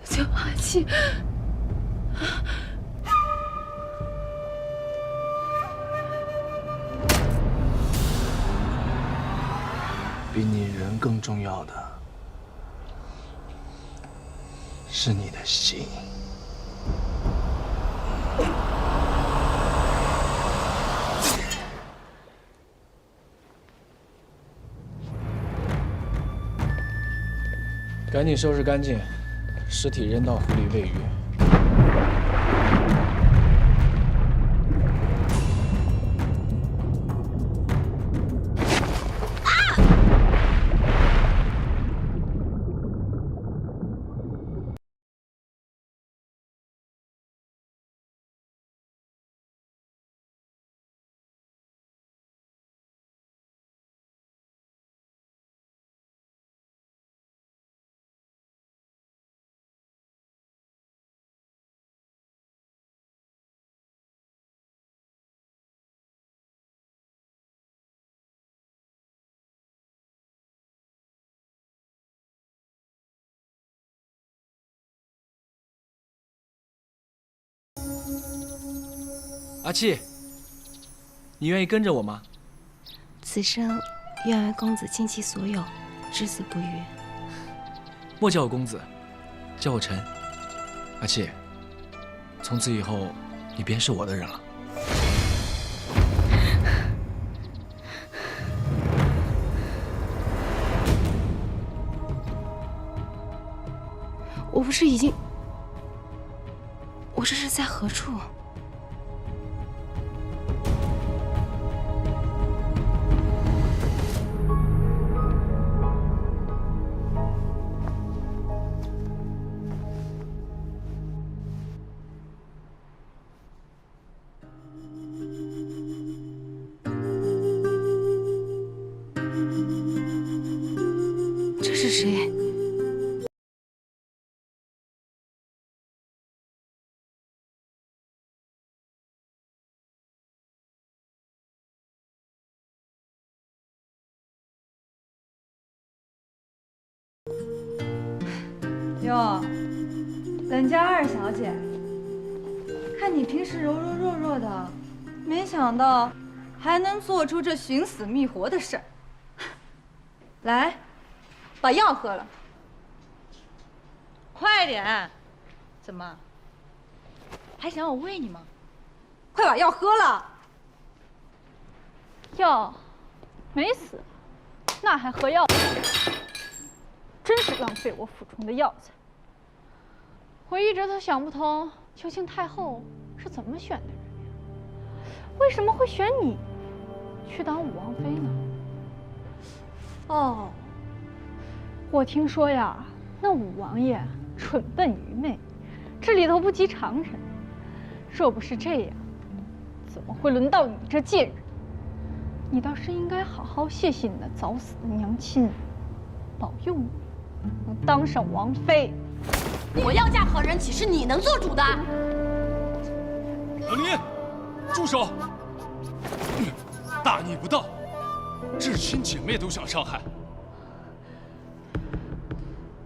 叫阿七。比你人更重要的是你的心。赶紧收拾干净，尸体扔到湖里喂鱼。 阿七，你愿意跟着我吗？此生愿为公子倾其所有，至死不渝。莫叫我公子，叫我臣。阿七，从此以后，你便是我的人了。我不是已经……我这是在何处？ 这是谁？哟，本家二小姐，看你平时柔柔弱弱的，没想到还能做出这寻死觅活的事儿。来，把药喝了。快点！怎么？还想我喂你吗？快把药喝了！药没死，那还喝药？真是浪费我府中的药材。我一直都想不通，秋庆太后是怎么选的人呀？为什么会选你去当武王妃呢？哦，我听说呀，那武王爷蠢笨愚昧，这里头不及常人。若不是这样，怎么会轮到你这贱人？你倒是应该好好谢谢你那早死的娘亲，保佑你能当上王妃。我要嫁何人，岂是你能做主的？冷林，住手！大逆不道，至亲姐妹都想伤害。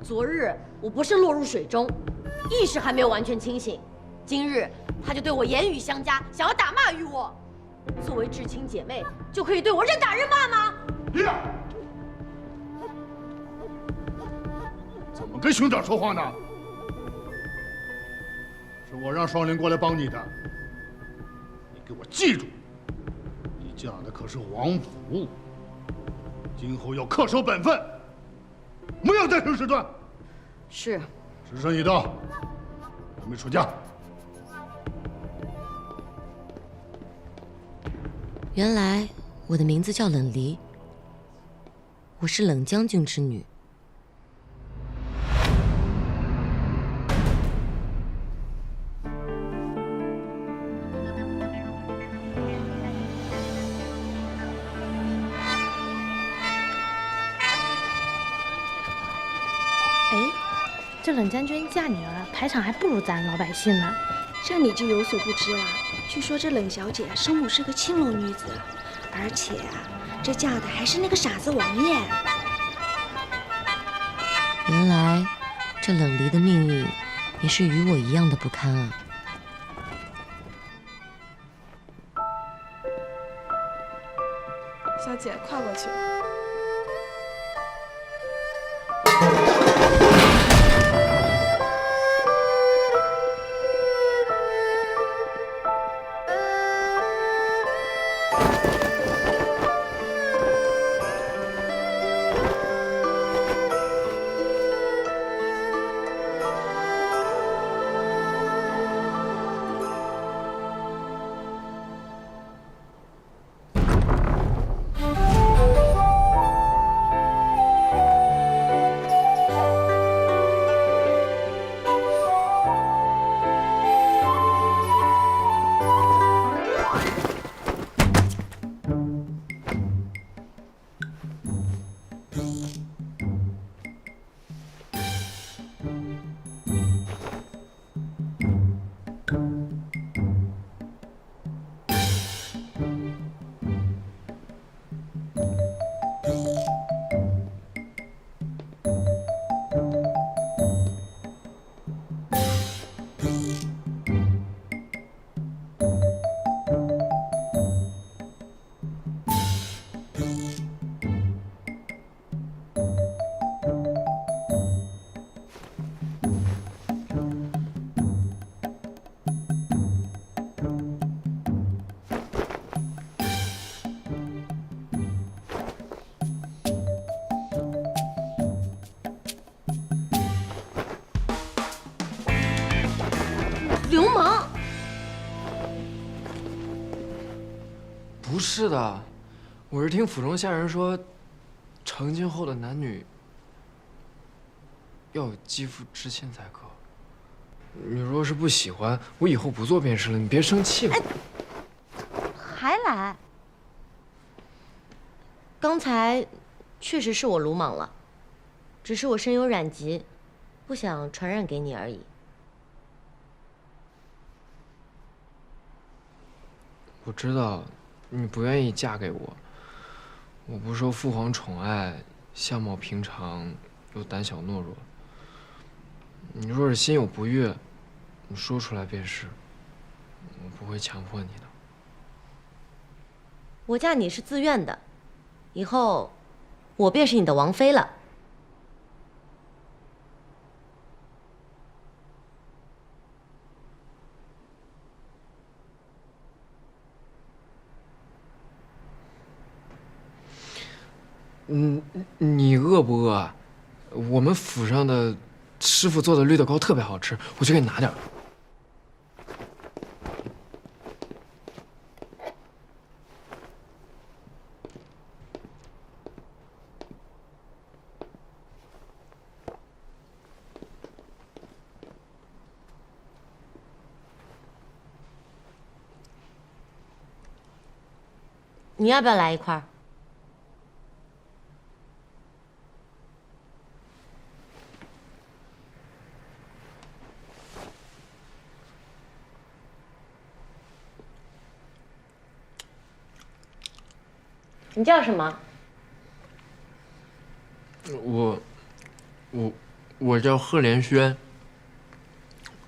昨日我不慎落入水中，意识还没有完全清醒。今日他就对我言语相加，想要打骂于我。作为至亲姐妹，就可以对我任打任骂吗？怎么跟兄长说话呢？是我让双林过来帮你的，你给我记住，你嫁的可是王府，今后要恪守本分，不要再生事端。是。时辰已到，准备出嫁。原来我的名字叫冷离，我是冷将军之女。这冷将军嫁女儿排场还不如咱老百姓呢。这你就有所不知了。据说这冷小姐生母是个青楼女子，而且这嫁的还是那个傻子王爷。原来这冷离的命运也是与我一样的不堪啊！小姐，跨过去。流氓！不是的，我是听府中下人说，成亲后的男女要有肌肤之亲才可。你若是不喜欢，我以后不做便是了，你别生气嘛。还来？刚才确实是我鲁莽了，只是我身有染疾，不想传染给你而已。我知道你不愿意嫁给我，我不受父皇宠爱，相貌平常又胆小懦弱。你若是心有不悦，你说出来便是，我不会强迫你的。我嫁你是自愿的，以后我便是你的王妃了。你饿不饿啊？我们府上的师傅做的绿豆糕特别好吃，我去给你拿点儿。你要不要来一块儿？你叫什么？我叫贺连轩。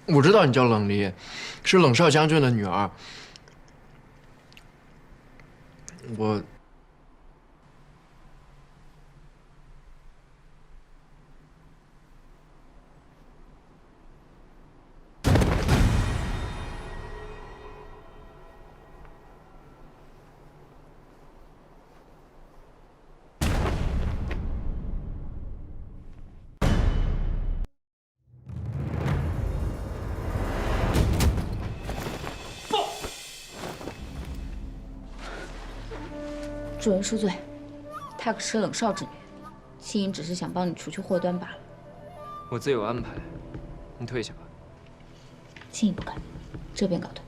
我知道你叫冷离，是冷少将军的女儿。我主人恕罪，她可是冷少之女，青莹只是想帮你除去祸端罢了。我自有安排，你退下吧。青莹不敢，这便搞定。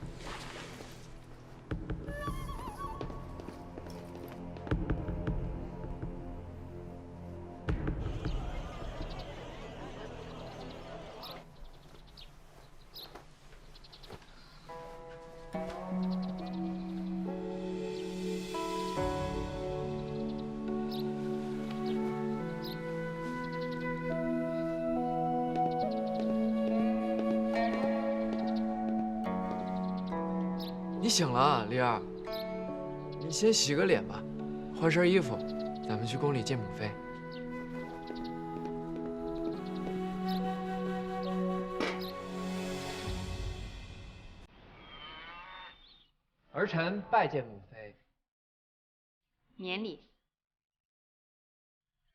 你醒了啊，丽儿。你先洗个脸吧，换身衣服，咱们去宫里见母妃。儿臣拜见母妃。免礼。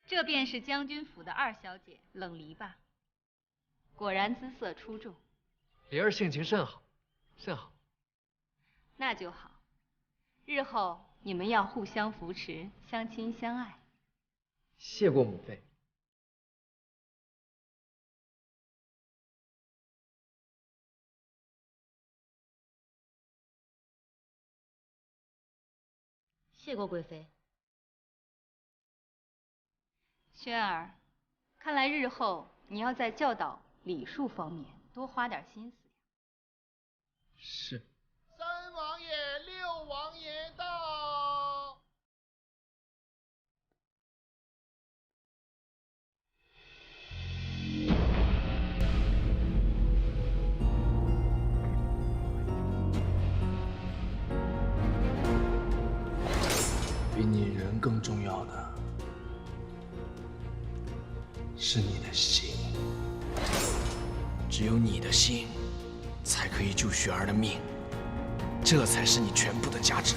这便是将军府的二小姐冷离吧？果然姿色出众。梨儿性情甚好，甚好。那就好。日后你们要互相扶持，相亲相爱。谢过母妃。谢过贵妃。轩儿，看来日后你要在教导礼数方面多花点心思呀。是。三王爷、六王爷到。比你人更重要的是你的心，只有你的心才可以救雪儿的命，这才是你全部的价值。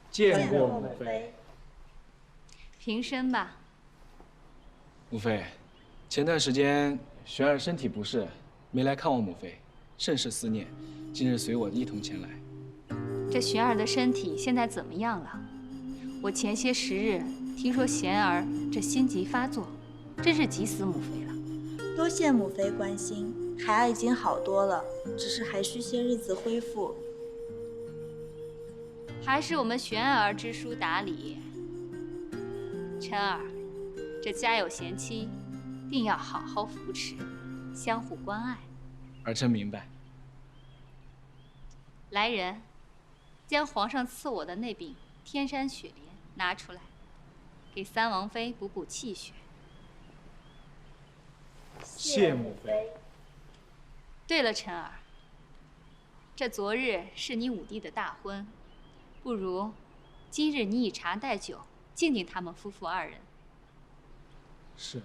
见过母妃。平身吧。母妃，前段时间玄儿身体不适，没来看望母妃，甚是思念，今日随我一同前来。这玄儿的身体现在怎么样了？我前些时日听说贤儿这心急发作，真是急死母妃了。多谢母妃关心，孩儿已经好多了，只是还需些日子恢复。还是我们玄儿知书达理。琛儿，这家有贤妻，定要好好扶持，相互关爱。儿臣明白。来人，将皇上赐我的那柄天山雪莲拿出来，给三王妃补补气血。谢母妃。对了，琛儿，这昨日是你五弟的大婚，不如今日你以茶代酒，敬敬他们夫妇二人。是。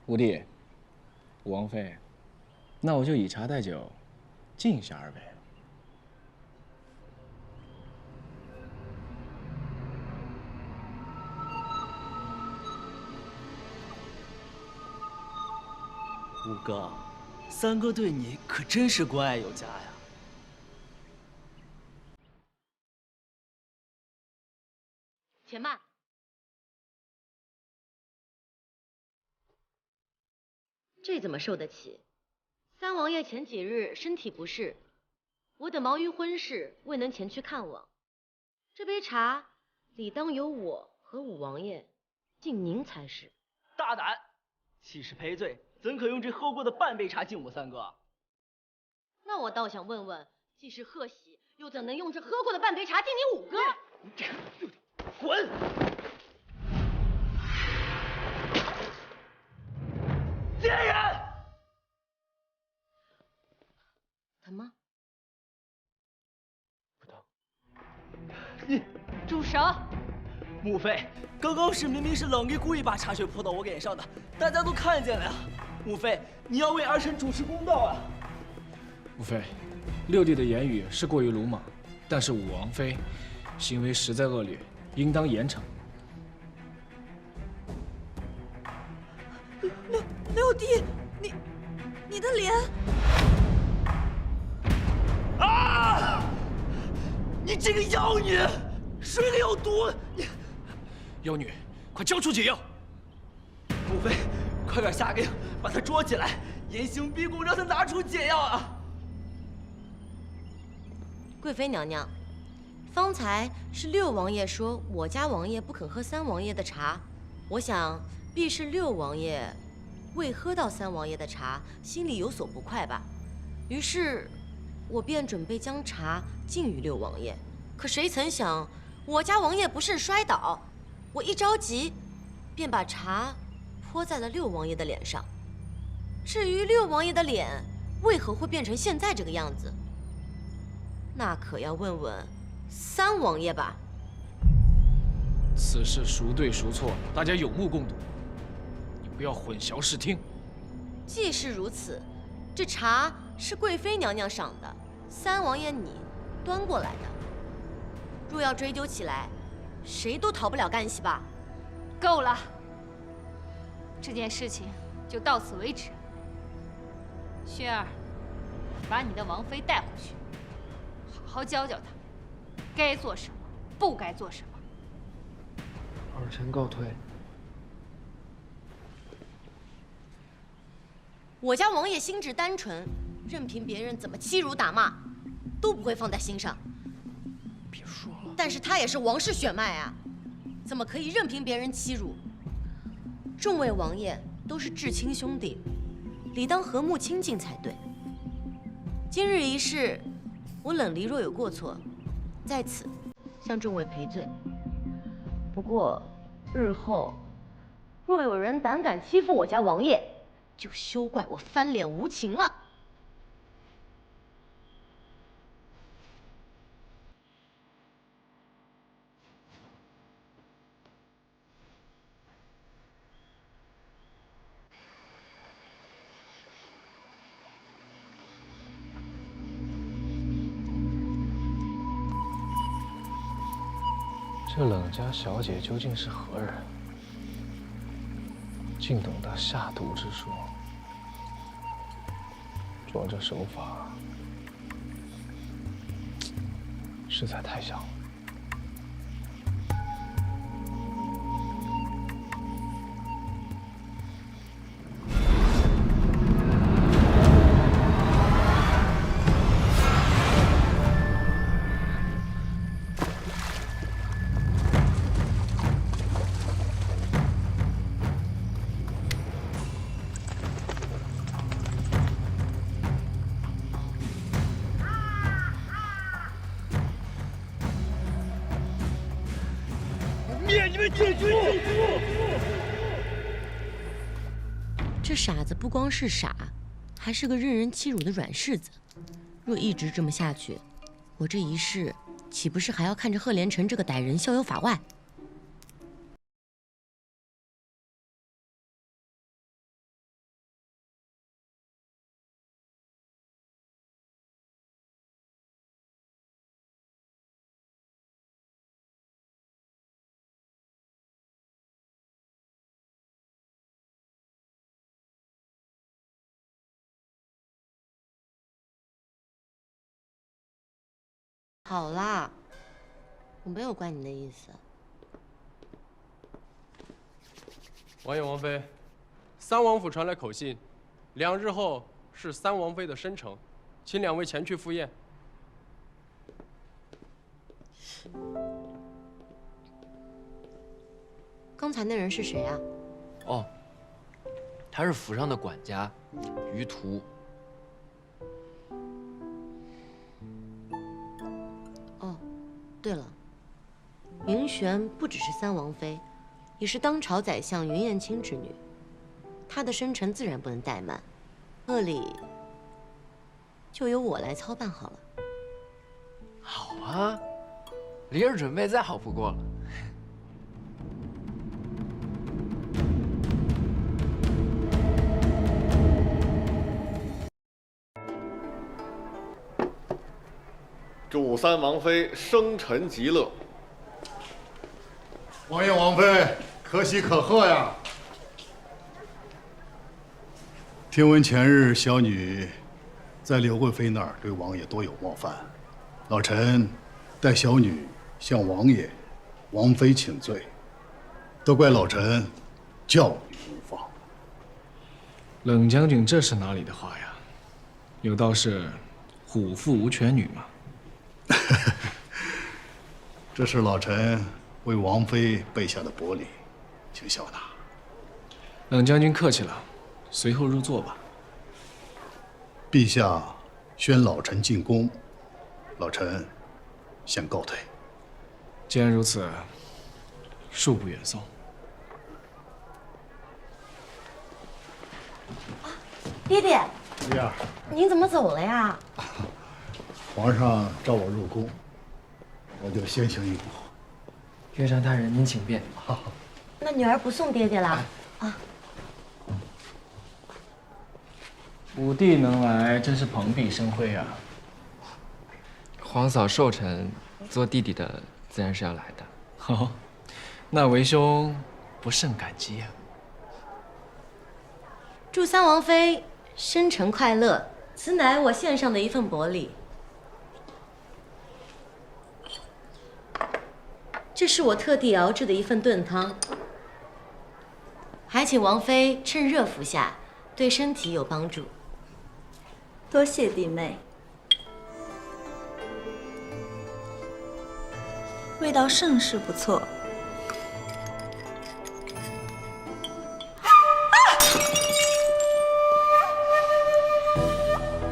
五弟，五王妃，那我就以茶代酒，敬一下二位。五哥，三哥对你可真是关爱有加呀。且慢。这怎么受得起？三王爷前几日身体不适，我等忙于婚事，未能前去看望。这杯茶理当由我和五王爷敬您才是。大胆！既是赔罪，怎可用这喝过的半杯茶敬我三哥？那我倒想问问，既是贺喜，又怎能用这喝过的半杯茶敬你五哥？滚！贱人！疼吗？不疼。你住手！母妃，刚刚明明是冷离故意把茶水泼到我脸上的，大家都看见了呀。母妃，你要为儿臣主持公道啊！母妃，六弟的言语是过于鲁莽，但是五王妃行为实在恶劣，应当严惩。六弟，你的脸！啊！你这个妖女，水里有毒！你妖女，快交出解药！母妃，快点下令把她捉起来，严刑逼供，让她拿出解药啊！贵妃娘娘，方才是六王爷说我家王爷不肯喝三王爷的茶，我想必是六王爷未喝到三王爷的茶，心里有所不快吧。于是我便准备将茶敬于六王爷，可谁曾想我家王爷不慎摔倒，我一着急，便把茶泼在了六王爷的脸上。至于六王爷的脸为何会变成现在这个样子，那可要问问三王爷吧。此事孰对孰错，大家有目共睹，你不要混淆视听。既是如此，这茶是贵妃娘娘赏的，三王爷你端过来的。若要追究起来，谁都逃不了干系吧？够了，这件事情就到此为止。轩儿，把你的王妃带回去，好好教教她，该做什么，不该做什么。儿臣告退。我家王爷心智单纯，任凭别人怎么欺辱打骂，都不会放在心上。别说了。但是他也是王室血脉啊，怎么可以任凭别人欺辱？众位王爷都是至亲兄弟，理当和睦亲近才对。今日一事，我冷离若有过错，在此向众位赔罪。不过日后若有人胆敢欺负我家王爷，就休怪我翻脸无情了。这冷家小姐究竟是何人？竟懂得下毒之术，装这手法实在太像了。这傻子不光是傻，还是个任人欺辱的软柿子。若一直这么下去，我这一世岂不是还要看着贺连成这个歹人逍遥法外？好啦，我没有怪你的意思。王爷王妃，三王府传来口信，2日后是三王妃的生辰，请2位前去赴宴。刚才那人是谁啊？哦，他是府上的管家，于途。哦，对了，云璇不只是三王妃，也是当朝宰相云彦卿之女，她的生辰自然不能怠慢，贺礼就由我来操办好了。好啊，离儿准备再好不过了。祝三王妃生辰极乐。王爷王妃，可喜可贺呀！听闻前日小女在刘贵妃那儿对王爷多有冒犯，老臣代小女向王爷、王妃请罪，都怪老臣教育无方。冷将军这是哪里的话呀？有道是虎父无犬女嘛。这是老臣为王妃备下的薄礼，请笑纳。冷将军客气了，随后入座吧。陛下宣老臣进宫，老臣先告退。既然如此，恕不远送。爹爹，丽儿，您怎么走了呀？皇上召我入宫，我就先行一步。岳丈大人，您请便。那女儿不送爹爹了啊？五弟能来，真是蓬荜生辉啊！皇嫂寿辰，做弟弟的自然是要来的。哦，那为兄不胜感激啊。祝三王妃生辰快乐，此乃我献上的一份薄礼。这是我特地熬制的一份炖汤，还请王妃趁热服下，对身体有帮助。多谢弟妹，味道甚是不错。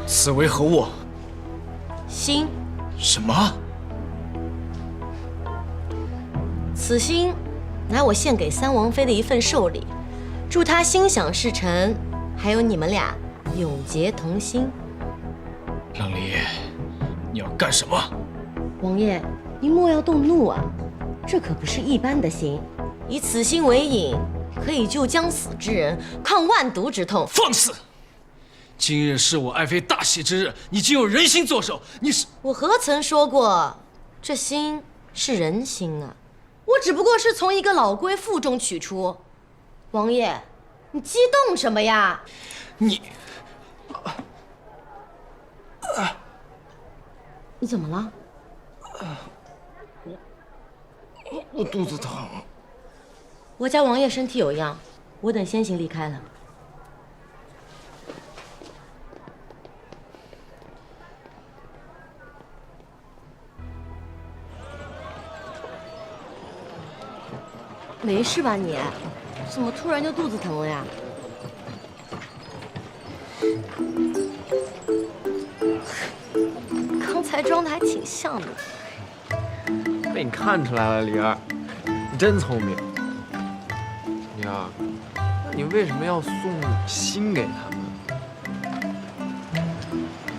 此为何物？心。什么？此心乃我献给三王妃的一份寿礼，祝她心想事成，还有你们俩永结同心。冷离，你要干什么？王爷，您莫要动怒啊，这可不是一般的心，以此心为引，可以救将死之人，抗万毒之痛。放肆！今日是我爱妃大喜之日，你竟有人心作首，你是……我何曾说过这心是人心啊？我只不过是从一个老龟腹中取出。王爷，你激动什么呀？你，你怎么了？我肚子疼。我家王爷身体有恙，我等先行离开了。没事吧你？怎么突然就肚子疼了呀？刚才装的还挺像的。被你看出来了，灵儿，你真聪明。灵儿，那你为什么要送心给他们？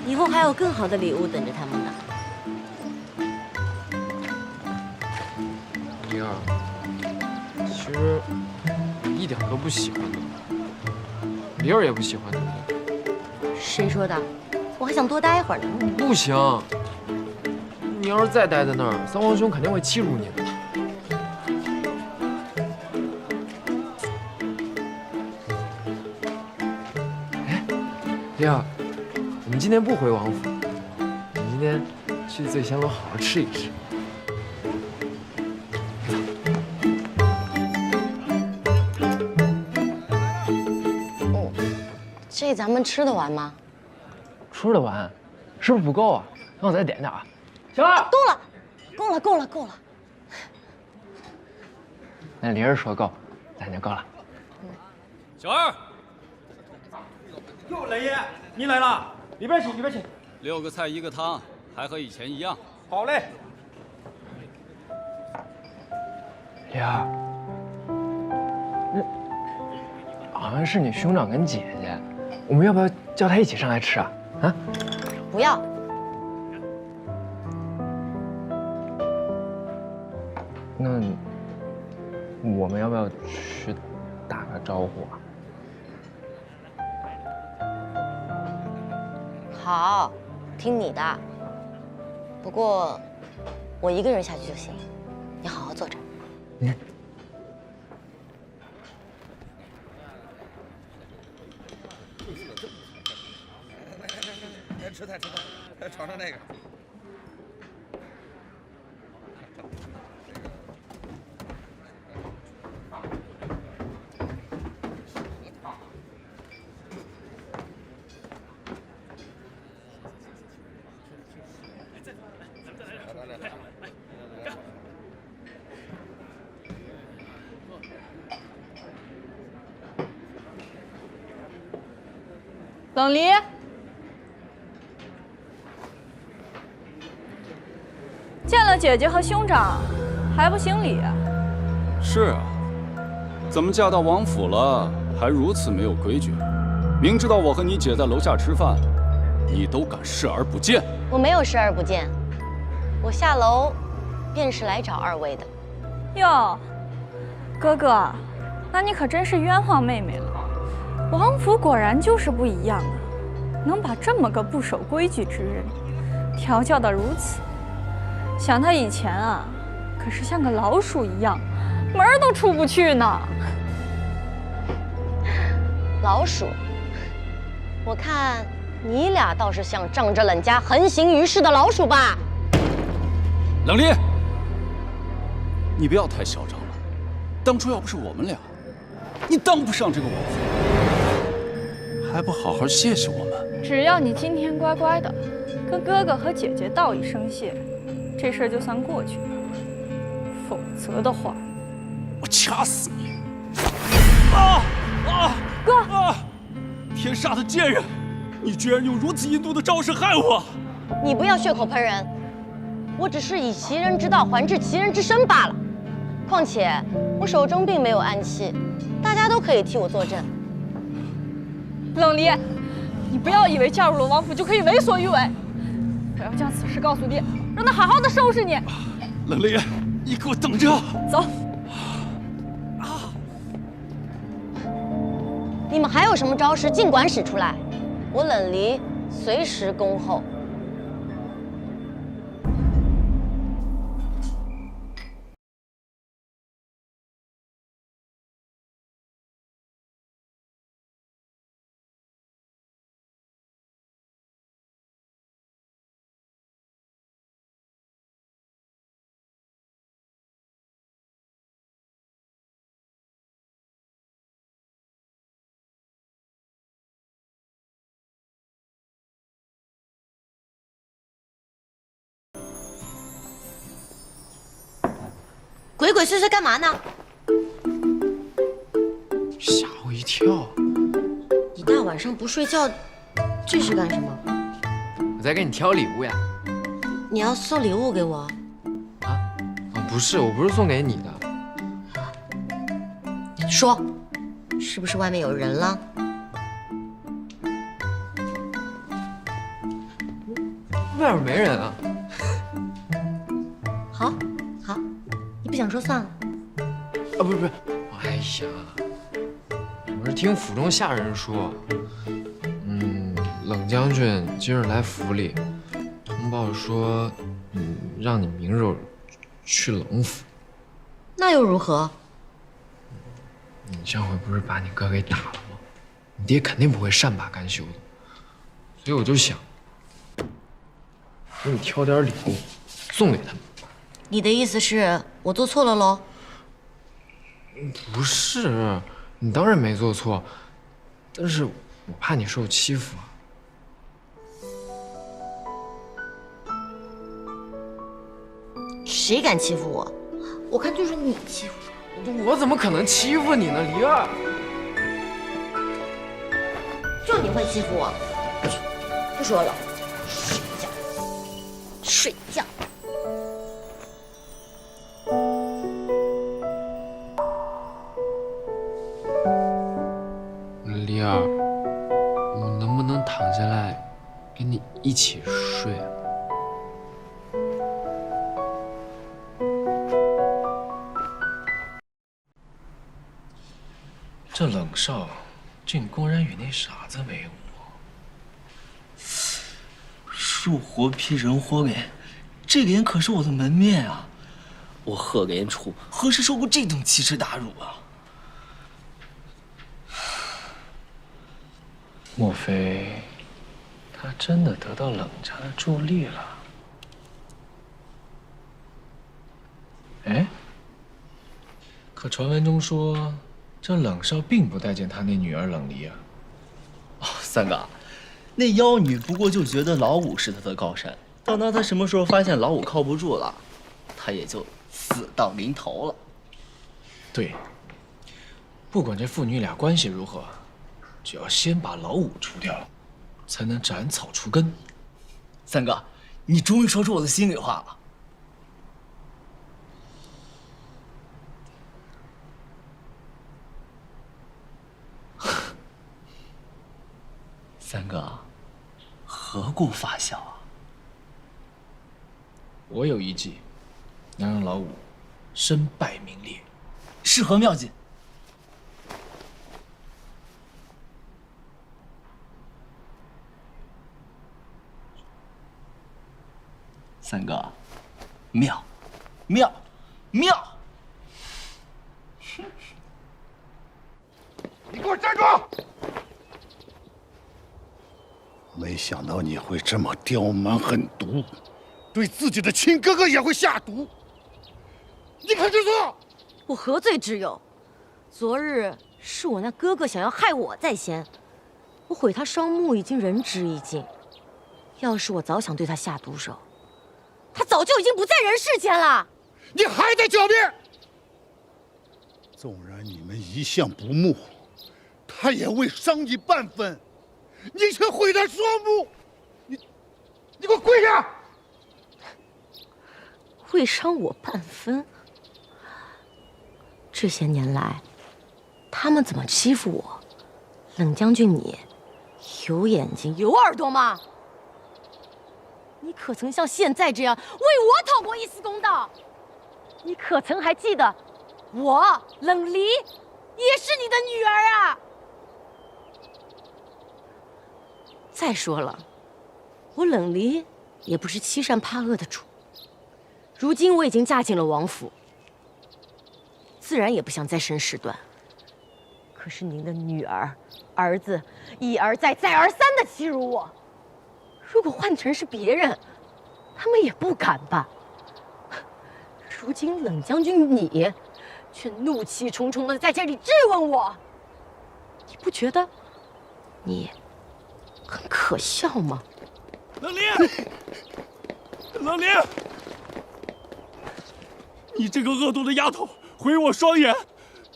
以后还有更好的礼物等着他们呢。灵儿，其实我一点都不喜欢你，灵儿也不喜欢你。谁说的？我还想多待一会儿呢。不行，你要是再待在那儿，三王兄肯定会欺辱你的。哎，灵儿，我们今天不回王府，我们今天去醉仙楼好好吃一吃。这咱们吃得完吗？吃得完，是不是不够啊？让我再点点啊。小二，够了，够了，够了，够了。那灵儿说够，咱就够了。小二，哟，雷爷，您来了，里边请，里边请。 6个菜1个汤，还和以前一样。好嘞。灵儿，那好像是你兄长跟姐姐，我们要不要叫他一起上来吃啊？啊？不要。那我们要不要去打个招呼啊？好，听你的。不过我一个人下去就行，你好好坐着。吃菜，尝尝那个。冷离，见了姐姐和兄长，还不行礼？是啊，怎么嫁到王府了，还如此没有规矩？明知道我和你姐在楼下吃饭，你都敢视而不见？我没有视而不见，我下楼便是来找二位的。哟，哥哥，那你可真是冤枉妹妹了。王府果然就是不一样啊，能把这么个不守规矩之人调教得如此。想他以前啊，可是像个老鼠一样，门儿都出不去呢。老鼠，我看你俩倒是像仗着冷家横行于世的老鼠吧？冷离，你不要太嚣张了。当初要不是我们俩，你当不上这个王妃，还不好好谢谢我们？只要你今天乖乖的跟哥哥和姐姐道一声谢，这事儿就算过去了。否则的话，我掐死你！哥！天杀的贱人！你居然用如此阴毒的招式害我！你不要血口喷人，我只是以其人之道还治其人之身罢了。况且我手中并没有暗器，大家都可以替我作证。冷离，你不要以为嫁入了王府就可以为所欲为。我要将此事告诉爹，让他好好的收拾你。冷离，你给我等着！走。你们还有什么招式，尽管使出来，我冷离随时恭候。鬼鬼祟祟干嘛呢？吓我一跳！你大晚上不睡觉，这是干什么？我在给你挑礼物呀。你要送礼物给我？不是，我不是送给你的。说，是不是外面有人了？外面没人啊。好，好，你不想说算了。不是，哎呀，我是听府中下人说，冷将军今儿来府里，通报说，让你明日去冷府。那又如何？你上回不是把你哥给打了吗？你爹肯定不会善罢甘休的，所以我就想给你挑点礼物送给他们。你的意思是我做错了喽？不是，你当然没做错，但是我怕你受欺负啊。谁敢欺负我？我看就是你欺负我。我怎么可能欺负你呢，黎儿？就你会欺负我。不说了，睡觉。黎儿，我能不能躺下来跟你一起睡啊？这冷少竟公然与那傻子为伍，树活批人活给，这个人可是我的门面啊！我贺连楚何时受过这等奇耻大辱啊？莫非他真的得到冷家的助力了？哎，可传闻中说，这冷少并不待见他那女儿冷离啊。哦，三哥，那妖女不过就觉得老五是她的靠山，等到她什么时候发现老五靠不住了，她也就死到临头了。对，不管这父女俩关系如何，只要先把老五除掉，才能斩草除根。三哥，你终于说出我的心里话了。三哥，何故发笑啊？我有一计，能让老五身败名裂。是何妙计？三哥，妙，妙，妙！你给我站住！没想到你会这么刁蛮狠毒，对自己的亲哥哥也会下毒。你可知错？我何罪之有？昨日是我那哥哥想要害我在先，我毁他双目已经仁至义尽。要是我早想对他下毒手，他早就已经不在人世间了。你还在狡辩！纵然你们一向不睦，他也未伤你半分，你却毁他双目！你给我跪下！未伤我半分。这些年来，他们怎么欺负我？冷将军，你有眼睛有耳朵吗？你可曾像现在这样为我讨过一丝公道？你可曾还记得，我冷离也是你的女儿啊？再说了，我冷离也不是欺善怕恶的主。如今我已经嫁进了王府，自然也不想再生事端。可是您的女儿、儿子一而再、再而三地欺辱我，如果换成是别人，他们也不敢吧。如今冷将军你却怒气冲冲地在这里质问我，你不觉得你很可笑吗？冷离，冷离，你这个恶毒的丫头，毁我双眼！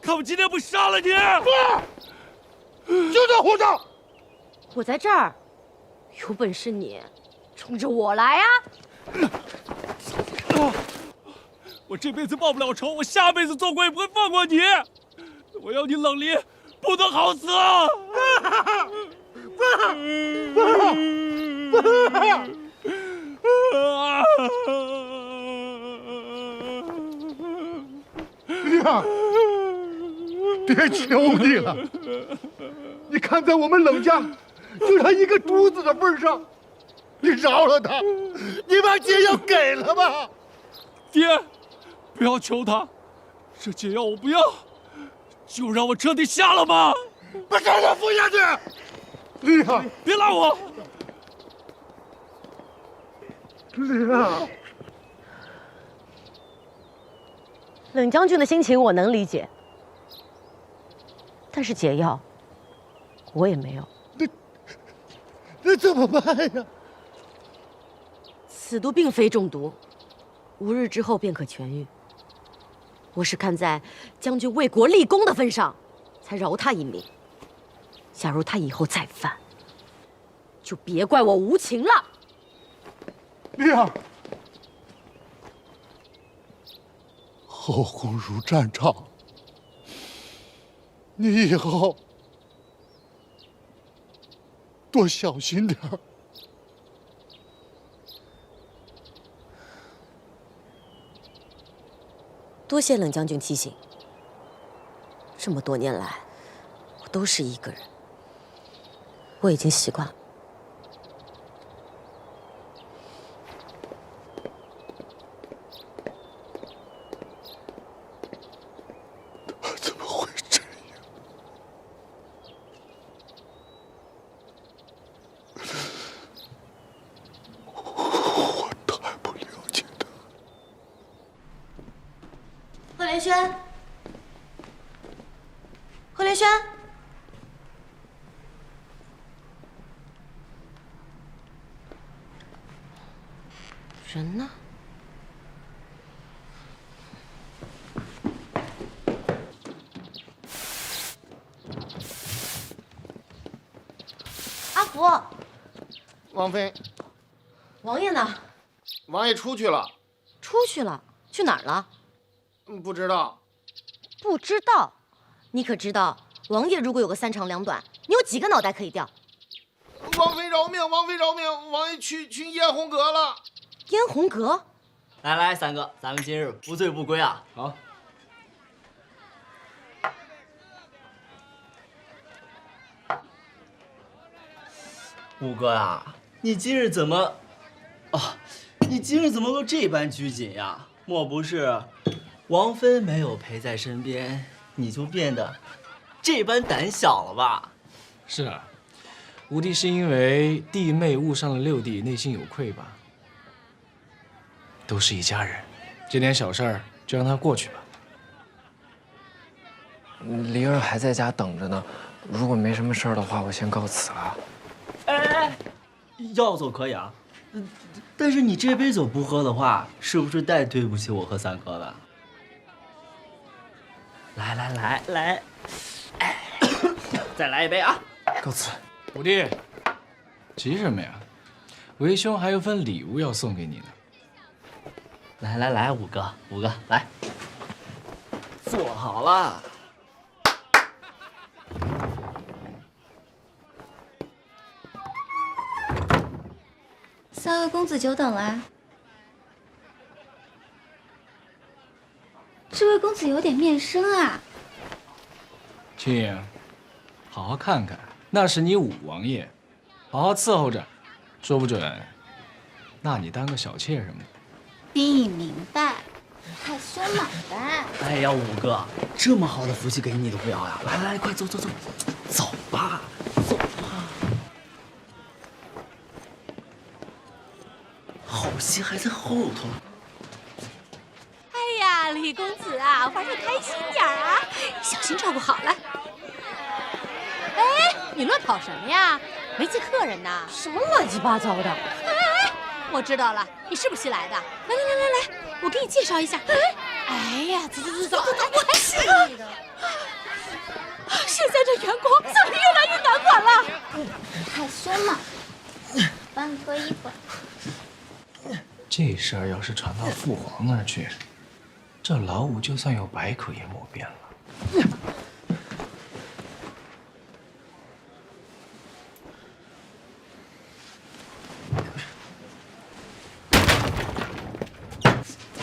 看我今天不杀了你！不，就这胡闹！我在这儿，有本事你冲着我来啊！我这辈子报不了仇，我下辈子做鬼也不会放过你！我要你冷离不得好死！娘，爹求你了！你看在我们冷家就他一个独子的份上，你饶了他，你把解药给了吧！爹，不要求他，这解药我不要，就让我彻底下了吧！把这人扶下去！娘，别拉我！娘，冷将军的心情我能理解，但是解药我也没有。那怎么办呀？此毒并非中毒，5日之后便可痊愈。我是看在将军为国立功的份上，才饶他一命。假如他以后再犯，就别怪我无情了。娘，后宫如战场，你以后多小心点儿。多谢冷将军提醒。这么多年来，我都是一个人，我已经习惯了。怎么会这样？我太不了解他。贺连轩，贺连轩，人呢？阿福，王妃，王爷呢？王爷出去了。出去了？去哪儿了？不知道。不知道？你可知道，王爷如果有个3长2短，你有几个脑袋可以掉？王妃饶命！王妃饶命！王爷去燕红阁了。燕红阁？来来，三哥，咱们今日不醉不归啊！好。五哥啊，你今日怎么都这般拘谨呀？莫不是王妃没有陪在身边，你就变得这般胆小了吧？是啊，五弟是因为弟妹误伤了六弟，内心有愧吧？都是一家人，这点小事儿就让它过去吧。梨儿还在家等着呢，如果没什么事儿的话，我先告辞了。哎，要走可以啊，但是你这杯酒不喝的话，是不是太对不起我和三哥了？来，哎，再来一杯啊！告辞。五弟，急什么呀？为兄还有份礼物要送给你呢。来，五哥，来，坐好了。三位公子久等啦。这位公子有点面生啊。青莹，好好看看，那是你五王爷，好好伺候着，说不准纳你当个小妾什么的。弟明白，害羞嘛呗。哎呀，五哥，这么好的福气给你都不要呀！来，快走吧。好戏还在后头。哎呀，李公子啊，玩的开心点啊，小心照顾好了。哎，你乱跑什么呀？没接客人呐？什么乱七八糟的？哎，我知道了，你是不是新来的？来，我给你介绍一下。哎呀，走，我是你的。现在这员工怎么越来越难管了？害羞嘛，帮你脱衣服。这事儿要是传到父皇那儿去，这老五就算有百口也抹遍了。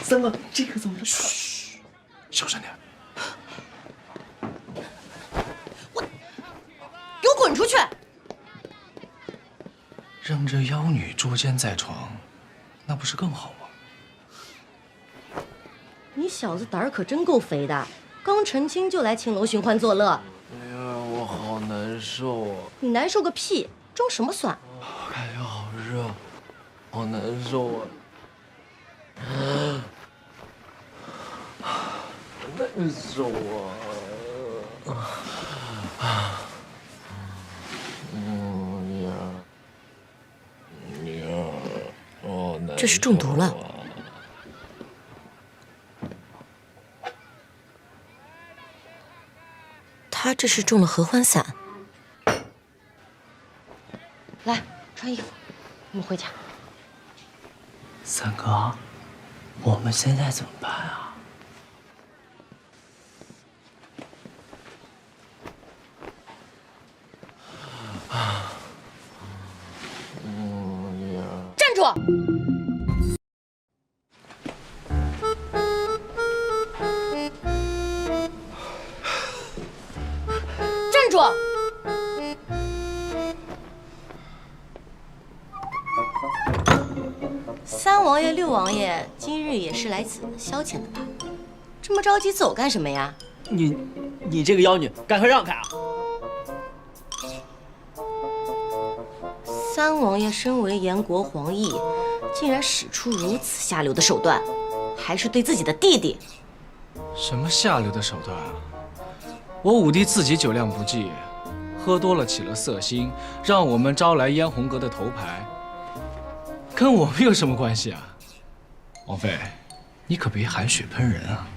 三哥，这可怎么着？嘘，小声点。给我滚出去！让这妖女捉奸在床，那不是更好吗？你小子胆儿可真够肥的，刚成亲就来青楼寻欢作乐。梨儿，我好难受啊！你难受个屁，装什么蒜？哎呀，好热，好难受啊！难受啊！梨儿，哦，难受啊。这是中毒了。他这是中了合欢散。来，穿衣服，我们回家。三哥，我们现在怎么办啊？站住！站住！三王爷、六王爷今日也是来此消遣的吧？这么着急走干什么呀？你这个妖女，赶快让开啊！三王爷身为燕国皇裔，竟然使出如此下流的手段，还是对自己的弟弟。什么下流的手段啊！我五弟自己酒量不济，喝多了起了色心，让我们招来燕红阁的头牌，跟我们有什么关系啊？王妃，你可别含血喷人啊！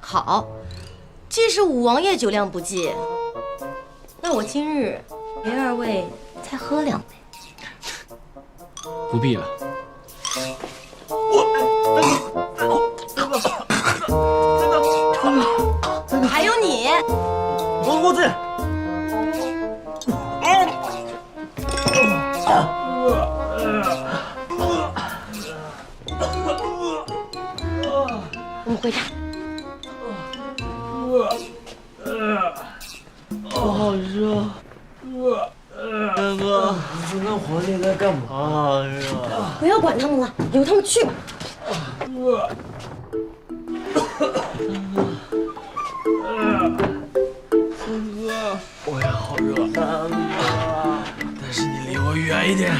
好，既是五王爷酒量不济，那我今日陪二位再喝2杯。不必了。还有你，王公子，我们回家。好热。大哥，那皇帝在干嘛？好热。不要管他们了，由他们去吧。三哥，我也好热。三哥，但是你离我远一点。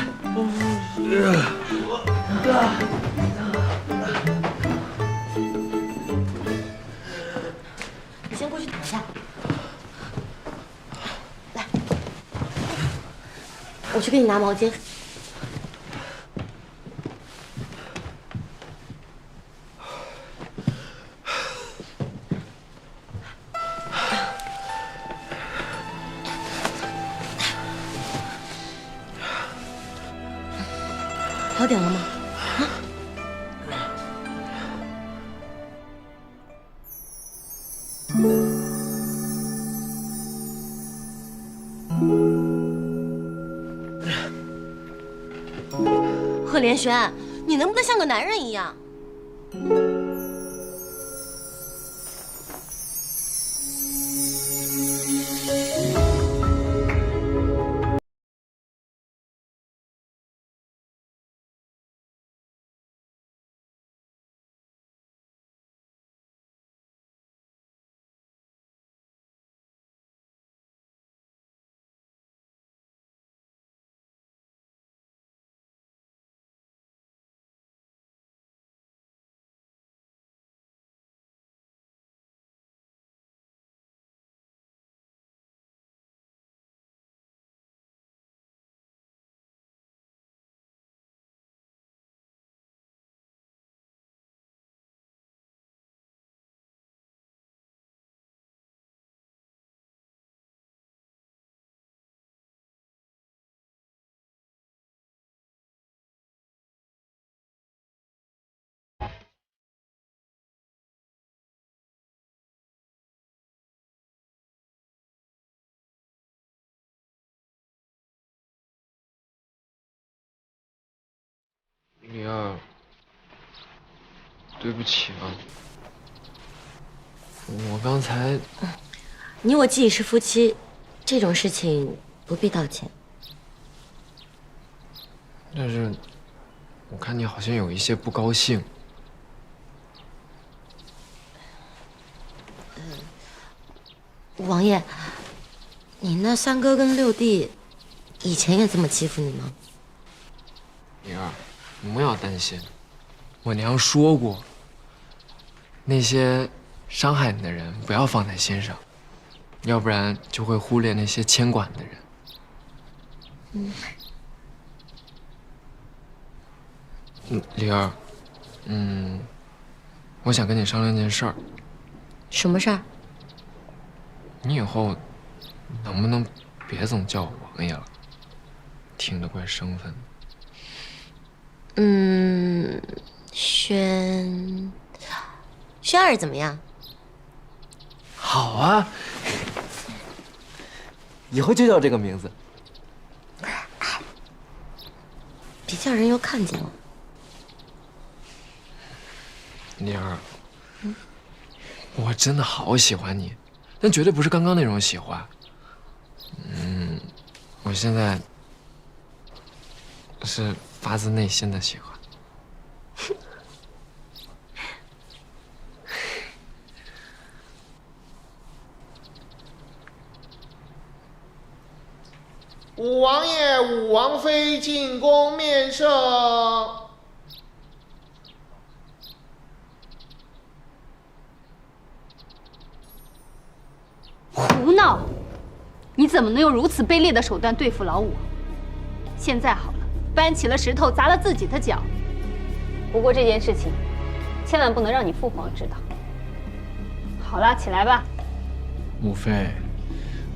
你先过去躺一下。来，我去给你拿毛巾。好点了吗？贺连轩，你能不能像个男人一样？李二，对不起啊，我刚才……你我既已是夫妻，这种事情不必道歉。但是，我看你好像有一些不高兴。王爷，你那三哥跟六弟，以前也这么欺负你吗？李二，你不要担心，我娘说过，那些伤害你的人不要放在心上，要不然就会忽略那些牵管的人。李二，我想跟你商量件事儿。什么事儿？你以后能不能别总叫我王爷了？听着怪生分。轩儿怎么样？好啊，以后就叫这个名字。别叫人又看见了。丽儿，我真的好喜欢你，但绝对不是刚刚那种喜欢。我现在是发自内心的喜欢。武王爷、武王妃进宫面圣。胡闹！你怎么能用如此卑劣的手段对付老五？现在好了，搬起了石头砸了自己的脚。不过这件事情，千万不能让你父皇知道。好了，起来吧。母妃，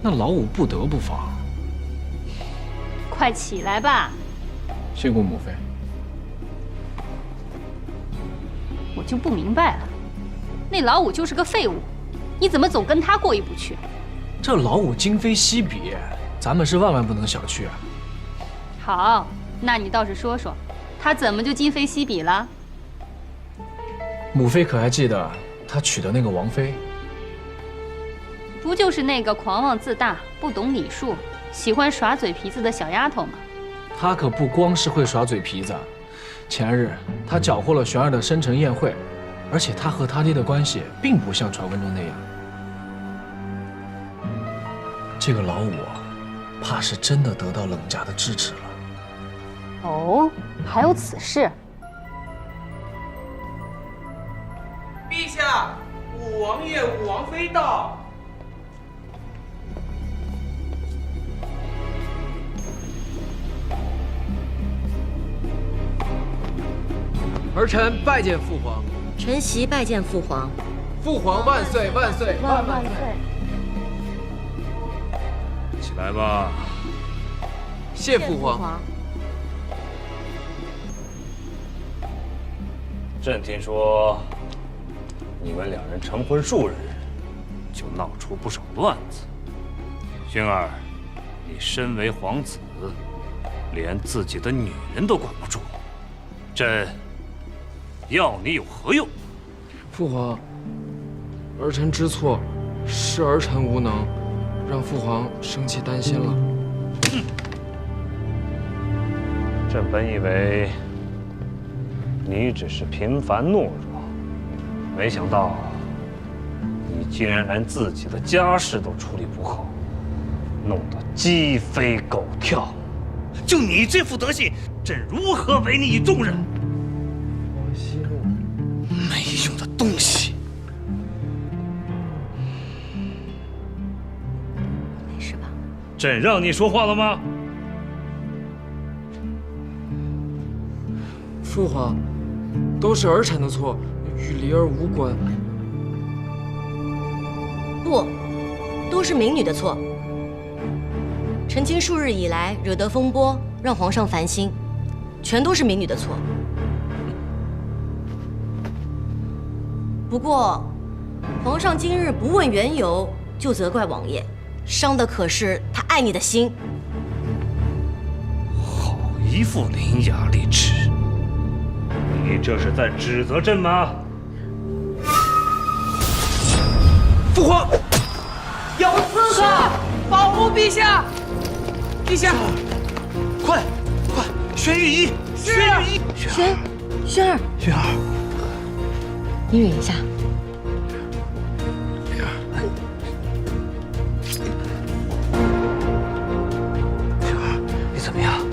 那老五不得不防。快起来吧。谢过母妃。我就不明白了，那老五就是个废物，你怎么总跟他过意不去？这老五今非昔比，咱们是万万不能小觑啊。好，那你倒是说说，他怎么就今非昔比了？母妃可还记得他娶的那个王妃？不就是那个狂妄自大、不懂礼数、喜欢耍嘴皮子的小丫头吗？她可不光是会耍嘴皮子，前日她搅和了玄儿的生辰宴会，而且她和他爹的关系并不像传闻中那样。这个老五，怕是真的得到冷家的支持了。哦，还有此事？陛下，武王爷、武王妃到。儿臣拜见父皇。臣媳拜见父皇。父皇万岁万岁万万岁！起来吧。谢父皇。朕听说，你们两人成婚数日，就闹出不少乱子。薰儿，你身为皇子，连自己的女人都管不住，朕要你有何用？父皇，儿臣知错，是儿臣无能，让父皇生气担心了。朕本以为你只是平凡懦弱，没想到你竟然连自己的家事都处理不好，弄得鸡飞狗跳。就你这副德行，朕如何违你以重任？王息怒，没用的东西！没事吧？朕让你说话了吗？父皇，都是儿臣的错，与离儿无关。不，都是民女的错。陈清数日以来惹得风波，让皇上烦心，全都是民女的错。不过，皇上今日不问缘由就责怪王爷，伤的可是他爱你的心。好一副伶牙俐齿！你这是在指责朕吗？父皇，有刺客，保护陛下！陛下，快，宣御医，宣御医，轩儿，薰儿，你忍一下。薰儿，你怎么样？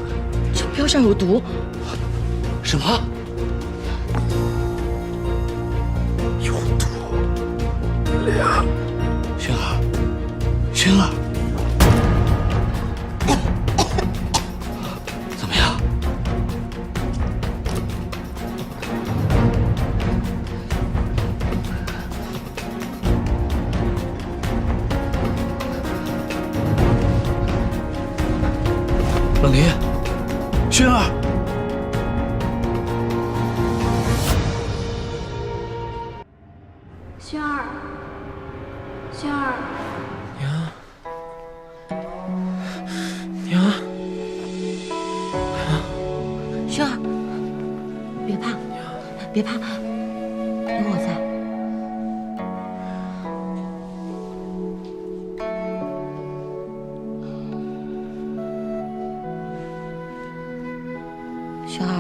这镖上有毒。什么？有毒！薰儿，薰儿，怎么样？冷离，薰儿。薰儿，薰儿，娘，娘，薰儿，别怕，别怕，有我在。薰儿，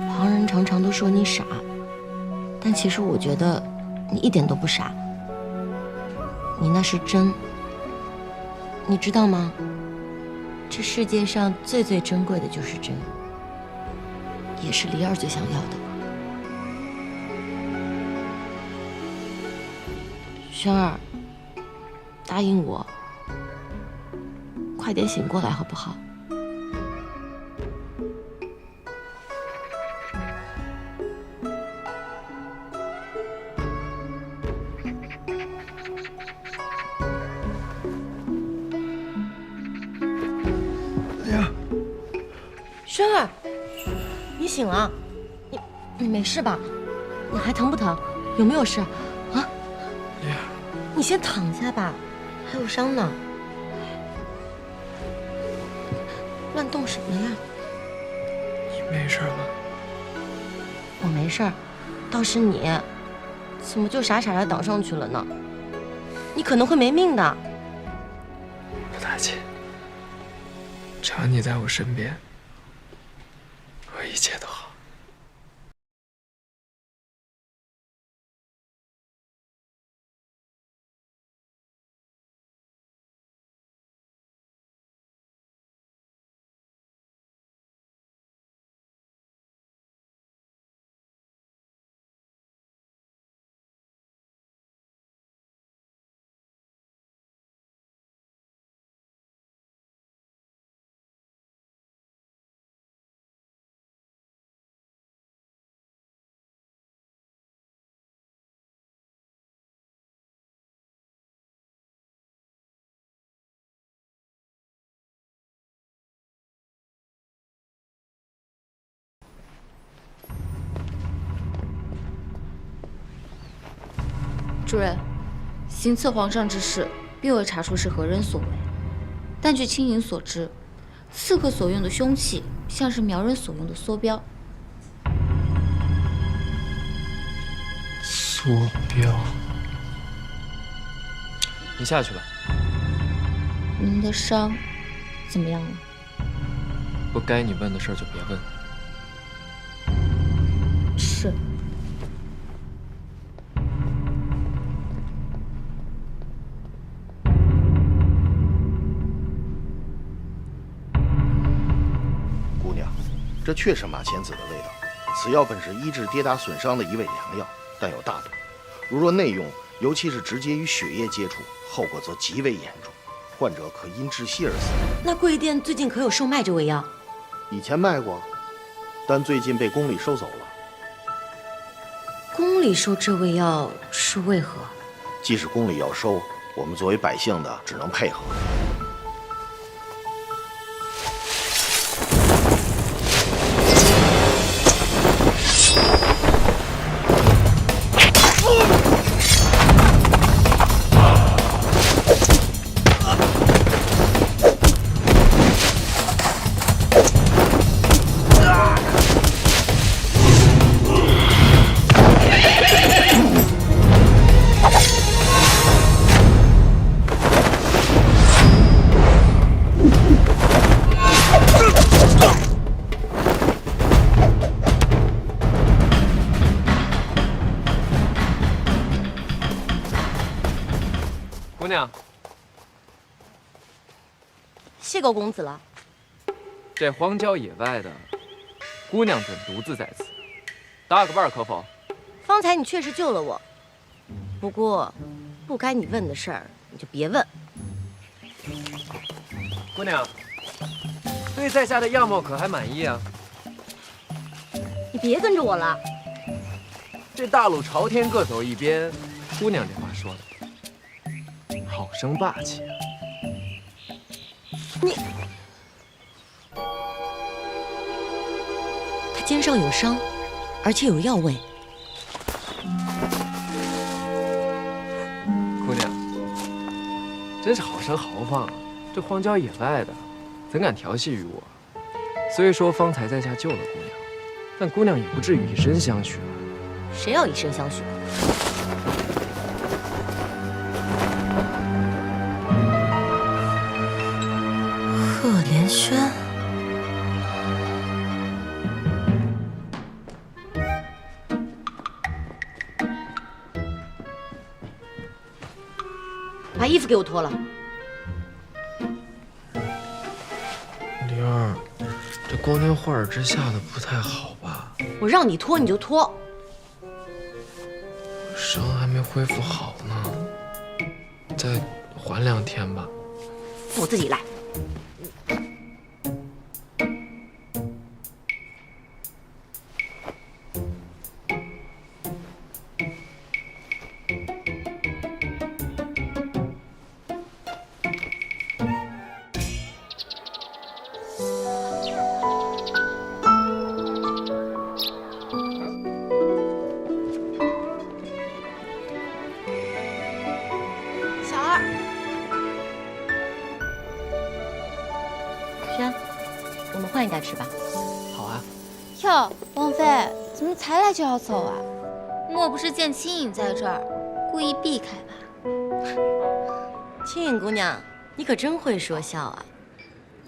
旁人常常都说你傻，但其实我觉得你一点都不傻，你那是真。你知道吗？这世界上最珍贵的就是真，也是离儿最想要的。轩儿，答应我，快点醒过来好不好？轩儿，你醒了？你没事吧？你还疼不疼？有没有事？啊？你先躺下吧，还有伤呢。乱动什么呀？你没事吧？我没事儿，倒是你，怎么就傻傻的挡上去了呢？你可能会没命的。不大气，只要你在我身边，我一切都好。主任，行刺皇上之事，并未查出是何人所为，但据青营所知，刺客所用的凶器像是苗人所用的梭镖。梭镖。你下去吧。您的伤怎么样了？不该你问的事儿就别问。是。姑娘，这确是马钱子的味道。此药本是医治跌打损伤的一味良药，但有大毒。如若内用，尤其是直接与血液接触，后果则极为严重，患者可因窒息而死。那贵店最近可有售卖这味药？以前卖过，但最近被宫里收走了。宫里收这味药是为何？即使宫里要收，我们作为百姓的只能配合。姑娘，谢过公子了。这荒郊野外的，姑娘怎独自在此？搭个伴儿可否？方才你确实救了我，不过不该你问的事儿你就别问。姑娘，对在下的样貌可还满意啊？你别跟着我了。这大路朝天各走一边，姑娘这话说的。好生霸气啊！你，他肩上有伤，而且有药味。姑娘，真是好生豪放啊！这荒郊野外的，怎敢调戏于我？虽说方才在下救了姑娘，但姑娘也不至于以身相许吧？谁要以身相许？贺连轩，把衣服给我脱了。灵儿，这光天化日之下的不太好吧？我让你脱你就脱。伤还没恢复好呢，再缓2天吧。我自己来。我们换一家吃吧。好啊。哟，王妃，怎么才来就要走啊？莫不是见青影在这儿，故意避开吧？青影姑娘，你可真会说笑啊！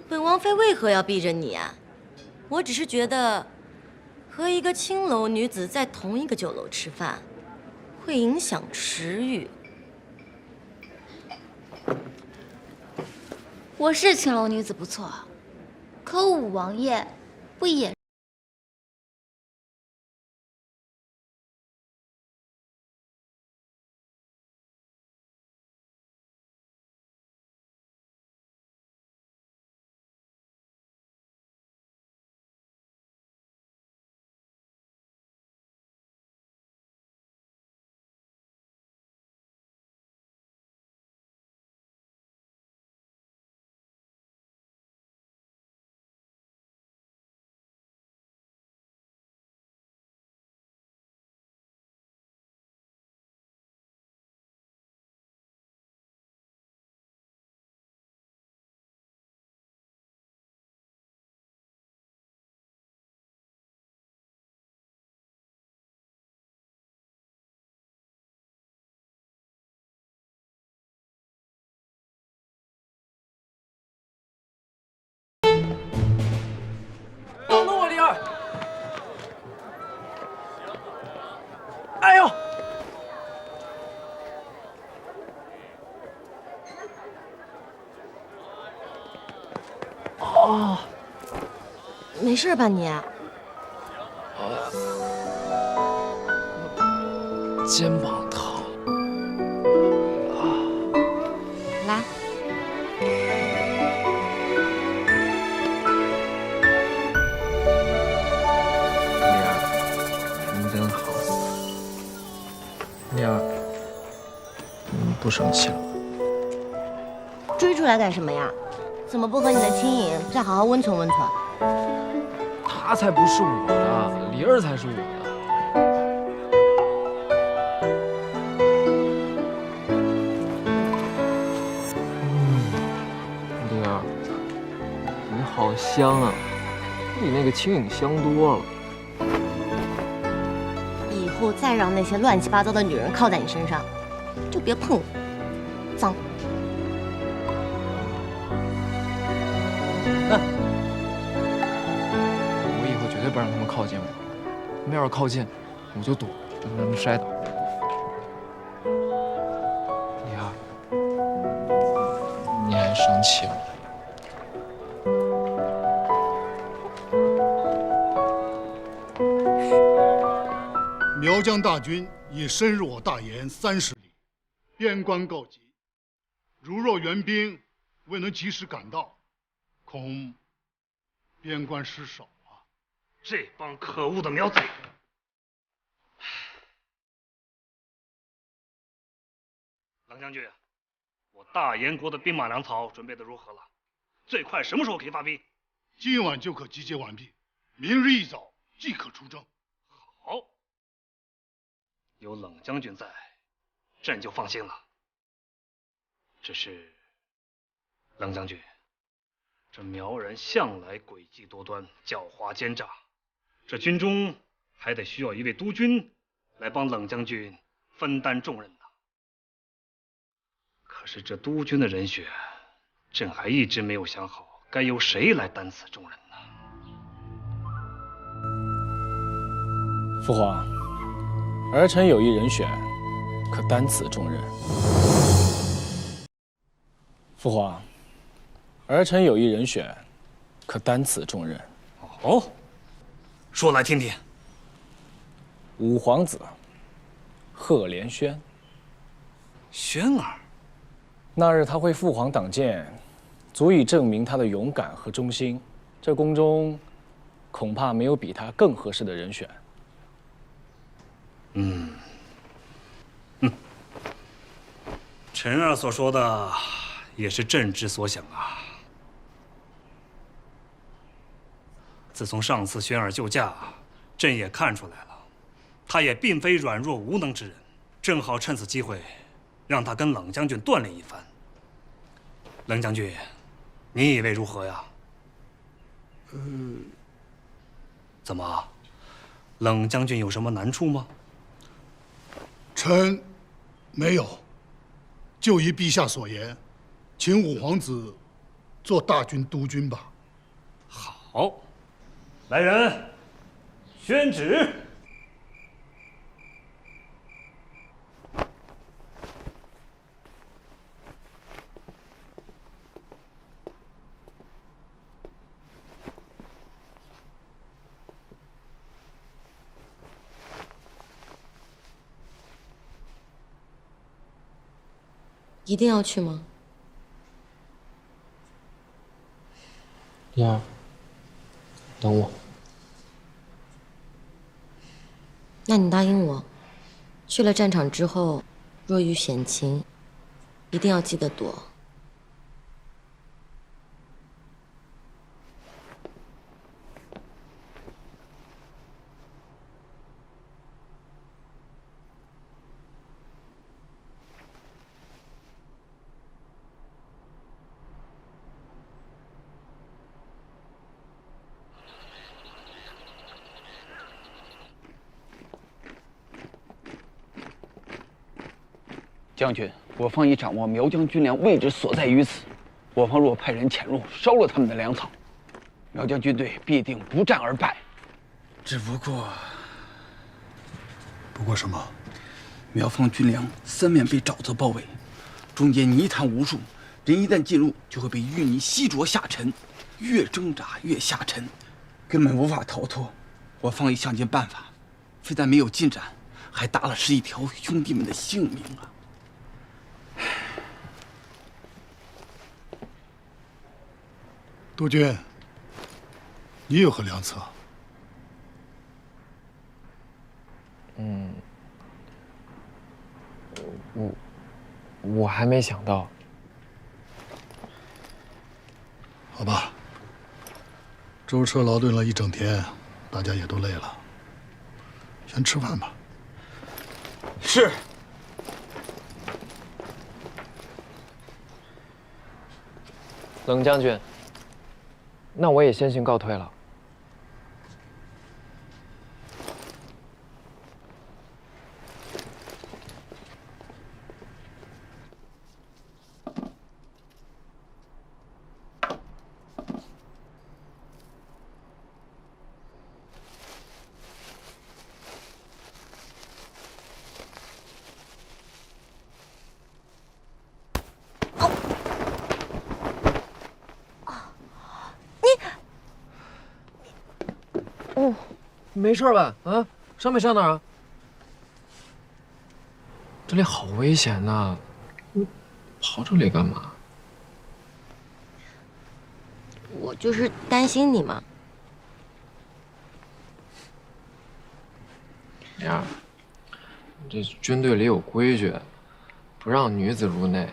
本王妃为何要避着你啊？我只是觉得，和一个青楼女子在同一个酒楼吃饭，会影响食欲。我是青楼女子不错，可武王爷不也？等等我，灵儿！哎呦！哦，没事吧你？肩膀疼。来。妮儿，你不生气了吧？追出来干什么呀？怎么不和你的青影再好好温存温存？他才不是我的，梨儿才是我的。梨儿，你好香啊，比那个青影香多了。以后再让那些乱七八糟的女人靠在你身上，就别碰我，脏。我以后绝对不让他们靠近我，他们要是靠近，我就躲，让他们摔倒。你啊，你还生气了？苗疆大军已深入我大营30里，边关告急。如若援兵未能及时赶到，恐边关失守啊！这帮可恶的苗贼！郎将军，我大燕国的兵马粮草准备的如何了？最快什么时候可以发兵？今晚就可集结完毕，明日一早即可出征。好，有冷将军在，朕就放心了。只是，冷将军，这苗人向来诡计多端、狡猾奸诈，这军中还得需要一位督军来帮冷将军分担重任呢。可是这督军的人选，朕还一直没有想好该由谁来担此重任呢。父皇，儿臣有一人选，可担此重任。父皇，儿臣有一人选，可担此重任。哦，说来听听。五皇子，贺连轩。轩儿，那日他为父皇挡箭，足以证明他的勇敢和忠心。这宫中，恐怕没有比他更合适的人选。臣儿所说的也是朕之所想啊。自从上次轩儿救驾，朕也看出来了，他也并非软弱无能之人，正好趁此机会，让他跟冷将军锻炼一番。冷将军，你以为如何呀？怎么，冷将军有什么难处吗？臣没有，就依陛下所言，请五皇子做大军督军吧。好，来人，宣旨。一定要去吗？燕儿，等我。那你答应我，去了战场之后，若遇险情，一定要记得躲。将军，我方已掌握苗疆军粮位置所在于此。我方若派人潜入，烧了他们的粮草，苗疆军队必定不战而败。只不过什么？苗方军粮三面被沼泽包围，中间泥潭无数，人一旦进入，就会被淤泥吸灼下沉，越挣扎越下沉，根本无法逃脱。我方已想尽办法，非但没有进展，还搭了11条兄弟们的性命啊！督军，你有何良策？我还没想到。好吧，舟车劳顿了一整天，大家也都累了，先吃饭吧。是。冷将军，那我也先行告退了。没事吧？啊，伤没伤哪儿啊？这里好危险呐！你跑这里干嘛？我就是担心你嘛。燕儿，这军队里有规矩，不让女子入内。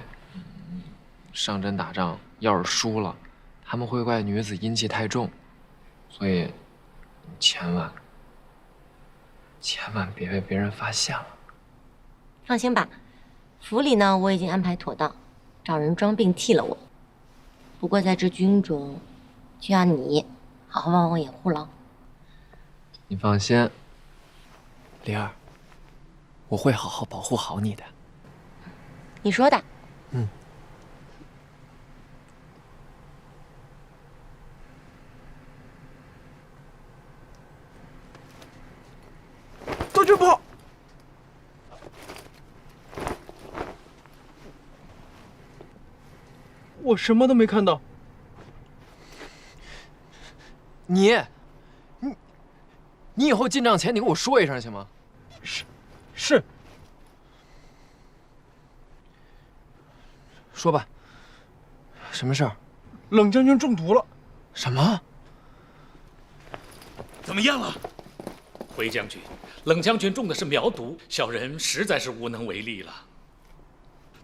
上阵打仗，要是输了，他们会怪女子阴气太重，所以千万别被别人发现了。放心吧，府里呢我已经安排妥当，找人装病替了我。不过在这军中，就要你好好帮我掩护了。你放心，灵儿，我会好好保护好你的。你说的。督军不好！我什么都没看到。你以后进帐前你跟我说一声行吗？是。说吧，什么事儿？冷将军中毒了。什么？怎么样了？回将军，冷将军中的是苗毒，小人实在是无能为力了。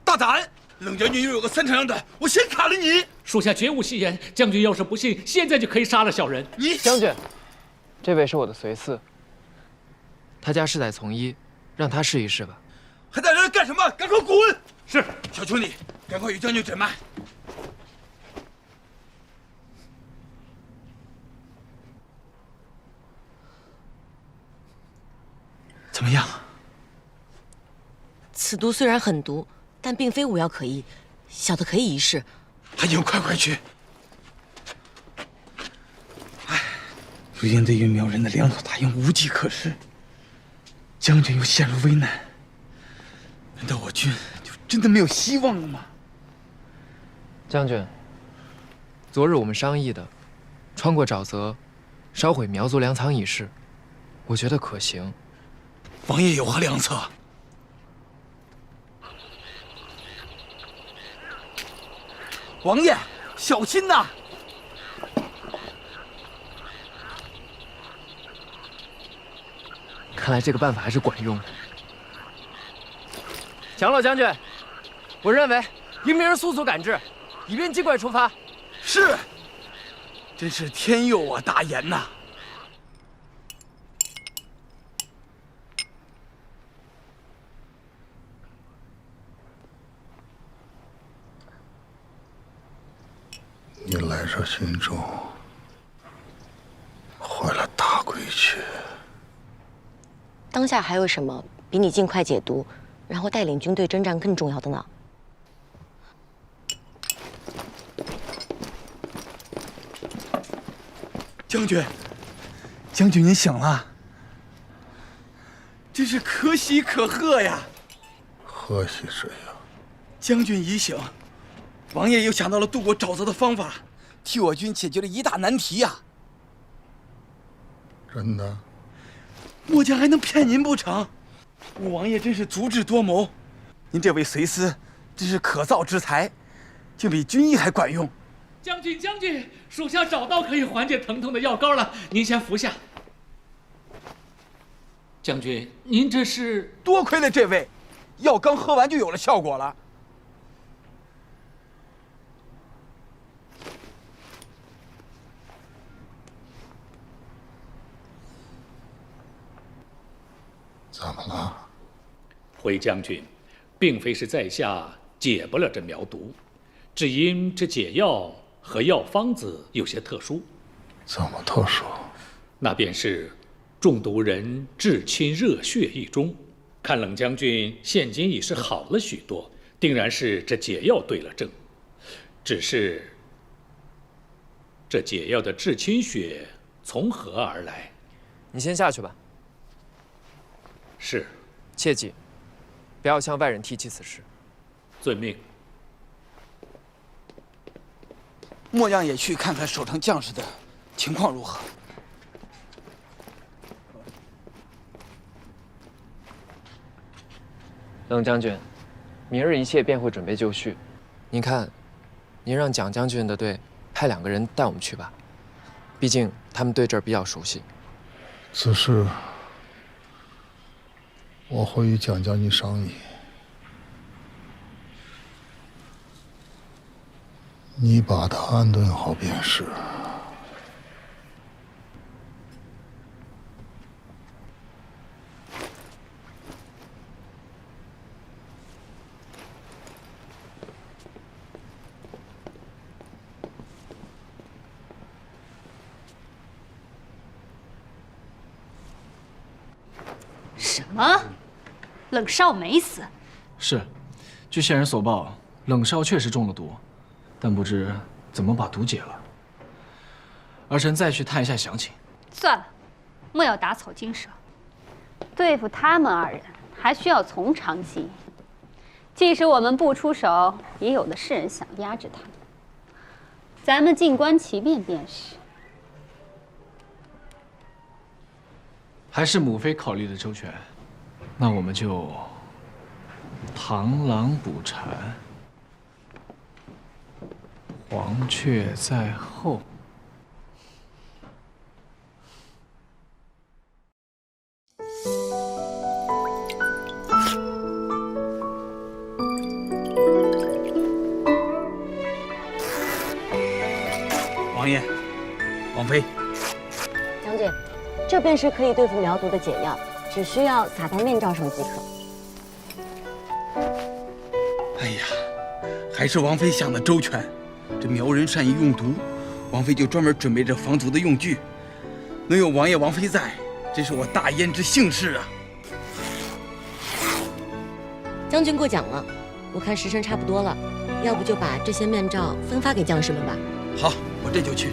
大胆！冷将军又有个3长两短，我先砍了你！属下绝无戏言，将军要是不信，现在就可以杀了小人。你将军，这位是我的随侍，他家世代从医，让他试一试吧。还在这干什么？赶快滚！是，小兄弟，赶快与将军诊脉。怎么样？此毒虽然很毒，但并非无药可医，小的可以一试。还有，快去！哎，如今对于苗人的粮草大营无计可施，将军又陷入危难，难道我军就真的没有希望了吗？将军，昨日我们商议的，穿过沼泽，烧毁苗族粮仓一事，我觉得可行。王爷有何良策？王爷，小心呐！看来这个办法还是管用的。强老将军，我认为应明日速速赶制，以便尽快出发。是，真是天佑我大言呐！你来这寻州，坏了大规矩。当下还有什么比你尽快解毒，然后带领军队征战更重要的呢？将军，将军您醒了，真是可喜可贺呀！贺喜谁呀？将军已醒，王爷又想到了渡过沼泽的方法，替我军解决了一大难题呀！真的？末将还能骗您不成？我王爷真是足智多谋，您这位随司真是可造之才，竟比军医还管用。将军，属下找到可以缓解疼痛的药膏了，您先服下。将军，您这是……多亏了这位，药刚喝完就有了效果了。怎么了？回将军，并非是在下解不了这苗毒，只因这解药和药方子有些特殊。怎么特殊？那便是中毒人至亲热血一中。看冷将军现今已是好了许多，定然是这解药对了症。只是这解药的至亲血从何而来？你先下去吧。是，切记，不要向外人提起此事。遵命。末将也去看看守城将士的情况如何。冷将军，明日一切便会准备就绪。您看，您让蒋将军的队派2个人带我们去吧，毕竟他们对这儿比较熟悉。此事我会与蒋将军商议。你把他安顿好便是。什么？冷少没死？是，据线人所报，冷少确实中了毒，但不知怎么把毒解了。儿臣再去探一下详情。算了，莫要打草惊蛇。对付他们2人，还需要从长计议。即使我们不出手，也有的是人想压制他们。咱们静观其变便是。还是母妃考虑的周全，那我们就螳螂捕蝉，黄雀在后。王爷，王妃，将军，这便是可以对付苗毒的解药，只需要撒在面罩上即可。哎呀，还是王妃想的周全。这苗人善于用毒，王妃就专门准备着防毒的用具。能有王爷、王妃在，真是我大燕之幸事啊！将军过奖了，我看时辰差不多了，要不就把这些面罩分发给将士们吧。好，我这就去。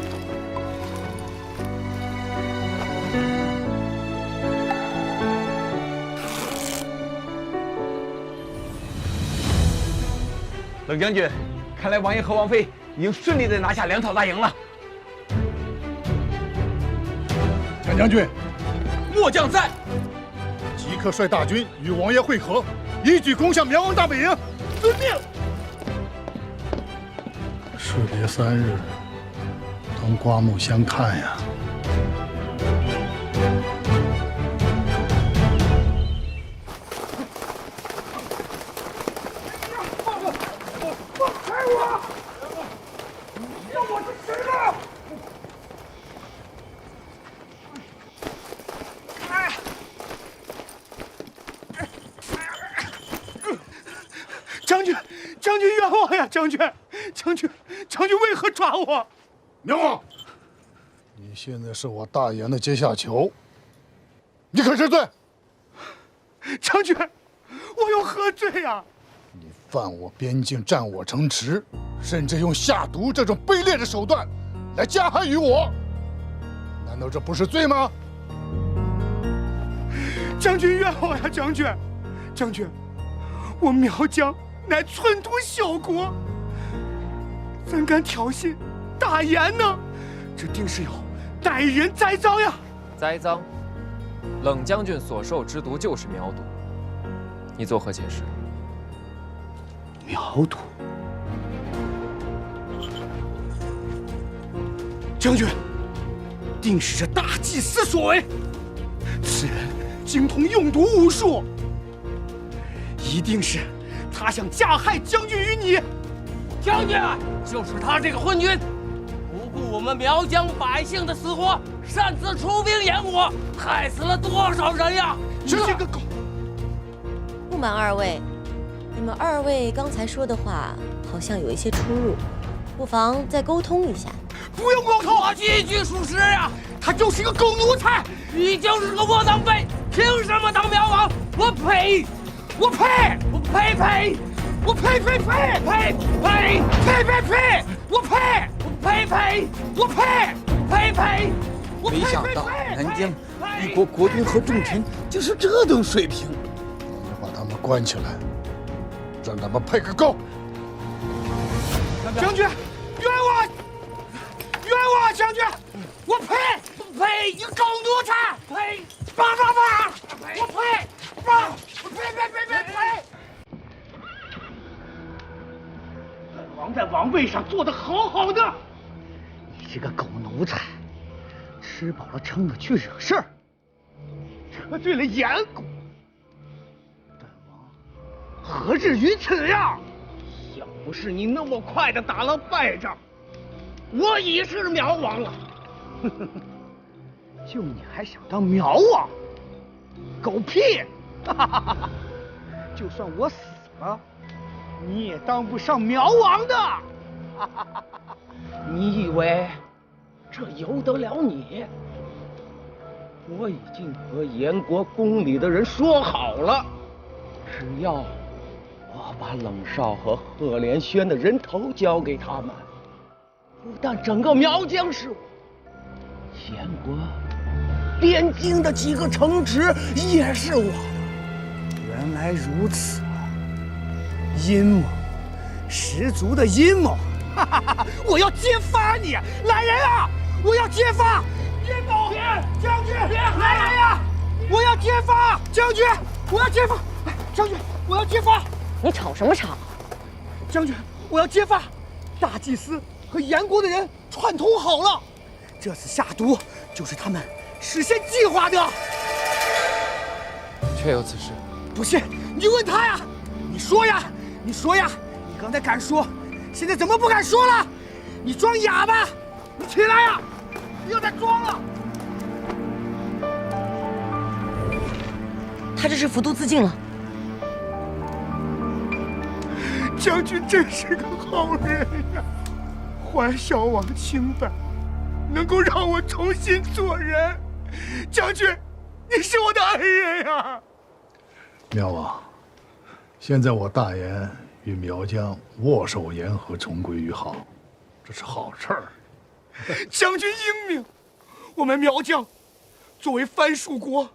冷将军，看来王爷和王妃已经顺利地拿下粮草大营了。蒋将军，末将在，即刻率大军与王爷会合，一举攻下苗王大本营。遵命。士别3日，当刮目相看呀！将军冤枉呀！将军为何抓我？苗王，你现在是我大营的阶下囚，你可是罪？将军，我有何罪呀？你犯我边境，占我城池，甚至用下毒这种卑劣的手段来加害于我，难道这不是罪吗？将军冤枉呀！将军，我苗疆乃寸土小国，怎敢挑衅大言呢？这定是有歹人栽赃呀！栽赃，冷将军所受之毒就是苗毒，你作何解释？苗毒，将军，定是这大祭司所为。此人精通用毒巫术，一定是他想加害将军于你。将军，就是他这个昏君，不顾我们苗疆百姓的死活，擅自出兵演我，害死了多少人呀！这是个狗！不瞒二位，你们二位刚才说的话好像有一些出入，不妨再沟通一下。不用沟通，我句句属实呀！他就是个狗奴才，你就是个窝囊废，凭什么当苗王？我呸！我呸！我呸呸！我呸呸呸！呸呸呸呸呸！我呸！我呸呸！我呸！呸呸！没想到南疆一国国君和重臣竟是这等水平。把他们关起来，让他们配个够。将军，冤枉！冤枉！将军，我呸！呸！你狗奴才！呸！叭！我呸！叭！我呸！本王在王位上做得好好的，你这个狗奴才，吃饱了撑的去惹事儿，得罪了严国，本王何至于此呀？要不是你那么快的打了败仗，我已是苗王了。就你还想当苗王？狗屁！就算我死了，你也当不上苗王的。你以为这由得了你？我已经和严国宫里的人说好了，只要我把冷少和贺连轩的人头交给他们，不但整个苗疆是我，严国边境的几个城池也是我的。原来如此，阴谋，十足的阴谋！我要揭发你，来人啊！我要揭发阴谋！将军，来人呀！我要揭发将军，我要揭发将军，我要揭发！你吵什么吵？将军，我要揭发大祭司和严国的人串通好了，这次下毒就是他们事先计划的。确有此事？不信你问他呀！你说呀！你刚才敢说，现在怎么不敢说了？你装哑巴！你起来呀！不要再装了！他这是服毒自尽了。将军真是个好人呀，还小王清白，能够让我重新做人。将军，你是我的恩人呀！苗王，现在我大言与苗疆握手言和，重归于好，这是好事儿。将军英明，我们苗疆作为藩属国，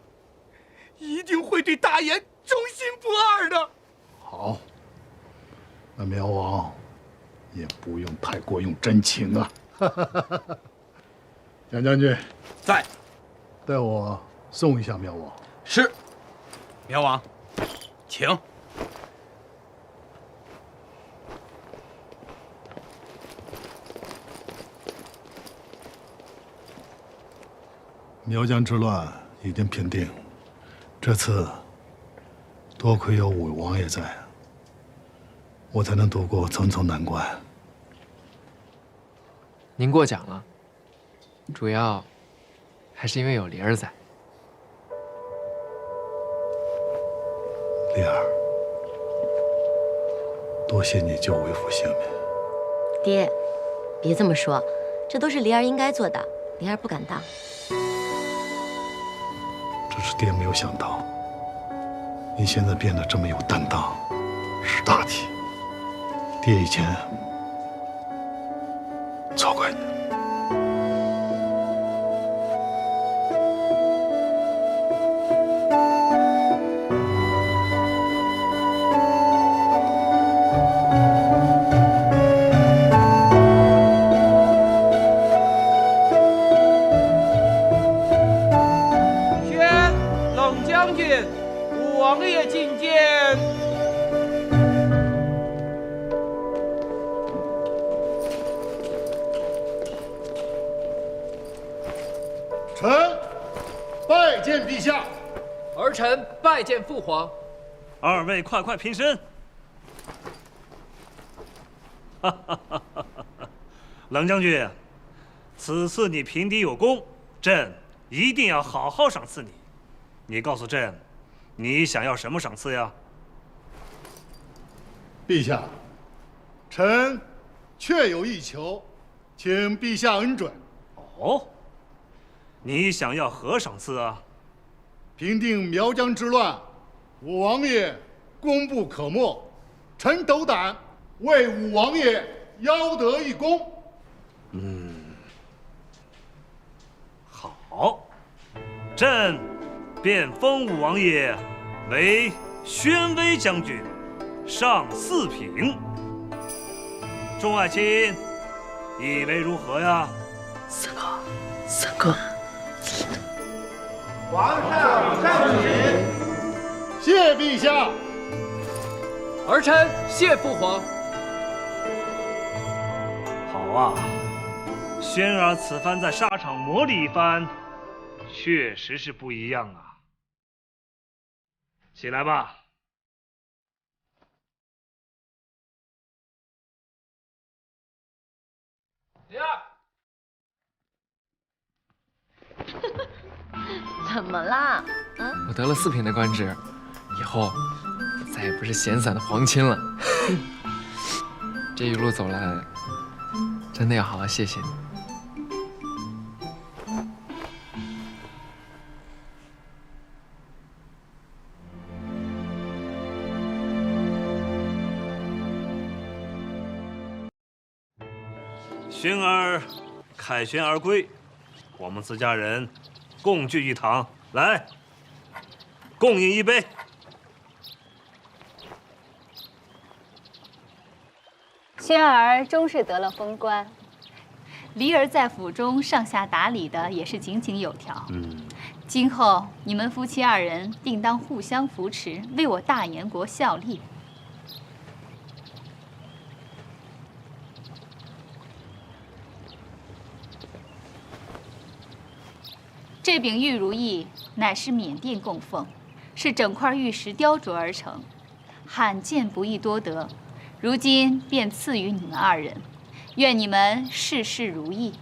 一定会对大言忠心不二的。好，那苗王也不用太过用真情啊。蒋将军在，带我送一下苗王。是，苗王，请。苗疆之乱已经平定，这次多亏有武王爷在，我才能度过层层难关。您过奖了，主要还是因为有梨儿在。梨儿，多谢你救为父性命。爹，别这么说，这都是梨儿应该做的，梨儿不敢当。只是爹没有想到，你现在变得这么有担当，识大体。爹以前错怪你。王爷觐见。臣拜见陛下。儿臣拜见父皇。二位快快平身。冷将军，此次你平敌有功，朕一定要好好赏赐你。你告诉朕，你想要什么赏赐呀？陛下，臣确有一求，请陛下恩准。哦，你想要何赏赐啊？平定苗疆之乱，武王爷功不可没，臣斗胆为武王爷邀得一功。好，朕便封武王爷为宣威将军，上4品。众爱卿，以为如何呀？三哥，皇上圣旨。谢陛下。儿臣谢父皇。好啊，轩儿此番在沙场磨砺一番，确实是不一样啊。起来吧。梨儿，怎么啦？啊？我得了4品的官职，以后再也不是闲散的皇亲了。这一路走来，真的要好好谢谢你。轩儿凯旋而归，我们自家人共聚一堂，来，共饮一杯。轩儿终是得了封官，梨儿在府中上下打理的也是井井有条。今后你们夫妻2人定当互相扶持，为我大燕国效力。这柄玉如意乃是缅甸供奉，是整块玉石雕琢而成，罕见不易多得。如今便赐予你们2人，愿你们事事如意。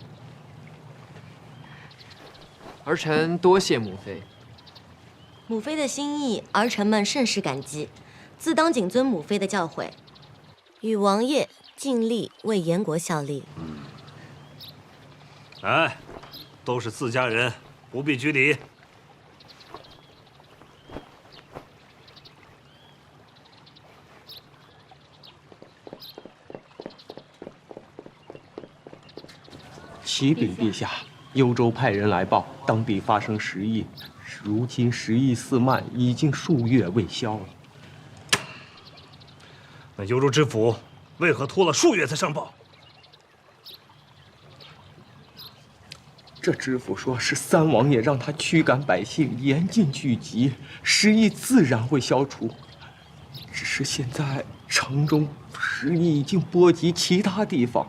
儿臣多谢母妃。母妃的心意，儿臣们甚是感激，自当谨遵母妃的教诲，与王爷尽力为燕国效力。哎，都是自家人，不必拘礼。启禀陛下，幽州派人来报，当地发生食疫，如今食疫肆漫，已经数月未消了。那幽州知府为何拖了数月才上报？这知府说是三王爷让他驱赶百姓，严禁聚集，食疫自然会消除。只是现在城中食疫已经波及其他地方，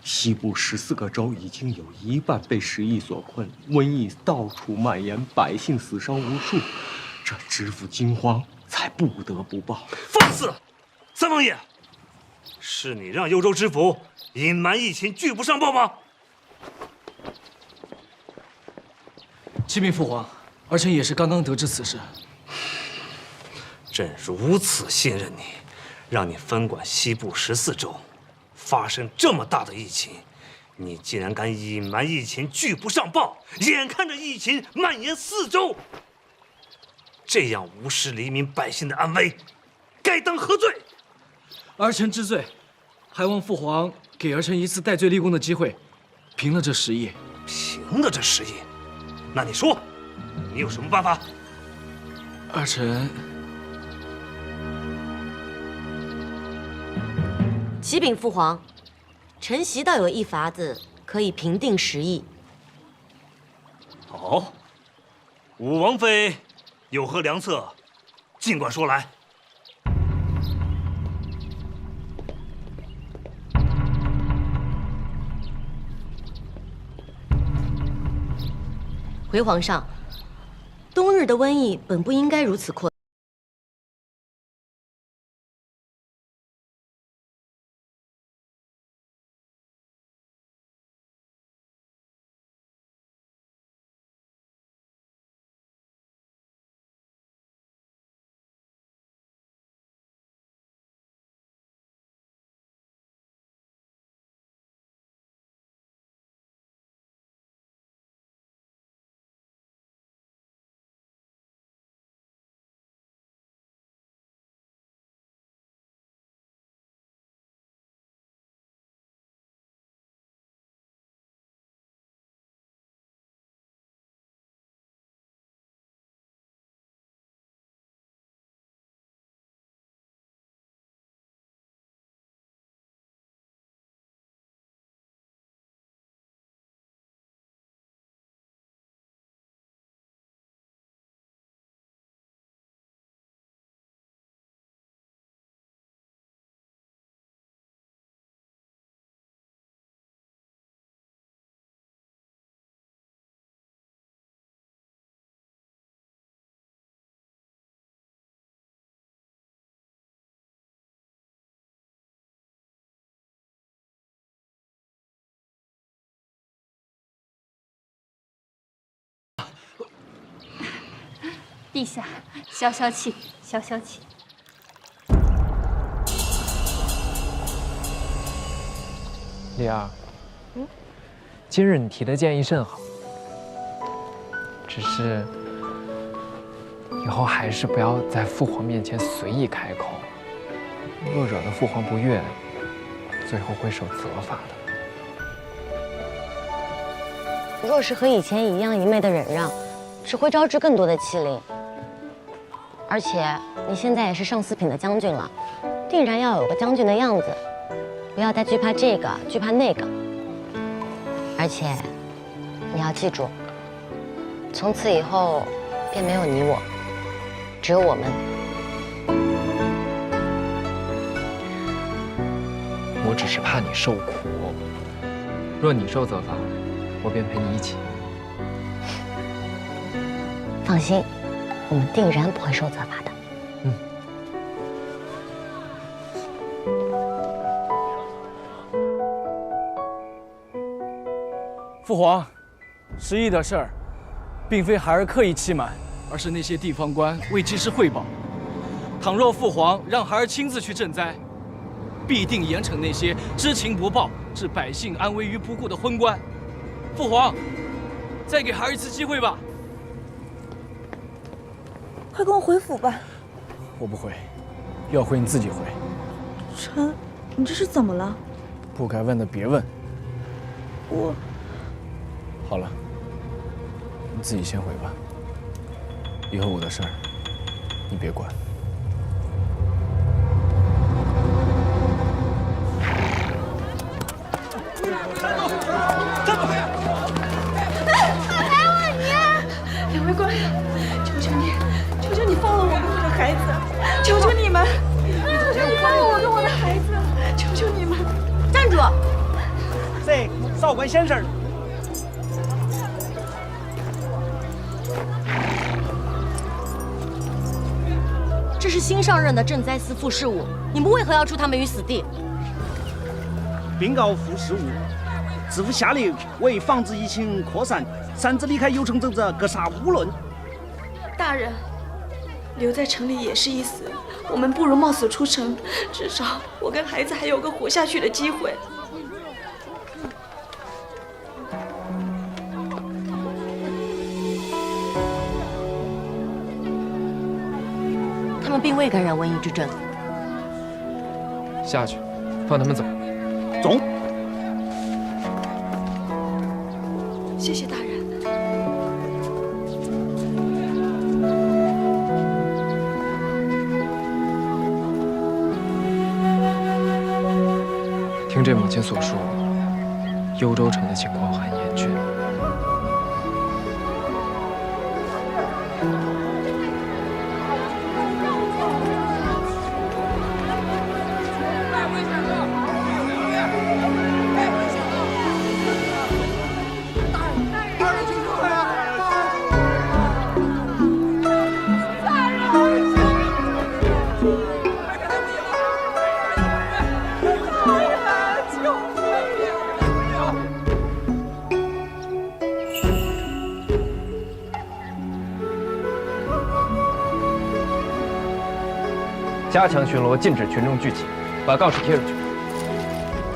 西部14个州已经有1半被食疫所困，瘟疫到处蔓延，百姓死伤无数。这知府惊慌，才不得不报。放肆！三王爷，是你让幽州知府隐瞒疫情，拒不上报吗？启禀父皇，儿臣也是刚刚得知此事。朕如此信任你，让你分管西部14州，发生这么大的疫情，你竟然敢隐瞒疫情，拒不上报，眼看着疫情蔓延4州，这样无视黎民百姓的安危，该当何罪？儿臣知罪，还望父皇给儿臣一次戴罪立功的机会，平了这食疫。平了这食疫？那你说，你有什么办法？儿臣启禀父皇，臣袭倒有一法子可以平定食疫。好，武王妃有何良策，尽管说来。回皇上，冬日的瘟疫本不应该如此扩。陛下，消消气，消消气。丽儿，今日你提的建议甚好，只是以后还是不要在父皇面前随意开口，若惹得父皇不悦，最后会受责罚的。若是和以前一样一昧的忍让，只会招致更多的欺凌。而且你现在也是上4品的将军了，定然要有个将军的样子，不要再惧怕这个惧怕那个。而且你要记住，从此以后便没有你我，只有我们。我只是怕你受苦，若你受责罚，我便陪你一起。放心，我们定然不会受责罚的。父皇，食疫的事儿，并非孩儿刻意欺瞒，而是那些地方官未及时汇报。倘若父皇让孩儿亲自去赈灾，必定严惩那些知情不报、置百姓安危于不顾的昏官。父皇，再给孩儿一次机会吧。快跟我回府吧。我不回，要回你自己回。臣，你这是怎么了？不该问的别问。好了，你自己先回吧。以后我的事儿，你别管。两位官人，求求你，求求你放了我跟我的孩子，求求你们，求求你放了我跟我的孩子，求求你们！站住！这少管闲事儿。这是新上任的赈灾司副事务，你们为何要置他们于死地？禀告副事务，知府下令为防止疫情扩散，擅自离开有城镇者格杀勿论。大人，留在城里也是一死，我们不如冒死出城，至少我跟孩子还有个活下去的机会。他们并未感染瘟疫之症。下去，放他们走。走。谢谢大人。听这母亲所述，幽州城的情况很严峻。加强巡逻，禁止群众聚集，把告示贴出去。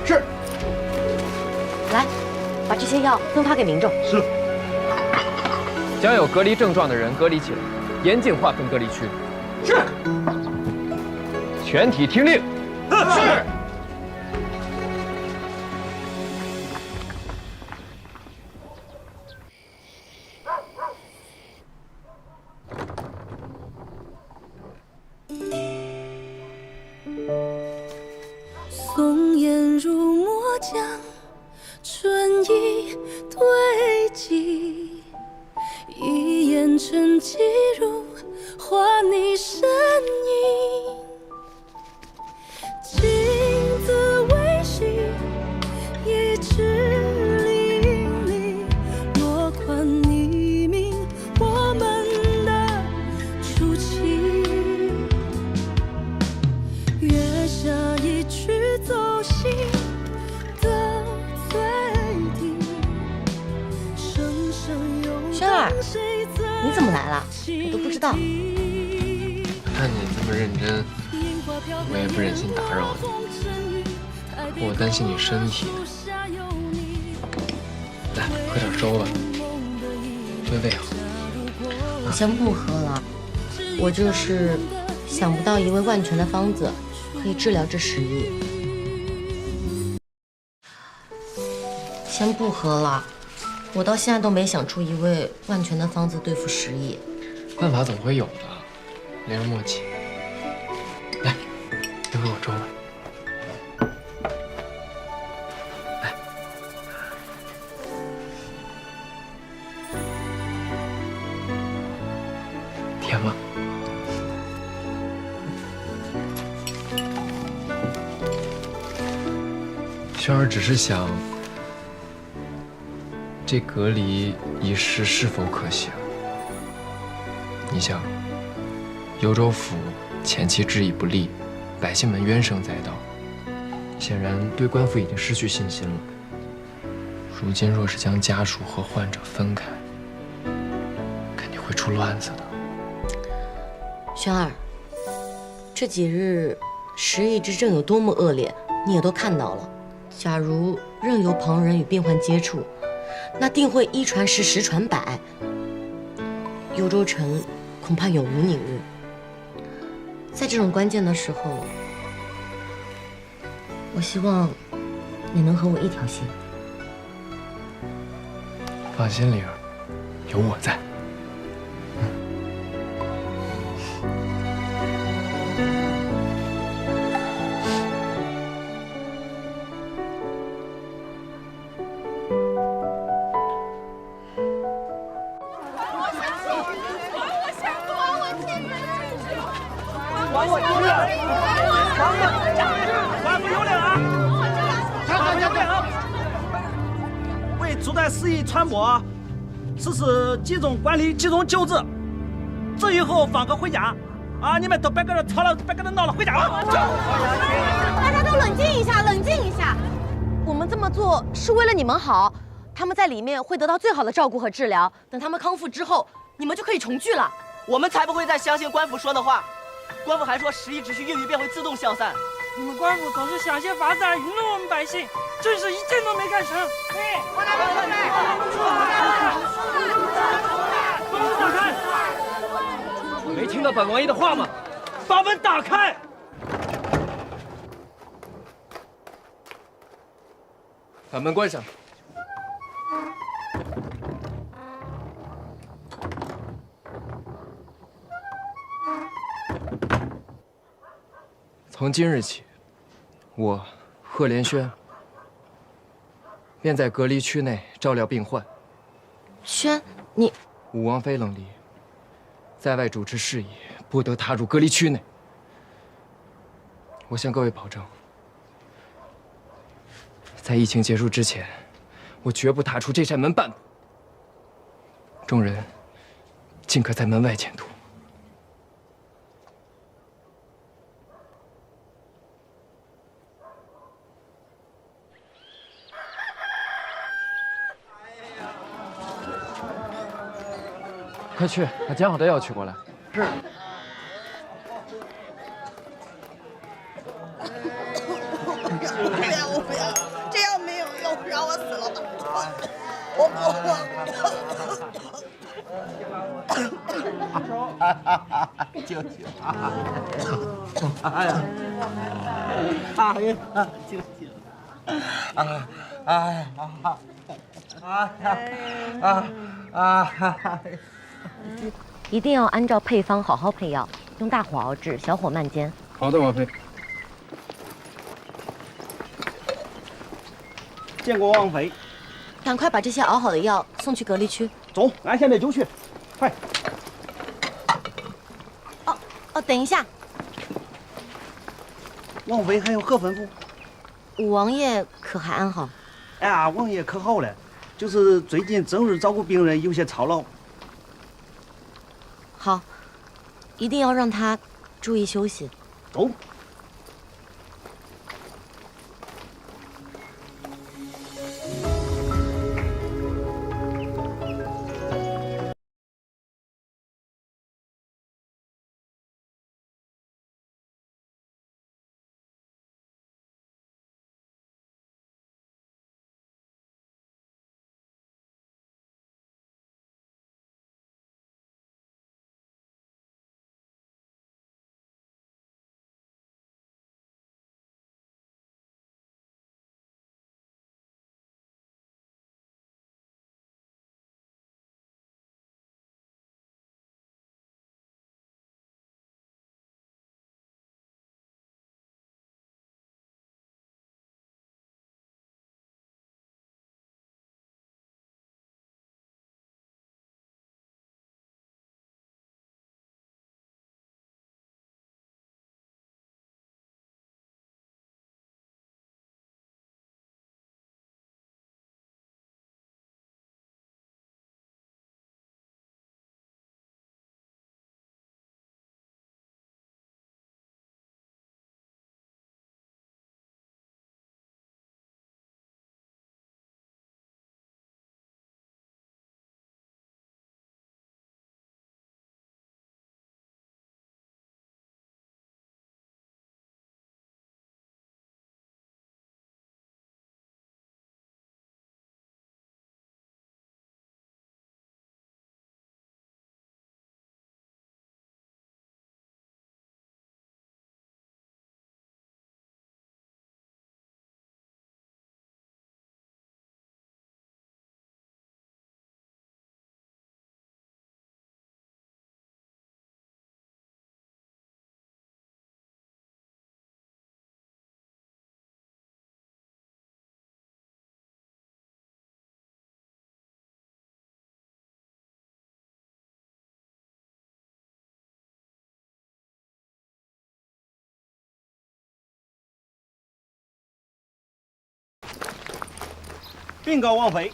是。来，把这些药分发给民众。是。将有隔离症状的人隔离起来，严禁划分隔离区。是。全体听令。是。松烟如墨江，春意堆积，一眼沉寂如画你身影。镜子微煦，一枝淋漓，落款匿名我们的初期。月下一曲走心的最底，声声有轩儿，你怎么来了？我都不知道。看你这么认真，我也不忍心打扰你，我担心你身体。来，喝点粥吧，对胃好。我先不喝了，我就是想不到一味万全的方子可以治疗这10亿。先不喝了，我到现在都没想出一味万全的方子对付10亿。办法总会有的，没人默契。来，就喝我粥吧。来，甜吗？轩儿只是想，这隔离一事是否可行？你想，幽州府前期治疫不力，百姓们怨声载道，显然对官府已经失去信心了。如今若是将家属和患者分开，肯定会出乱子的。轩儿，这几日10亿之症有多么恶劣，你也都看到了。假如任由旁人与病患接触，那定会1传10，10传100，幽州城恐怕永无宁日。在这种关键的时候，我希望你能和我一条心。放心，灵儿，有我在。还我丢脸！还不有脸啊！还不有脸啊！为阻断肆意传播，实施集中管理、集中救治。这以后放课回家，啊，你们都别搁这吵了，别搁这闹了，回家了。大家都冷静一下，冷静一下。我们这么做是为了你们好，他们在里面会得到最好的照顾和治疗。等他们康复之后，你们就可以重聚了。我们才不会再相信官府说的话。官府还说十一只需用于便会自动消散。你们官府总是想些法子来愚弄我们百姓，真是一件都没干成。没听到本王爷的话吗？把门打开！把门关上。从今日起，我贺连轩便在隔离区内照料病患。轩，你武王妃冷离，在外主持事宜，不得踏入隔离区内。我向各位保证，在疫情结束之前，我绝不踏出这扇门半步。众人尽可在门外监督。快去把煎好的药取过来。是。不要，我不要，这样没有用，让我死了吧！我不。舅舅，哎呀，哎呀，舅舅，一定要按照配方好好配药，用大火熬制，小火慢煎。好的，王妃。见过王妃。赶快把这些熬好的药送去隔离区。走，俺现在就去，快。哦，等一下。王妃还有何吩咐？武王爷可还安好？哎呀，王爷可好了，就是最近整日照顾病人，有些操劳。好，一定要让他注意休息。走。禀告王妃，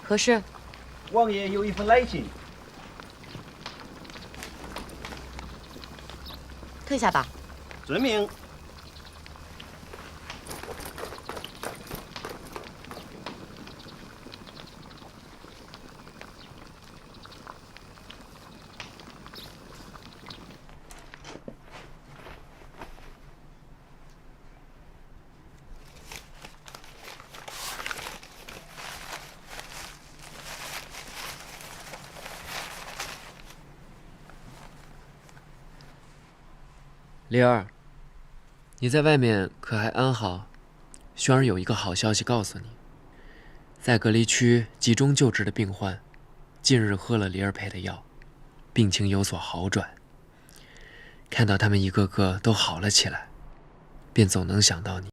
何事？王爷有一封来信。退下吧。遵命。灵儿，你在外面可还安好？轩儿有一个好消息告诉你，在隔离区集中救治的病患，近日喝了灵儿配的药，病情有所好转。看到他们一个个都好了起来，便总能想到你。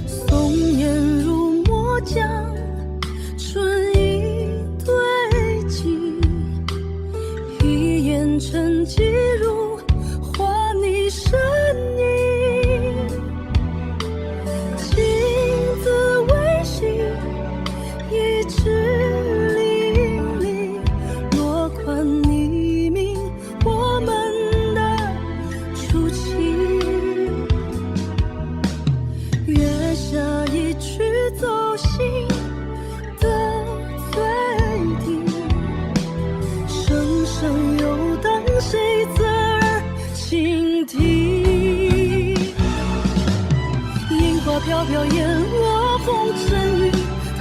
松烟如墨江，春意堆积，一眼沉寂如画你身影，镜子微醒，一枝淋漓，落款匿名我们的初期。月下一曲走心的最底，声声游荡，谁侧耳倾听？樱花飘飘，烟落红尘雨，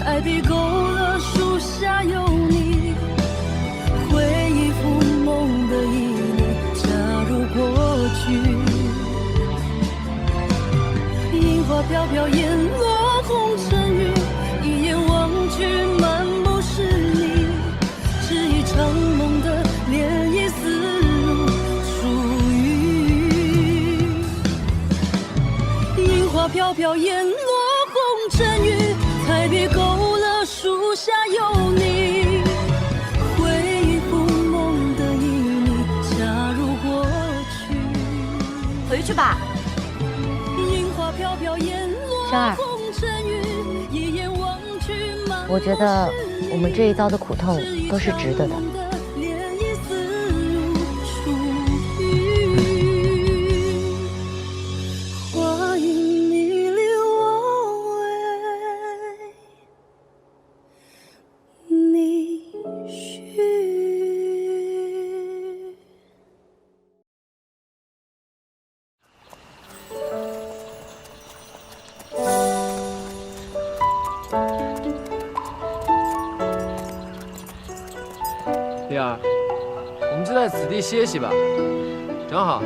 抬笔勾勒树下有你，回忆浮梦的旖旎，加入过去。樱花飘飘，烟落红尘雨，一眼望去，满目是你，只一场梦的涟漪，似如初遇。樱花飘飘，烟落红尘雨，抬笔勾勒树下有你，回忆浮梦的旖旎，加入过去。回去吧。山儿，我觉得我们这一遭的苦痛都是值得的。花影迷离我为你许。灵儿，我们就在此地歇息吧，正好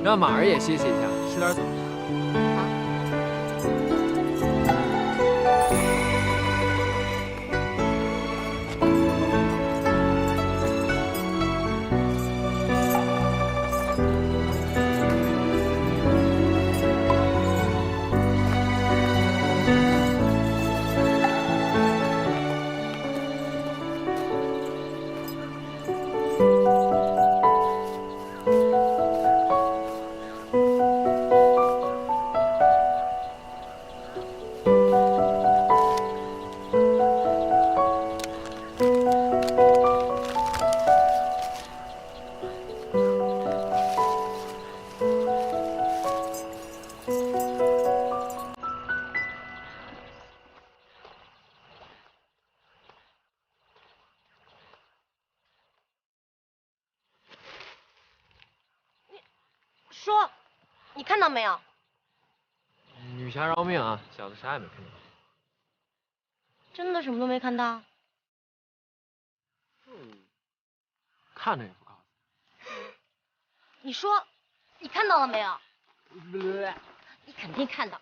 让马儿也歇歇一下，吃点早。说，你看到没有？女侠饶命啊，小子啥也没看到。真的什么都没看到？看着也不告诉你说，你看到了没有？你。你肯定看到。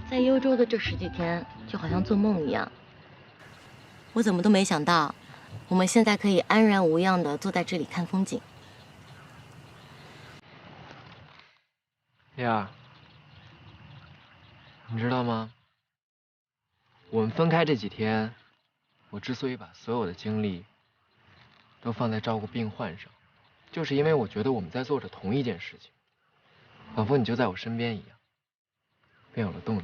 在幽州的这10几天，就好像做梦一样。我怎么都没想到，我们现在可以安然无恙地坐在这里看风景。丽儿，你知道吗？我们分开这几天，我之所以把所有的精力都放在照顾病患上，就是因为我觉得我们在做着同一件事情，仿佛你就在我身边一样，便有了动力。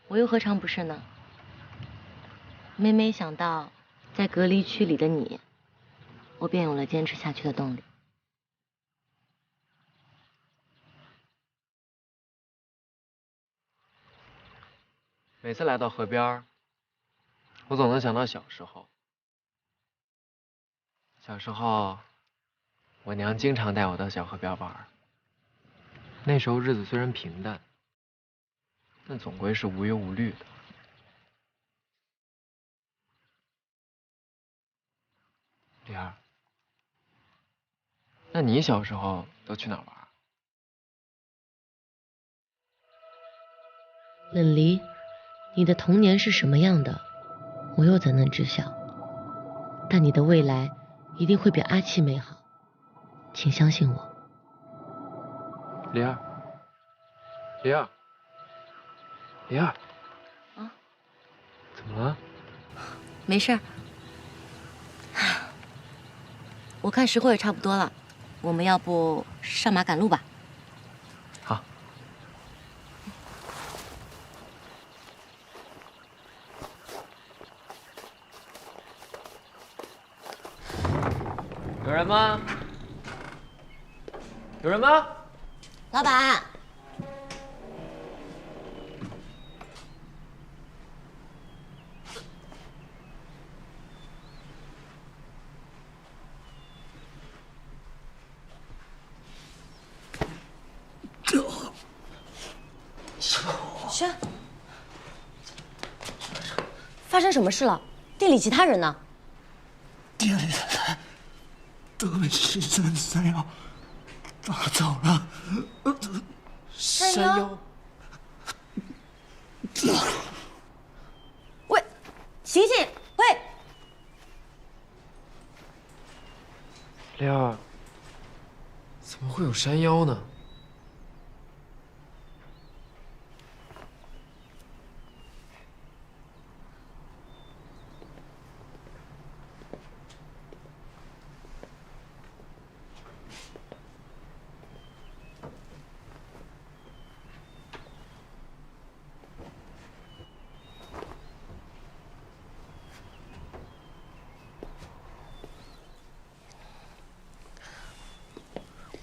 我又何尝不是呢？每每想到在隔离区里的你，我便有了坚持下去的动力。每次来到河边，我总能想到小时候。小时候，我娘经常带我到小河边玩。那时候日子虽然平淡，但总归是无忧无虑的。丽儿，那你小时候都去哪儿玩？冷离，你的童年是什么样的，我又怎能知晓？但你的未来一定会比阿七美好，请相信我。丽儿，丽儿，丽儿，啊？怎么了？没事儿。我看时候也差不多了，我们要不上马赶路吧？好。有人吗？有人吗？老板。轩，发生什么事了？店里其他人呢？店里的人都被师尊三妖抓走了。山妖？喂，醒醒！喂，丽儿，怎么会有山妖呢？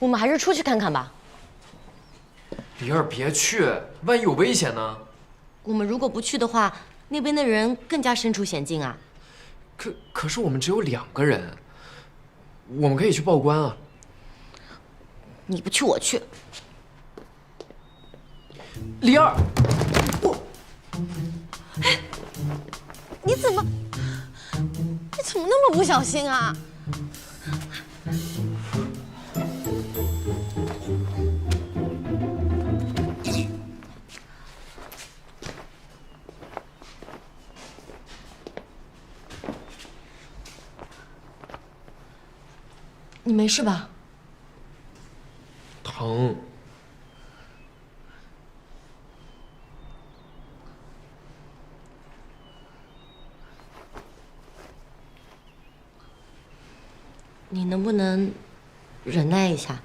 我们还是出去看看吧。李儿，别去，万一有危险呢？我们如果不去的话，那边的人更加身处险境啊。可是我们只有2个人，我们可以去报官啊。你不去，我去。李儿，哎，你怎么那么不小心啊？你没事吧？疼。你能不能忍耐一下？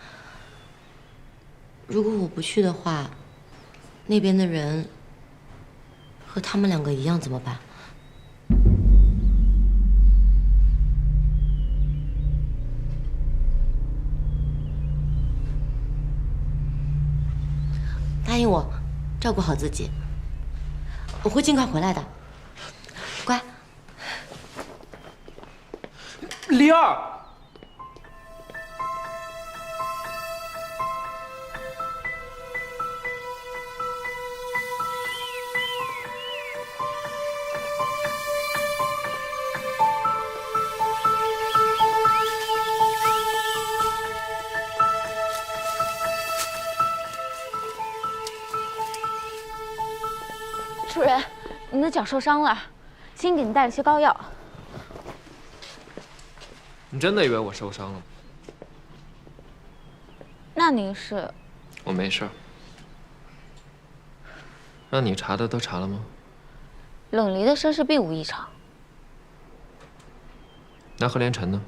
如果我不去的话，那边的人和他们两个一样怎么办？答应我，照顾好自己，我会尽快回来的。乖。李二，主人，您的脚受伤了，先给您带了些膏药。你真的以为我受伤了吗？那您是？我没事儿。让你查的都查了吗？冷离的身世并无异常。那贺连辰呢？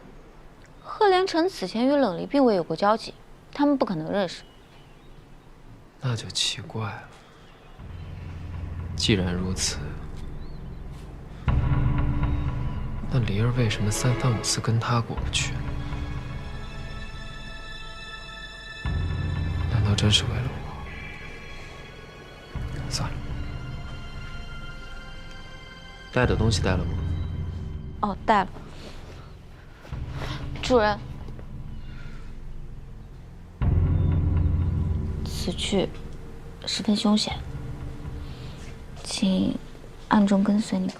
贺连辰此前与冷离并未有过交集，他们不可能认识。那就奇怪了。既然如此，那离儿为什么三番五次跟他过不去？难道真是为了我？算了，带的东西带了吗？哦，带了。主人，此去十分凶险，请暗中跟随你可。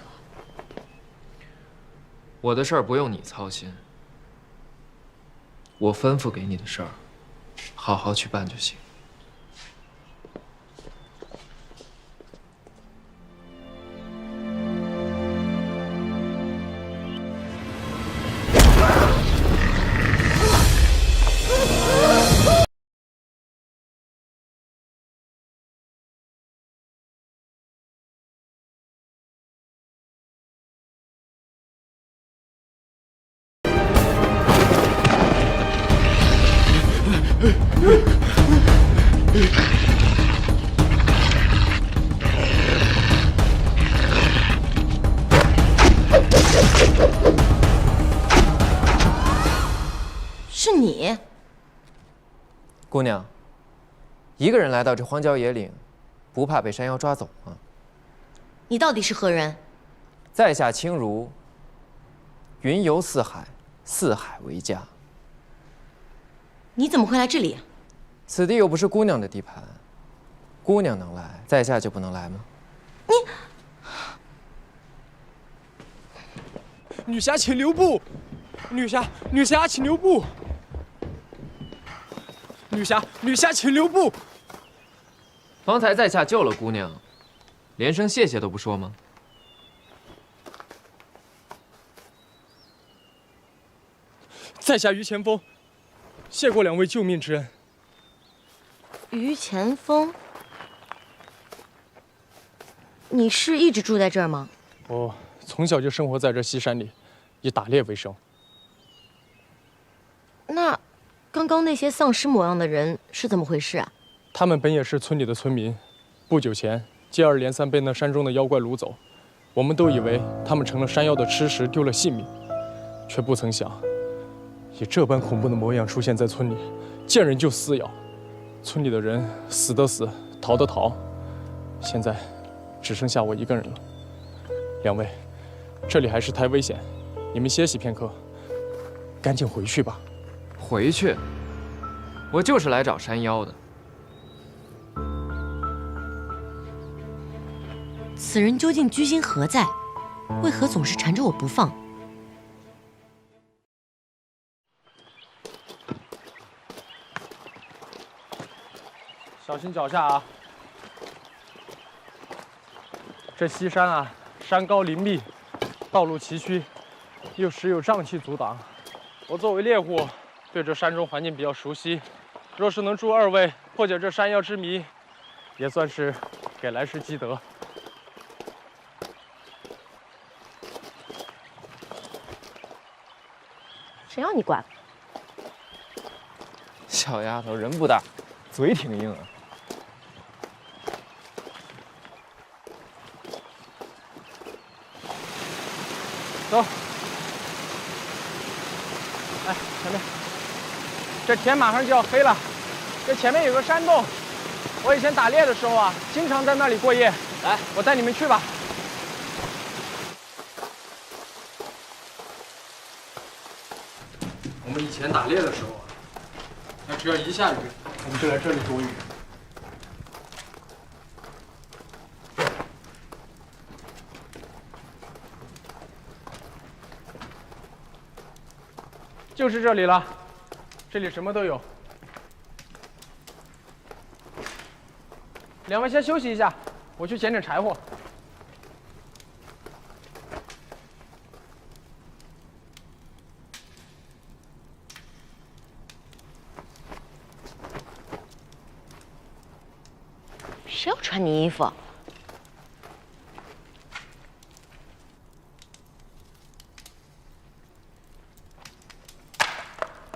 我的事儿不用你操心，我吩咐给你的事儿，好好去办就行。是你，姑娘，一个人来到这荒郊野岭，不怕被山妖抓走吗？你到底是何人？在下清如，云游四海，四海为家。你怎么会来这里？此地又不是姑娘的地盘，姑娘能来，在下就不能来吗？女侠，请留步！女侠，请留步！女侠，请留步！方才在下救了姑娘，连声谢谢都不说吗？在下于前锋，谢过两位救命之恩。于前锋，你是一直住在这儿吗？我从小就生活在这西山里，以打猎为生。那刚刚那些丧尸模样的人是怎么回事啊？他们本也是村里的村民，不久前接二连三被那山中的妖怪掳走，我们都以为他们成了山妖的吃食，丢了性命，却不曾想，以这般恐怖的模样出现在村里，见人就撕咬，村里的人死的死，逃的逃，现在只剩下我一个人了。两位，这里还是太危险，你们歇息片刻，赶紧回去吧。回去？我就是来找山妖的。此人究竟居心何在？为何总是缠着我不放？小心脚下啊！这西山啊，山高林密，道路崎岖，又时有瘴气阻挡。我作为猎户，对这山中环境比较熟悉。若是能助二位破解这山妖之谜，也算是给来世积德。谁让你管？小丫头人不大，嘴挺硬啊。走。哎，前面，这天马上就要黑了，这前面有个山洞，我以前打猎的时候啊，经常在那里过夜。来，我带你们去吧。我们以前打猎的时候啊，那只要一下雨，我们就来这里躲雨。就是这里了，这里什么都有。两位先休息一下，我去捡点柴火。谁要穿你衣服？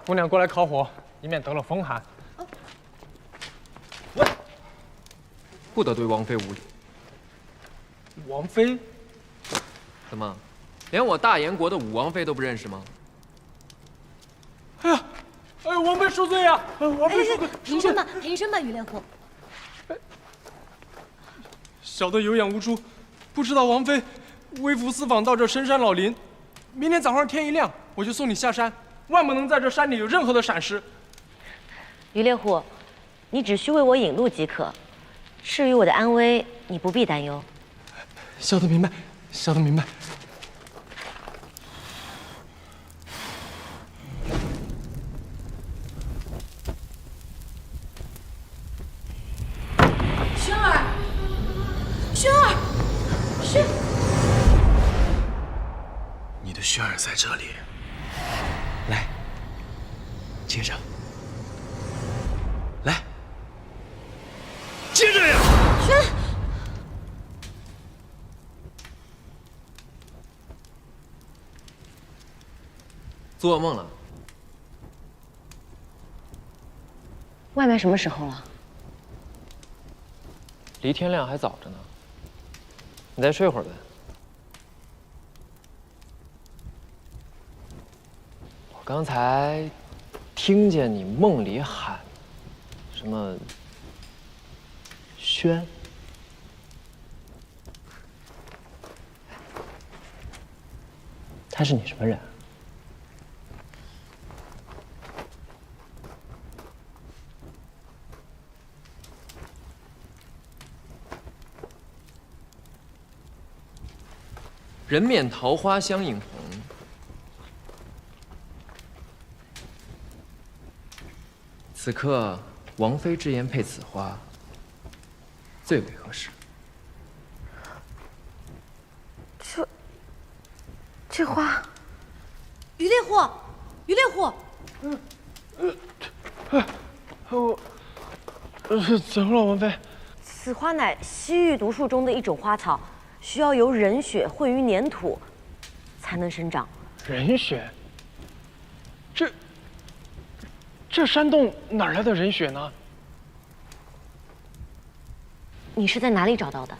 姑娘过来烤火，以免得了风寒。不得对王妃无礼。王妃？怎么，连我大燕国的武王妃都不认识吗？哎呀，王妃恕罪呀！王妃恕罪。平身吧，平身吧，于烈火。小的有眼无珠，不知道王妃微服私访到这深山老林。明天早上天一亮，我就送你下山，万不能在这山里有任何的闪失。于烈虎，你只需为我引路即可，至于我的安危，你不必担忧。小的明白，小的明白。轩儿，轩儿，轩。你的轩儿在这里，来，接着，来，接着呀！轩，做噩梦了？外面什么时候了？离天亮还早着呢，你再睡会儿呗。我刚才听见你梦里喊什么“轩”，他是你什么人？人面桃花相映红，此刻王妃之言配此花，最为合适。这花，于烈火，于烈火，怎么了，王妃？此花乃西域毒树中的一种花草，需要由人血混于粘土才能生长。人血？这山洞哪来的人血呢？你是在哪里找到的？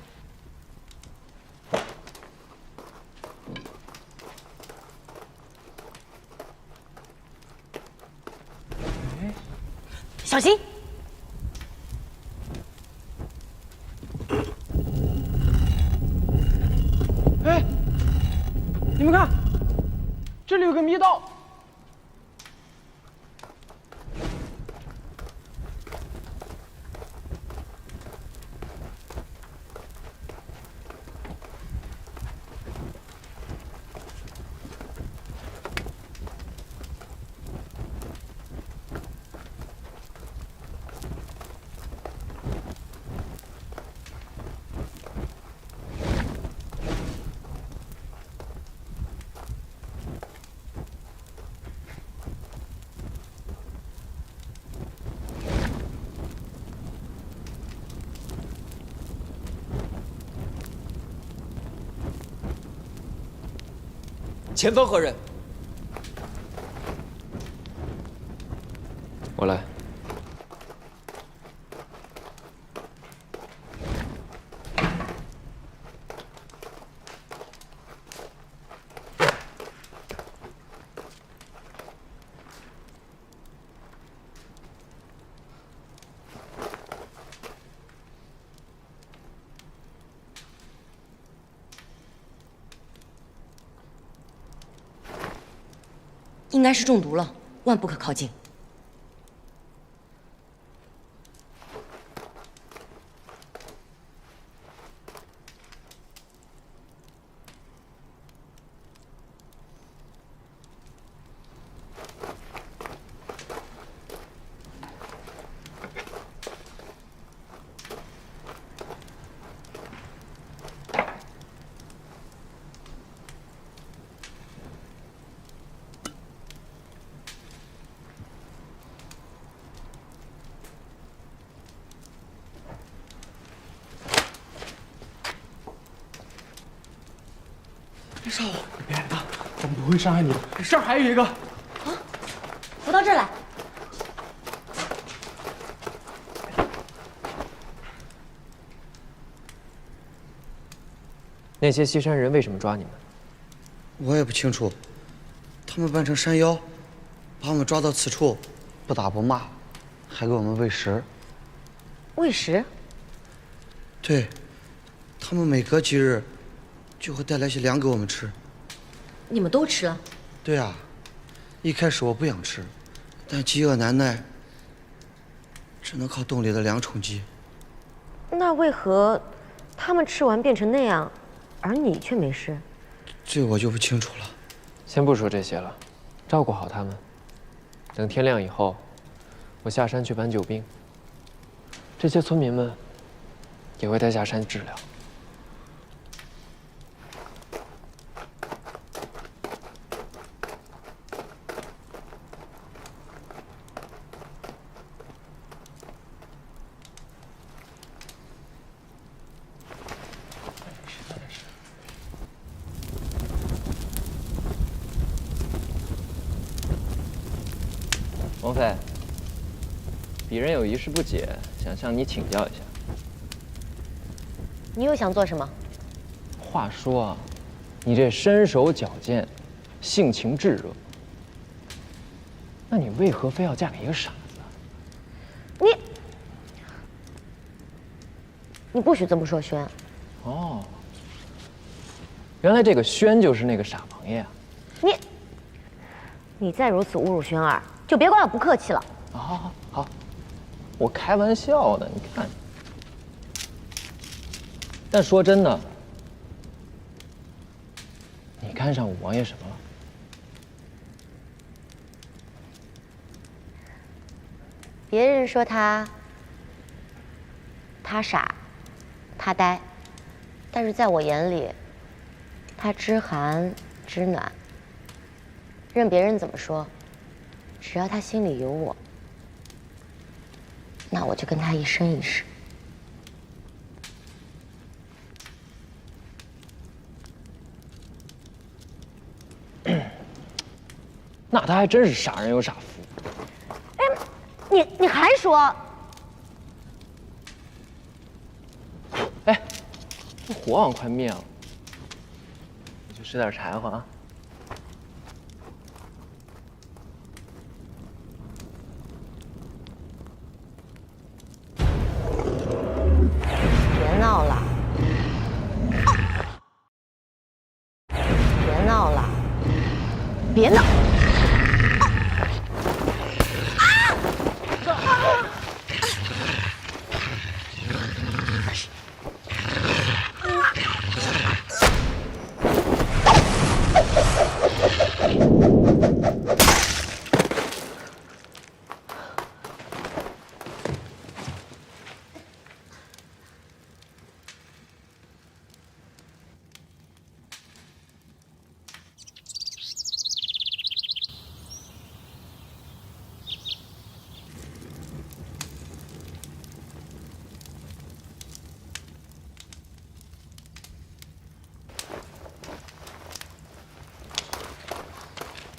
小心！哎，你们看，这里有个密道。前方何人？我来。应该是中毒了，万不可靠近。别杀我！别害怕，我们不会伤害你的。这儿还有一个。啊，扶到这儿来。那些西山人为什么抓你们？我也不清楚，他们扮成山妖，把我们抓到此处，不打不骂，还给我们喂食。喂食？对，他们每隔几日就会带来些粮给我们吃。你们都吃了？对啊，一开始我不想吃，但饥饿难耐，只能靠洞里的粮充饥。那为何他们吃完变成那样，而你却没事？这我就不清楚了。先不说这些了，照顾好他们。等天亮以后，我下山去搬救兵。这些村民们也会带下山治疗。王妃，鄙人有一事不解，想向你请教一下。你又想做什么？话说啊，你这身手矫健，性情炙热，那你为何非要嫁给一个傻子？你不许这么说，轩。哦，原来这个轩就是那个傻王爷啊！你再如此侮辱轩儿，就别怪我不客气了。好，我开玩笑的，你看。但说真的，你看上武王爷什么了？别人说他傻，他呆，但是在我眼里，他知寒知暖。任别人怎么说，只要他心里有我，那我就跟他一生一世。那他还真是傻人有傻福。你还说？哎，这火网快灭了，你去拾点柴火啊。别闹了！别闹了！别闹！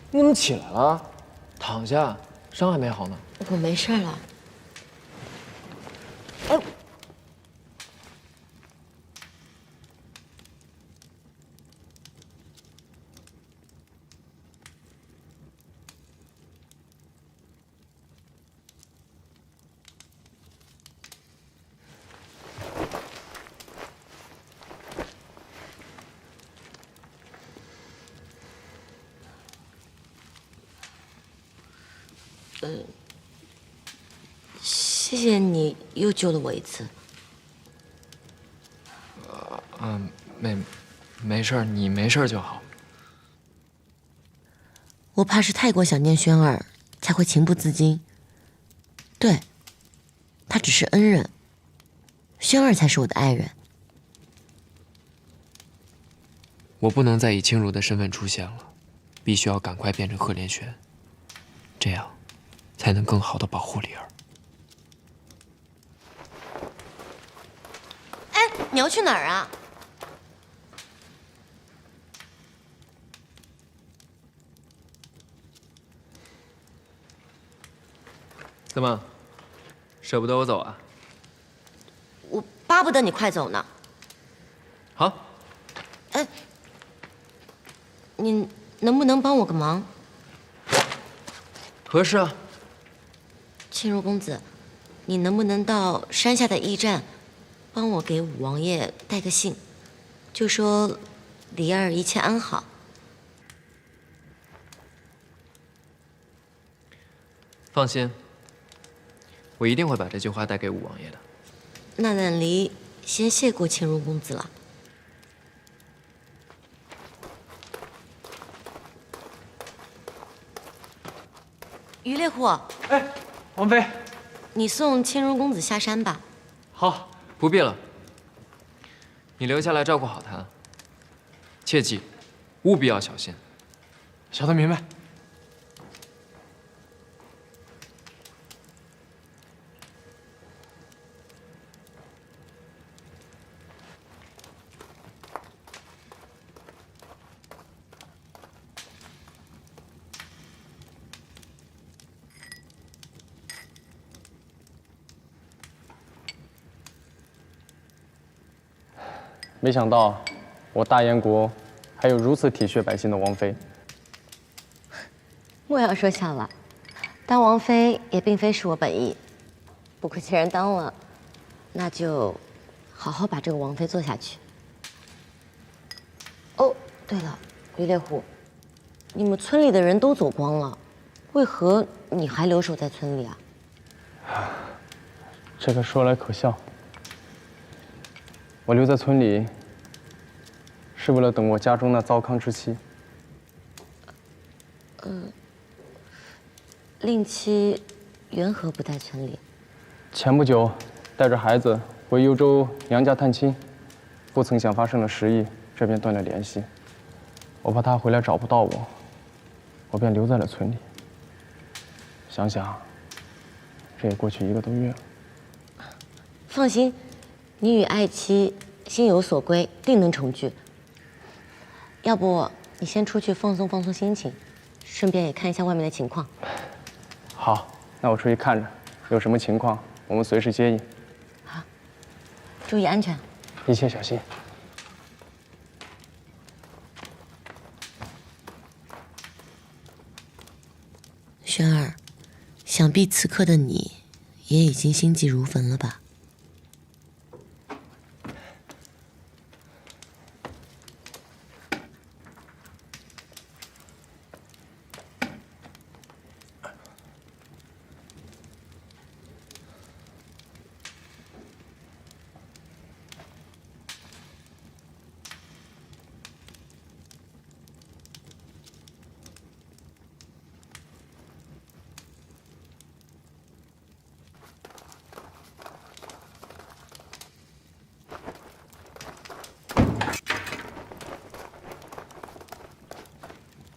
你怎么起来了？躺下，伤还没好呢。我没事了。哎，谢谢你又救了我一次。没事儿，你没事儿就好。我怕是太过想念轩儿，才会情不自禁。对，他只是恩人，轩儿才是我的爱人。我不能再以清如的身份出现了，必须要赶快变成贺连轩，这样才能更好的保护李儿。哎，你要去哪儿啊？怎么，舍不得我走啊？我巴不得你快走呢。好。哎，你能不能帮我个忙？何事啊？清如公子，你能不能到山下的驿站，帮我给武王爷带个信，就说李儿一切安好。放心，我一定会把这句话带给武王爷的。那婉离先谢过清如公子了。于烈虎，哎，王妃，你送清如公子下山吧。好，不必了。你留下来照顾好他，切记，务必要小心。小的明白。没想到，我大燕国还有如此体恤百姓的王妃。莫要说笑了，当王妃也并非是我本意。不过既然当了，那就好好把这个王妃做下去。哦，对了，于烈虎，你们村里的人都走光了，为何你还留守在村里啊？这个说来可笑。我留在村里，是为了等我家中那糟糠之妻。令妻缘何不在村里？前不久，带着孩子回幽州娘家探亲，不曾想发生了10亿，这便断了联系。我怕他回来找不到我，我便留在了村里。想想，这也过去1个多月了。放心，你与爱妻心有所归，定能重聚。要不你先出去放松放松心情，顺便也看一下外面的情况。好，那我出去看着，有什么情况我们随时接应。好，注意安全，一切小心。轩儿，想必此刻的你也已经心急如焚了吧？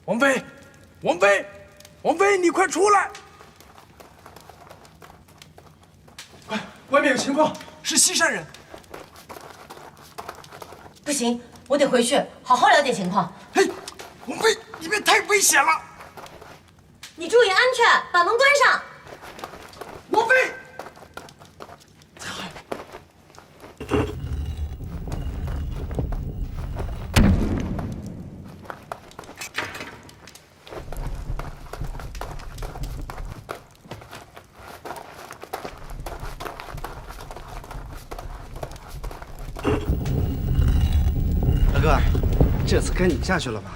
王妃，王妃，王妃，你快出来！快，外面有情况，是西山人。不行，我得回去好好了解情况。嘿，王妃，里面太危险了！你注意安全，把门关上。王妃。大哥，这次该你下去了吧？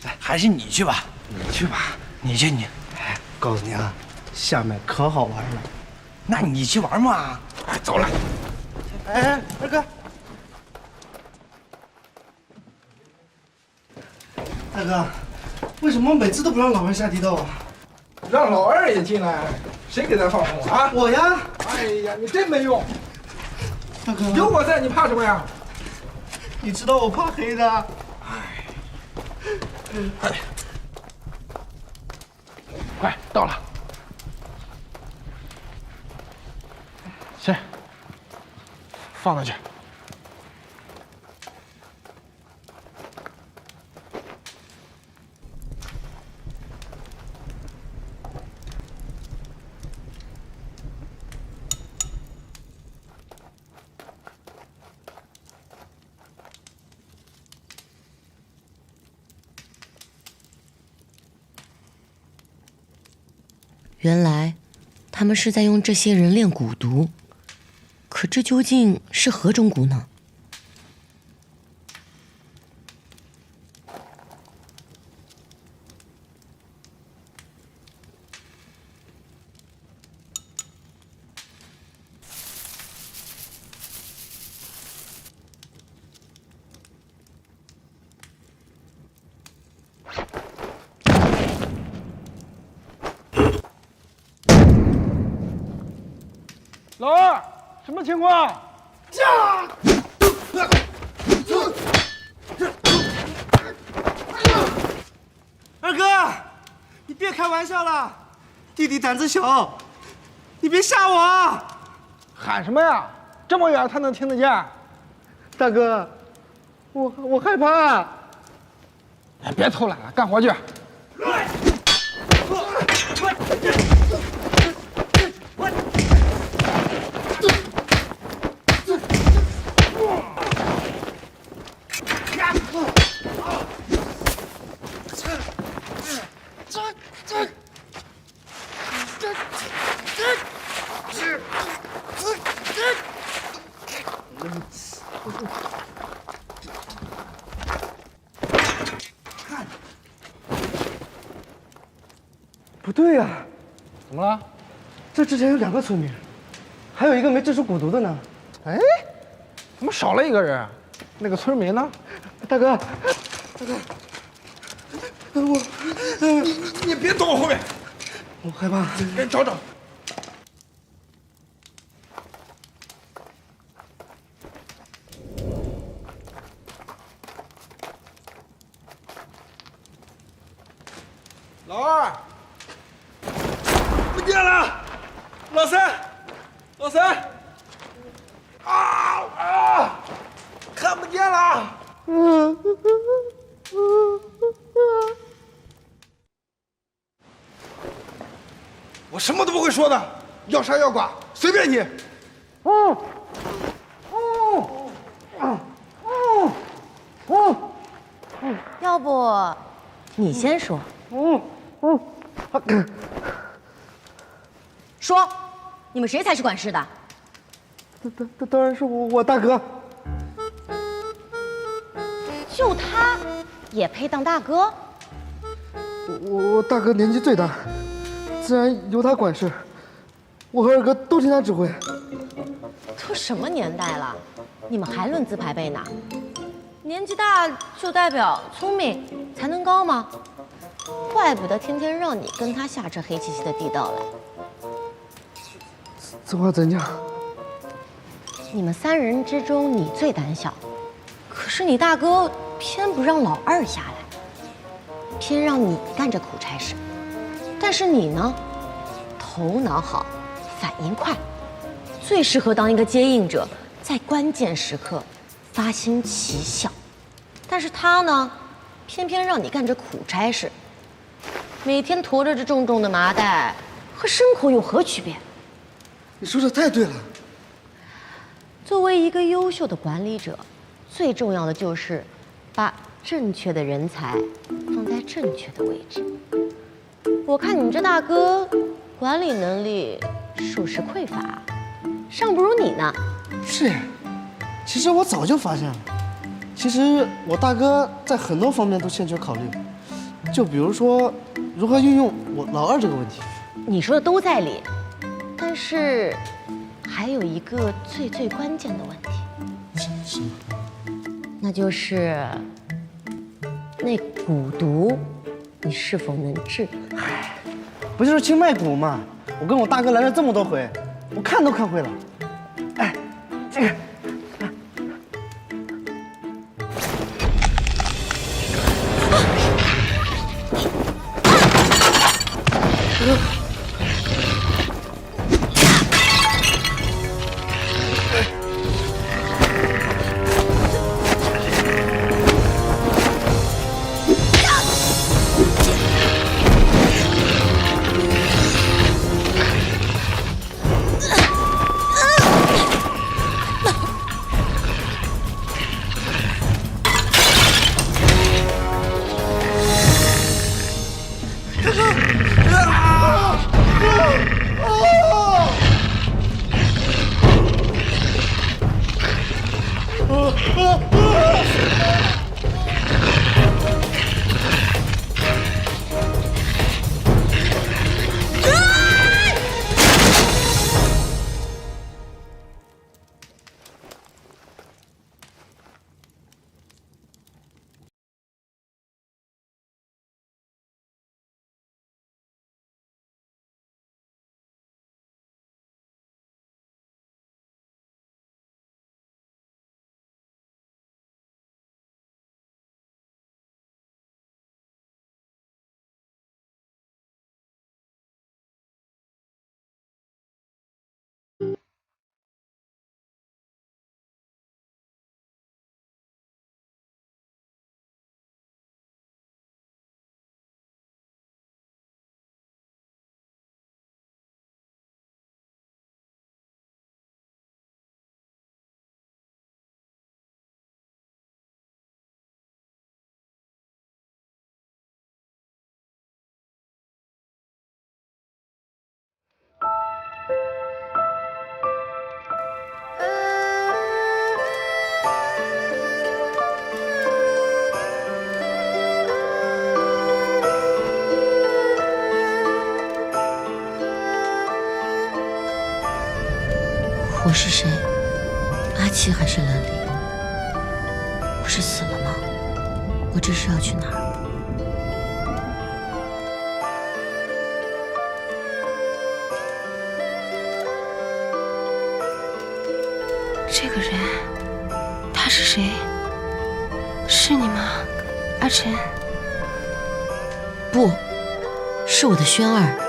哎，还是你去吧，你去吧，你去你。哎，告诉你啊，下面可好玩了，那你去玩嘛。哎，走了。哎，二哥，大哥，为什么每次都不让老二下地道啊？让老二也进来，谁给他放风啊？我呀。哎呀，你真没用。大哥，有我在，你怕什么呀？你知道我怕黑的。哎，快到了。行，放那去。原来，他们是在用这些人练蛊毒，可这究竟是何种蛊呢？老二，什么情况？二哥，你别开玩笑了，弟弟胆子小，你别吓我啊！喊什么呀？这么远他能听得见？大哥，我害怕。哎，别偷懒了，干活去。不对呀，怎么了？这之前有2个村民，还有一个没制出蛊毒的呢。哎，怎么少了一个人？那个村民呢？大哥，你别躲我后面，我害怕。找找。老二，不见了！老三，老三，看不见了！我什么都不会说的，要杀要剐随便你。要不你先说。说，你们谁才是管事的？当然是我大哥。就他，也配当大哥？我大哥年纪最大，自然由他管事。我和二哥都听他指挥。都什么年代了，你们还论资排辈呢？年纪大就代表聪明才能高吗？怪不得天天让你跟他下这黑漆漆的地道来。此话怎讲？你们3人之中，你最胆小，可是你大哥偏不让老二下来，偏让你干这苦差事。但是你呢，头脑好，反应快，最适合当一个接应者，在关键时刻发挥奇效。但是他呢，偏偏让你干这苦差事，每天驮着这重重的麻袋，和牲口有何区别？你说的太对了。作为一个优秀的管理者，最重要的就是把正确的人才放在正确的位置。我看你这大哥管理能力属实匮乏，尚不如你呢。是，其实我早就发现了。其实我大哥在很多方面都欠缺考虑，就比如说如何运用我老二这个问题。你说的都在理，但是还有一个最关键的问题，什么？那就是那蛊毒，你是否能治？不就是清脉蛊吗？我跟我大哥来了这么多回，我看都看会了。哎，这个。 我是谁？阿七还是冷离？我是死了吗？我这是要去哪儿？这个人，他是谁？是你吗，阿晨？不，是我的轩儿。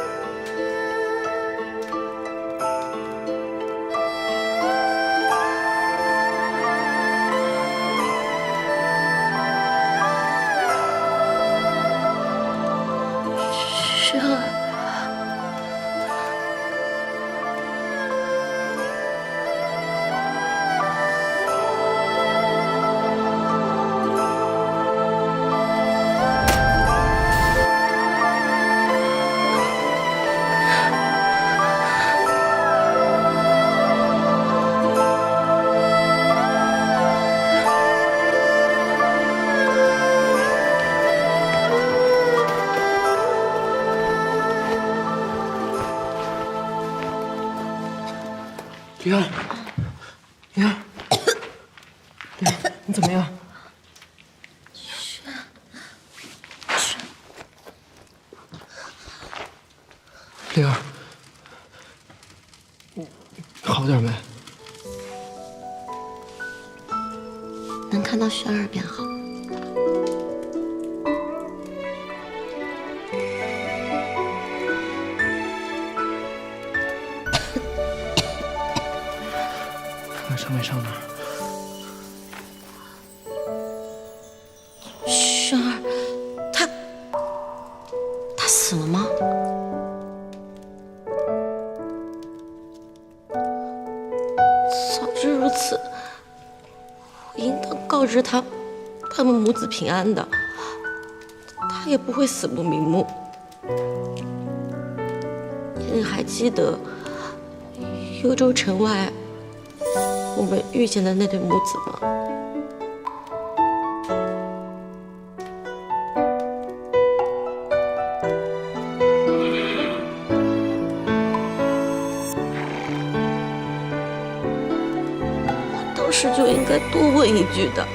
灵儿，灵儿，灵儿，你怎么样？灵儿，你好点没？能看到轩儿便好。上没上哪儿？轩儿，他死了吗？早知如此，我应当告知他们母子平安的，他也不会死不瞑目。你还记得幽州城外？ 我们遇见的那对母子吗？时就应该多问一句的。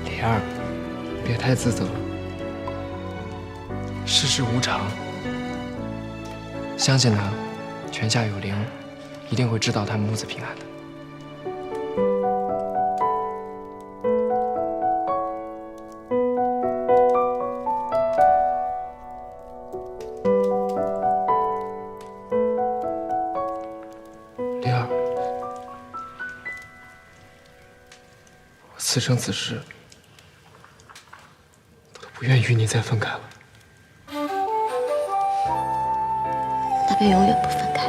李儿，别太自责。世事无常，相信他，泉下有灵，一定会知道他母子平安的。李儿，我此生此世都不愿与你再分开了。那便永远不分开。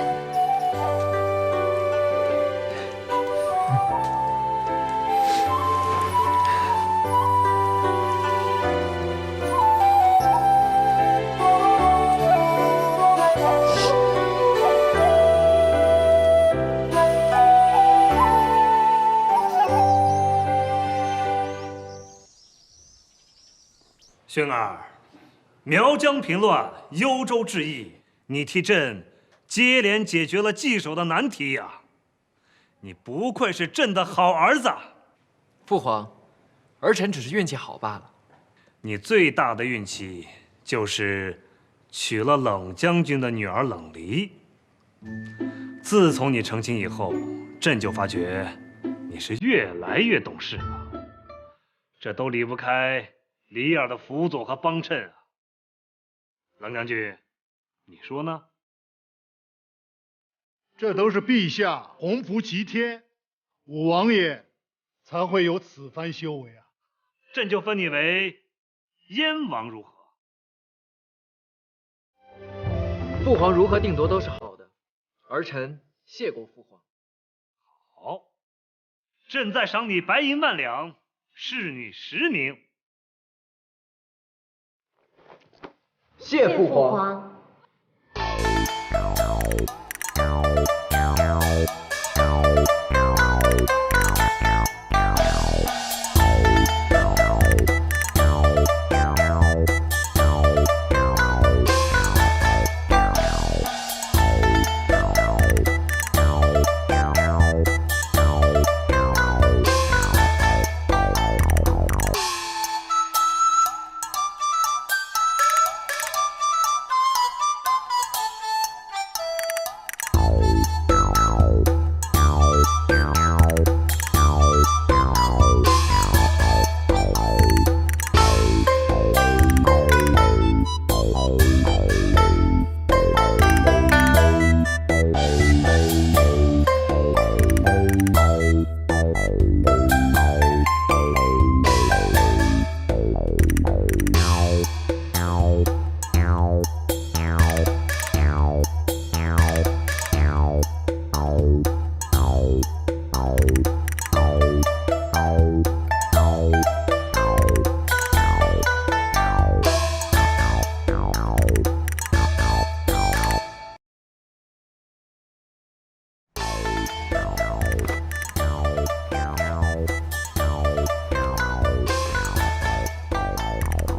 轩儿，苗疆平乱，幽州治疫，你替朕接连解决了棘手的难题呀！你不愧是朕的好儿子。父皇，儿臣只是运气好罢了。你最大的运气就是娶了冷将军的女儿冷离。自从你成亲以后，朕就发觉你是越来越懂事了。这都离不开离儿的辅佐和帮衬啊。冷将军，你说呢？这都是陛下洪福齐天，武王爷才会有此番修为啊！朕就封你为燕王如何？父皇如何定夺都是好的，儿臣谢过父皇。好，朕再赏你白银万两，侍女10名。谢父皇。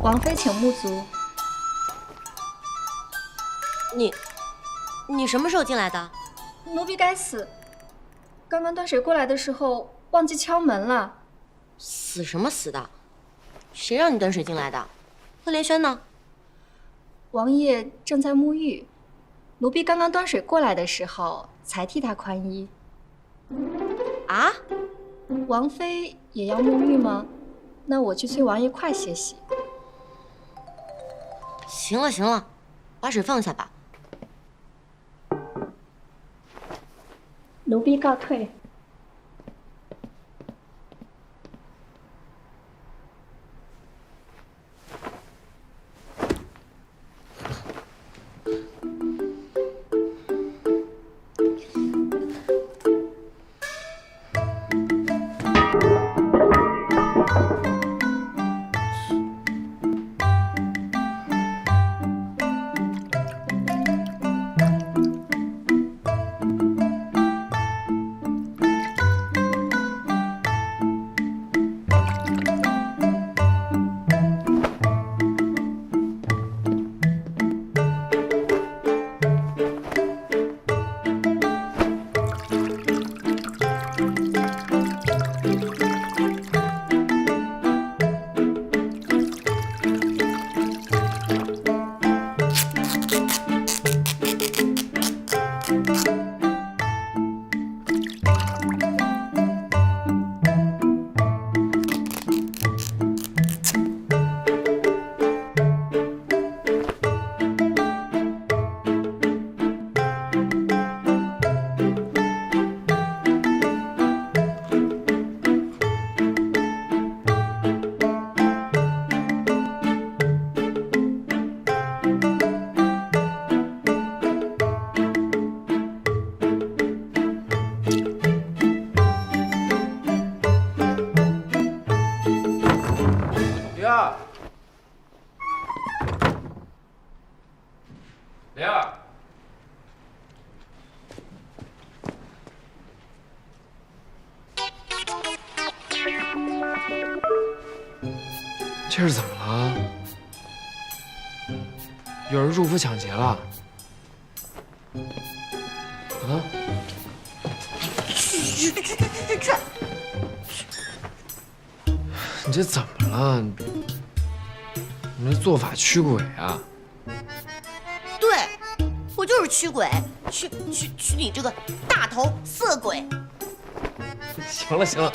王妃请沐足。你什么时候进来的？奴婢该死，刚刚端水过来的时候忘记敲门了。死什么死的？谁让你端水进来的？贺连轩呢？王爷正在沐浴，奴婢刚刚端水过来的时候才替他宽衣。啊？王妃也要沐浴吗？那我去催王爷快些洗。行了行了，把水放下吧。奴婢告退。儿，莲儿，这是怎么了？有人入府抢劫了？啊？去！你这怎么了？你这做法驱鬼啊？对，我就是驱鬼，驱你这个大头色鬼。行了行了，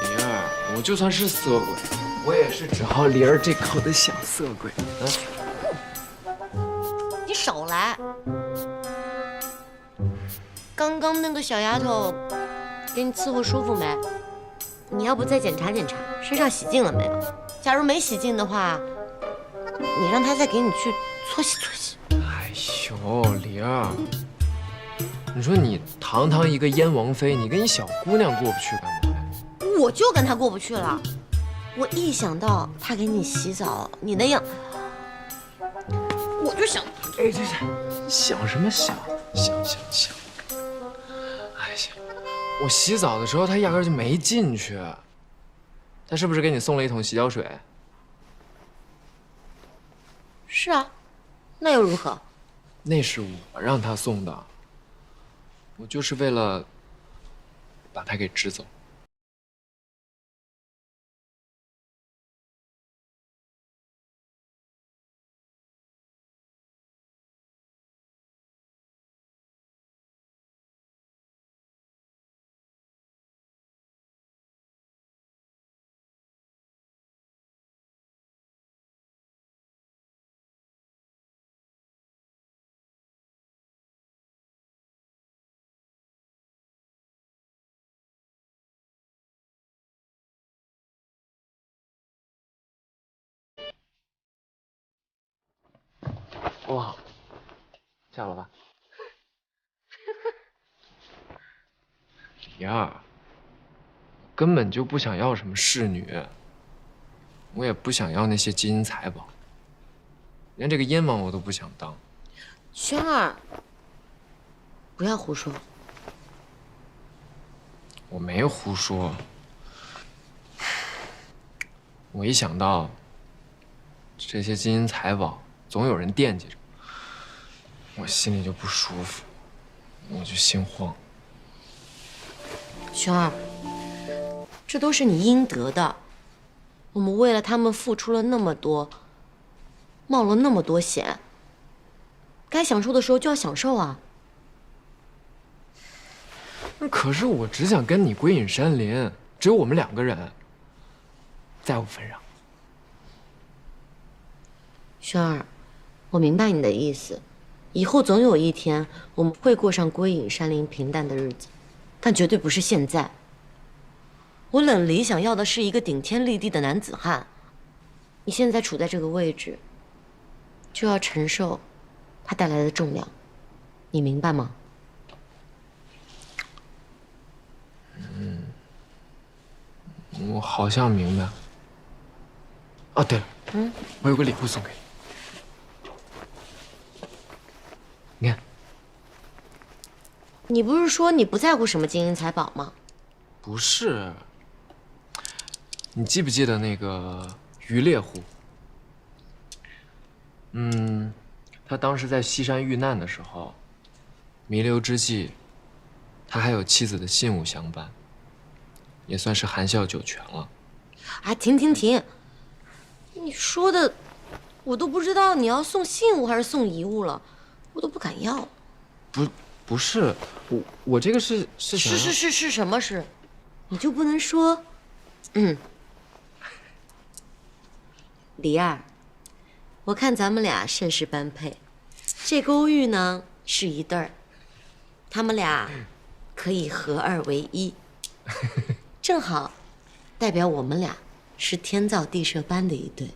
灵儿，我就算是色鬼，我也是只好灵儿这口的小色鬼啊。你少来！刚刚那个小丫头给你伺候舒服没？你要不再检查检查身上洗净了没有？假如没洗净的话，你让她再给你去搓洗搓洗。哎呦，灵儿，你说你堂堂一个燕王妃，你跟一小姑娘过不去干嘛呀？我就跟她过不去了。我一想到她给你洗澡，你那样，我就想，哎，这想什么想？想！哎呀，我洗澡的时候她压根就没进去。她是不是给你送了一桶洗脚水？是啊，那又如何？那是我让她送的，我就是为了把她给支走。哇，下了吧？李二，根本就不想要什么侍女，我也不想要那些金银财宝，连这个燕王我都不想当。轩儿，不要胡说。我没胡说，我一想到这些金银财宝总有人惦记着，我心里就不舒服，我就心慌。轩儿，这都是你应得的。我们为了他们付出了那么多，冒了那么多险，该享受的时候就要享受啊。可是我只想跟你归隐山林，只有我们2个人，再无纷扰。轩儿，我明白你的意思，以后总有一天我们会过上归隐山林平淡的日子，但绝对不是现在。我冷离想要的是一个顶天立地的男子汉，你现在处在这个位置，就要承受他带来的重量，你明白吗？我好像明白。哦，对了，我有个礼物送给你，你看。你不是说你不在乎什么金银财宝吗？不是，你记不记得那个于烈户？他当时在西山遇难的时候，弥留之际，他还有妻子的信物相伴，也算是含笑九泉了。哎，停！你说的，我都不知道你要送信物还是送遗物了，我都不敢要。不是，我这个是想要是什么事？你就不能说，李二，我看咱们俩甚是般配，这勾玉呢是一对儿，他们俩可以合二为一，正好代表我们俩是天造地设般的一对。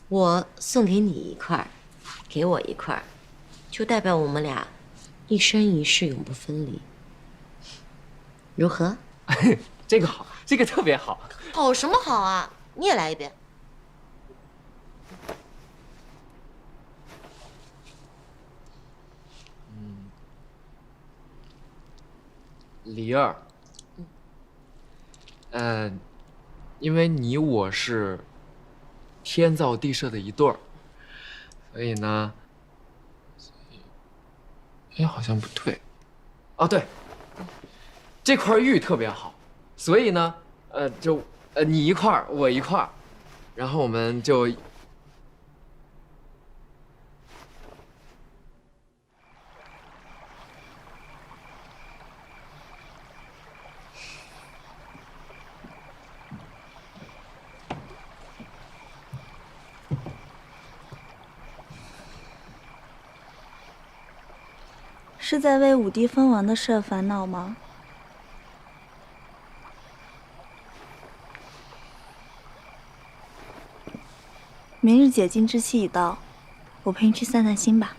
我送给你一块，给我一块，就代表我们俩一生一世永不分离，如何？这个好。这个特别好。好什么好啊？你也来一遍。梨儿，因为你我是天造地设的一对儿，所以呢，哎，好像不对。哦，对，这块玉特别好，所以呢，你一块儿，我一块儿，然后我们就。是在为武帝封王的事烦恼吗？明日解禁之期已到，我陪你去散散心吧。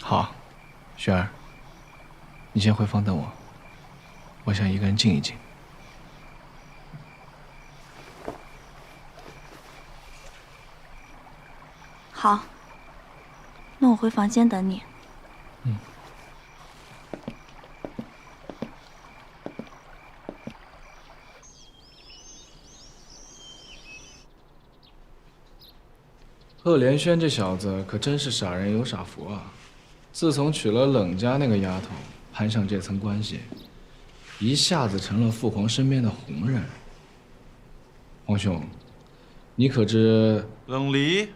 好，雪儿，你先回房等我，我想一个人静一静。好，那我回房间等你。贺连轩这小子可真是傻人有傻福啊！自从娶了冷家那个丫头，攀上这层关系，一下子成了父皇身边的红人。皇兄，你可知冷离？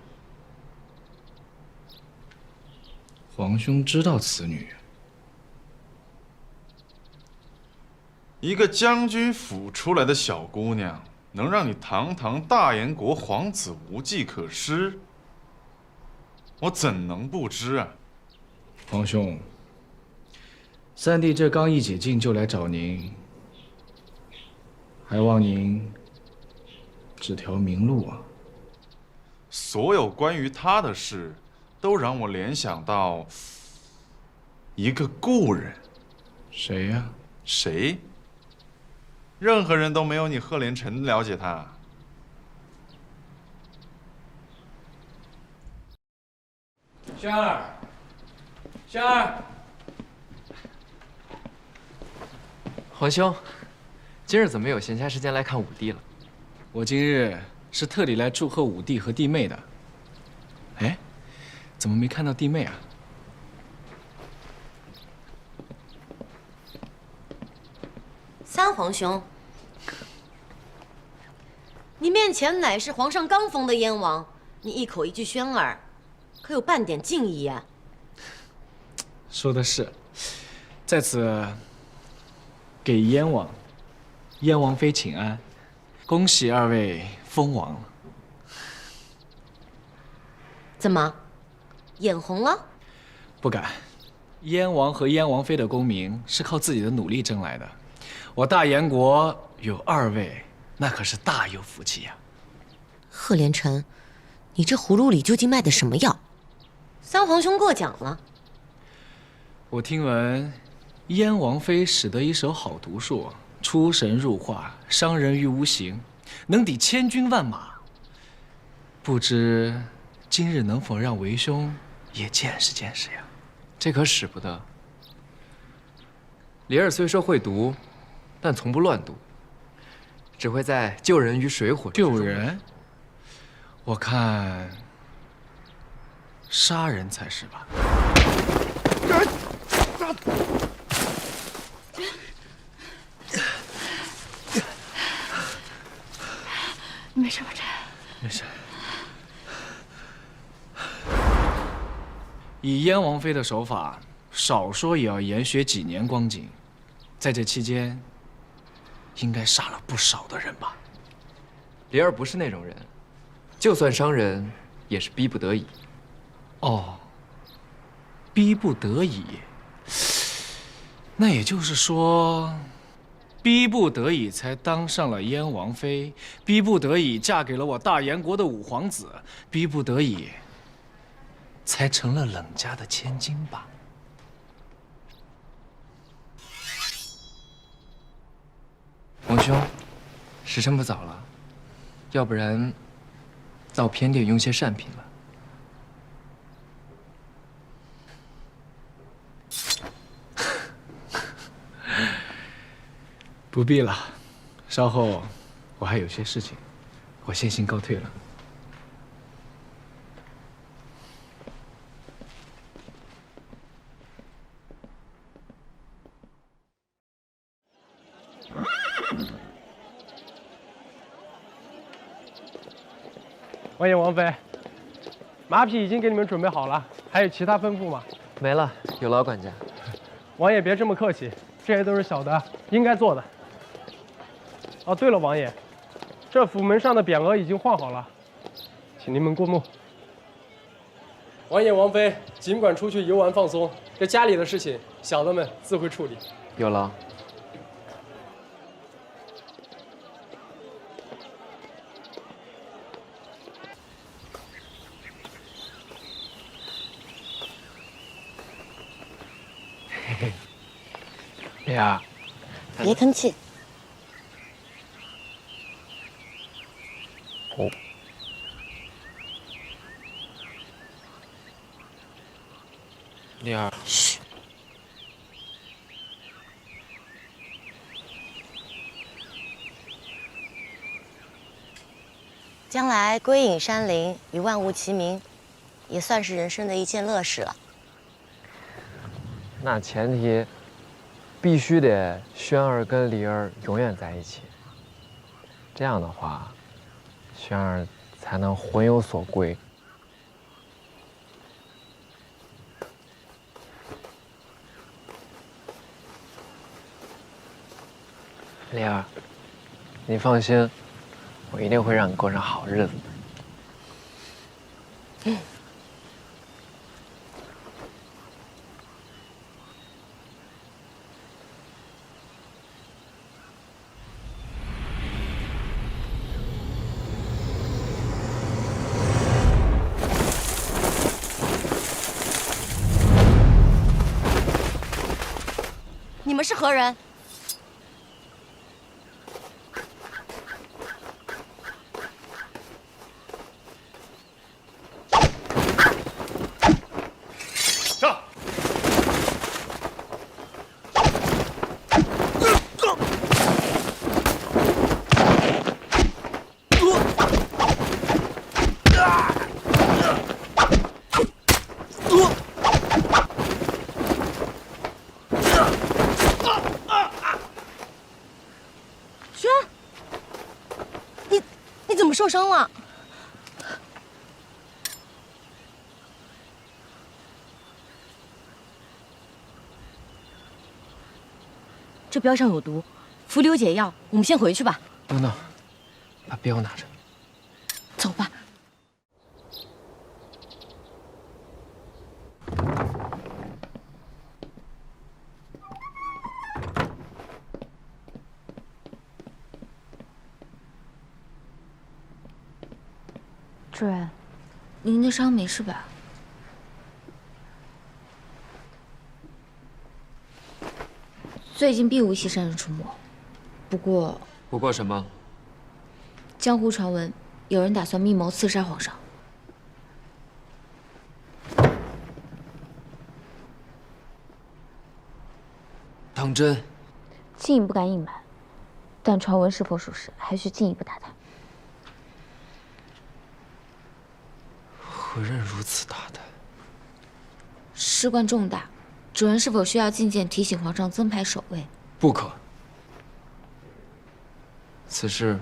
皇兄知道此女？一个将军府出来的小姑娘，能让你堂堂大燕国皇子无计可施？我怎能不知啊？皇兄，三弟这刚一解禁就来找您，还望您指条明路啊！所有关于他的事，都让我联想到一个故人。谁呀？谁？任何人都没有你贺连成了解他。轩儿，轩儿，皇兄，今日怎么有闲暇时间来看武帝了？我今日是特地来祝贺武帝和弟妹的。哎，怎么没看到弟妹啊？三皇兄，你面前乃是皇上刚封的燕王，你一口一句轩儿，可有半点敬意呀？说的是，在此给燕王妃请安，恭喜二位封王了。怎么，眼红了？不敢，燕王和燕王妃的功名是靠自己的努力争来的。我大燕国有二位，那可是大有福气呀。贺连成，你这葫芦里究竟卖的什么药？三皇兄过奖了。我听闻，燕王妃使得一手好毒术，出神入化，伤人于无形，能抵千军万马。不知今日能否让为兄也见识见识呀？这可使不得。梨儿虽说会毒，但从不乱毒，只会在救人于水火之中。救人？我看杀人才是吧？你没事吧？这没事。以燕王妃的手法，少说也要研学几年光景，在这期间，应该杀了不少的人吧？梨儿不是那种人，就算伤人，也是逼不得已。哦，逼不得已。那也就是说，逼不得已才当上了燕王妃，逼不得已嫁给了我大燕国的五皇子，逼不得已才成了冷家的千金吧？兄，时辰不早了，要不然到偏店用些善品吧。不必了，稍后我还有些事情，我先行告退了。王爷、王妃，马匹已经给你们准备好了，还有其他吩咐吗？没了，有劳管家。王爷别这么客气，这些都是小的应该做的。哦，对了，王爷，这府门上的匾额已经换好了，请您们过目。王爷、王妃尽管出去游玩放松，这家里的事情，小的们自会处理。有劳。丽儿，别吭气。哦。丽儿。嘘。将来归隐山林，与万物齐名，也算是人生的一件乐事了。那前提必须得轩儿跟梨儿永远在一起，这样的话，轩儿才能魂有所归。梨儿，你放心，我一定会让你过上好日子的。嗯。你们是何人？上！你怎么受伤了？这标上有毒，伏流解药。我们先回去吧。等等，把镖拿着。走吧。主人，您的伤没事吧？最近并无西山人出没，不过什么？江湖传闻，有人打算密谋刺杀皇上。当真？静怡不敢隐瞒，但传闻是否属实，还需进一步打探。何人如此大胆？事关重大，主人是否需要觐见提醒皇上增派守卫？不可。此事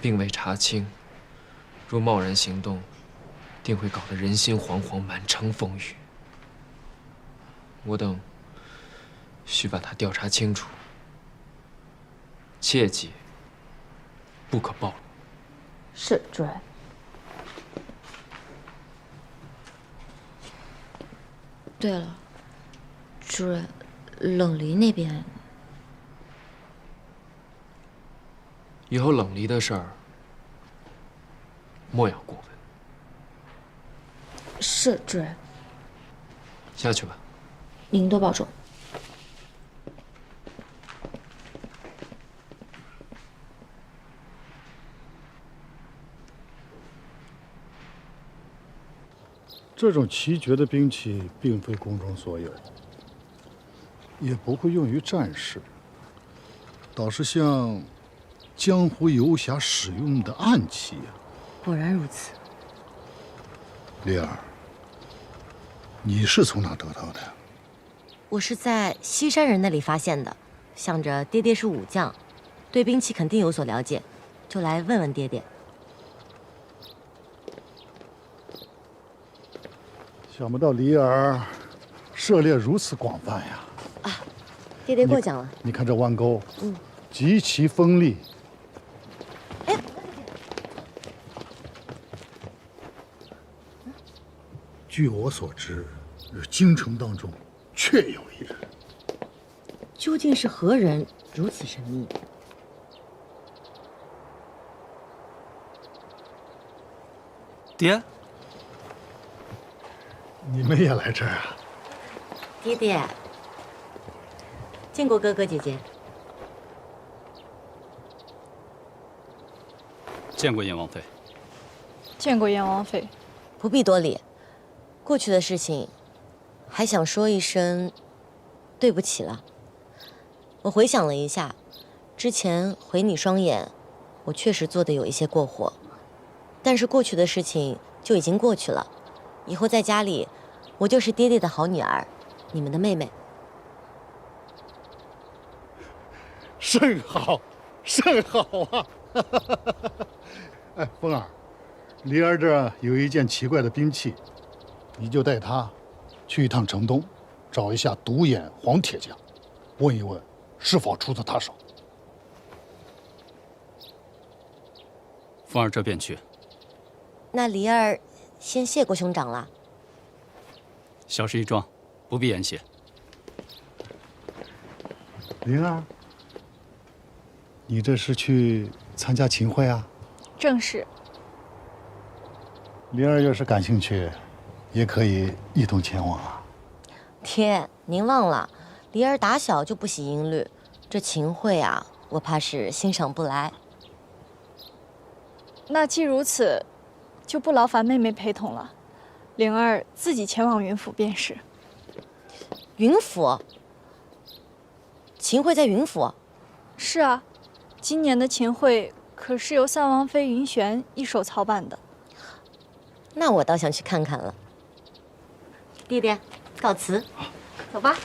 并未查清，若贸然行动，定会搞得人心惶惶，满城风雨。我等需把他调查清楚，切记不可暴露。是，主人。对了，主人，冷离那边，以后冷离的事儿，莫要过问。是，主人。下去吧。您多保重。这种奇绝的兵器并非宫中所有，也不会用于战事，倒是像江湖游侠使用的暗器呀。果然如此。灵儿，你是从哪得到的？我是在西山人那里发现的，想着爹爹是武将，对兵器肯定有所了解，就来问问爹爹。想不到梨儿涉猎如此广泛呀！爹爹过奖了。你看这弯钩，极其锋利。据我所知，京城当中确有一人。究竟是何人如此神秘？爹，你们也来这儿啊？爹爹，见过哥哥姐姐。见过燕王妃。见过燕王妃。不必多礼。过去的事情，还想说一声对不起了。我回想了一下，之前毁你双眼，我确实做的有一些过火，但是过去的事情就已经过去了。以后在家里，我就是爹爹的好女儿，你们的妹妹。甚好，甚好啊！哎，风儿，梨儿这有一件奇怪的兵器，你就带她去一趟城东，找一下独眼黄铁匠，问一问是否出自他手。凤儿这便去。那梨儿先谢过兄长了。小事一桩，不必言谢。灵儿，你这是去参加琴会啊？正是。灵儿要是感兴趣，也可以一同前往啊。爹，您忘了，梨儿打小就不喜音律，这琴会啊，我怕是欣赏不来。那既如此，就不劳烦妹妹陪同了，灵儿自己前往云府便是。云府？琴会在云府？是啊，今年的琴会可是由三王妃云璇一手操办的。那我倒想去看看了。弟弟，告辞。走吧。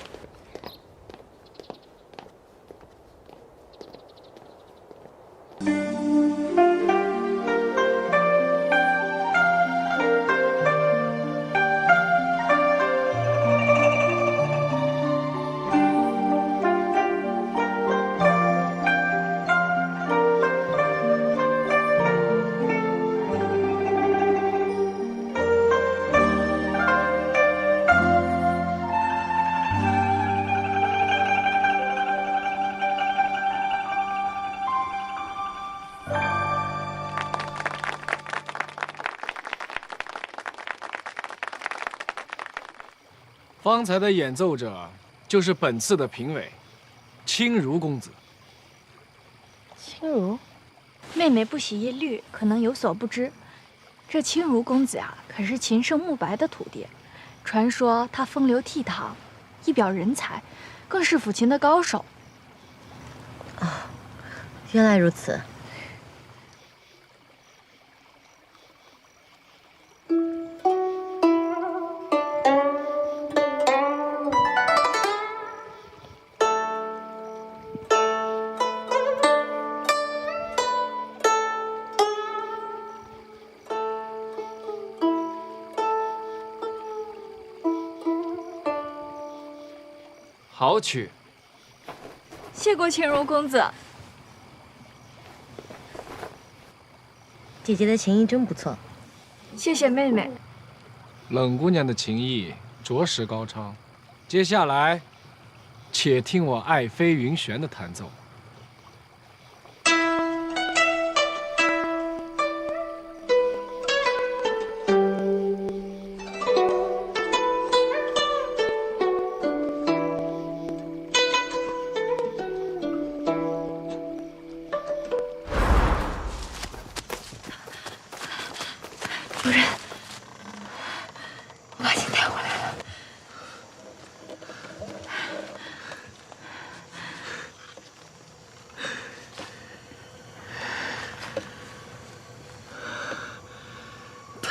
方才的演奏者就是本次的评委，清如公子。清如，妹妹不喜音律，可能有所不知。这清如公子啊，可是秦圣慕白的徒弟，传说他风流倜傥，一表人才，更是抚琴的高手。啊，原来如此。好曲，谢过清如公子。姐姐的琴艺真不错，谢谢妹妹。冷姑娘的琴艺着实高超。接下来，且听我爱妃云璇的弹奏。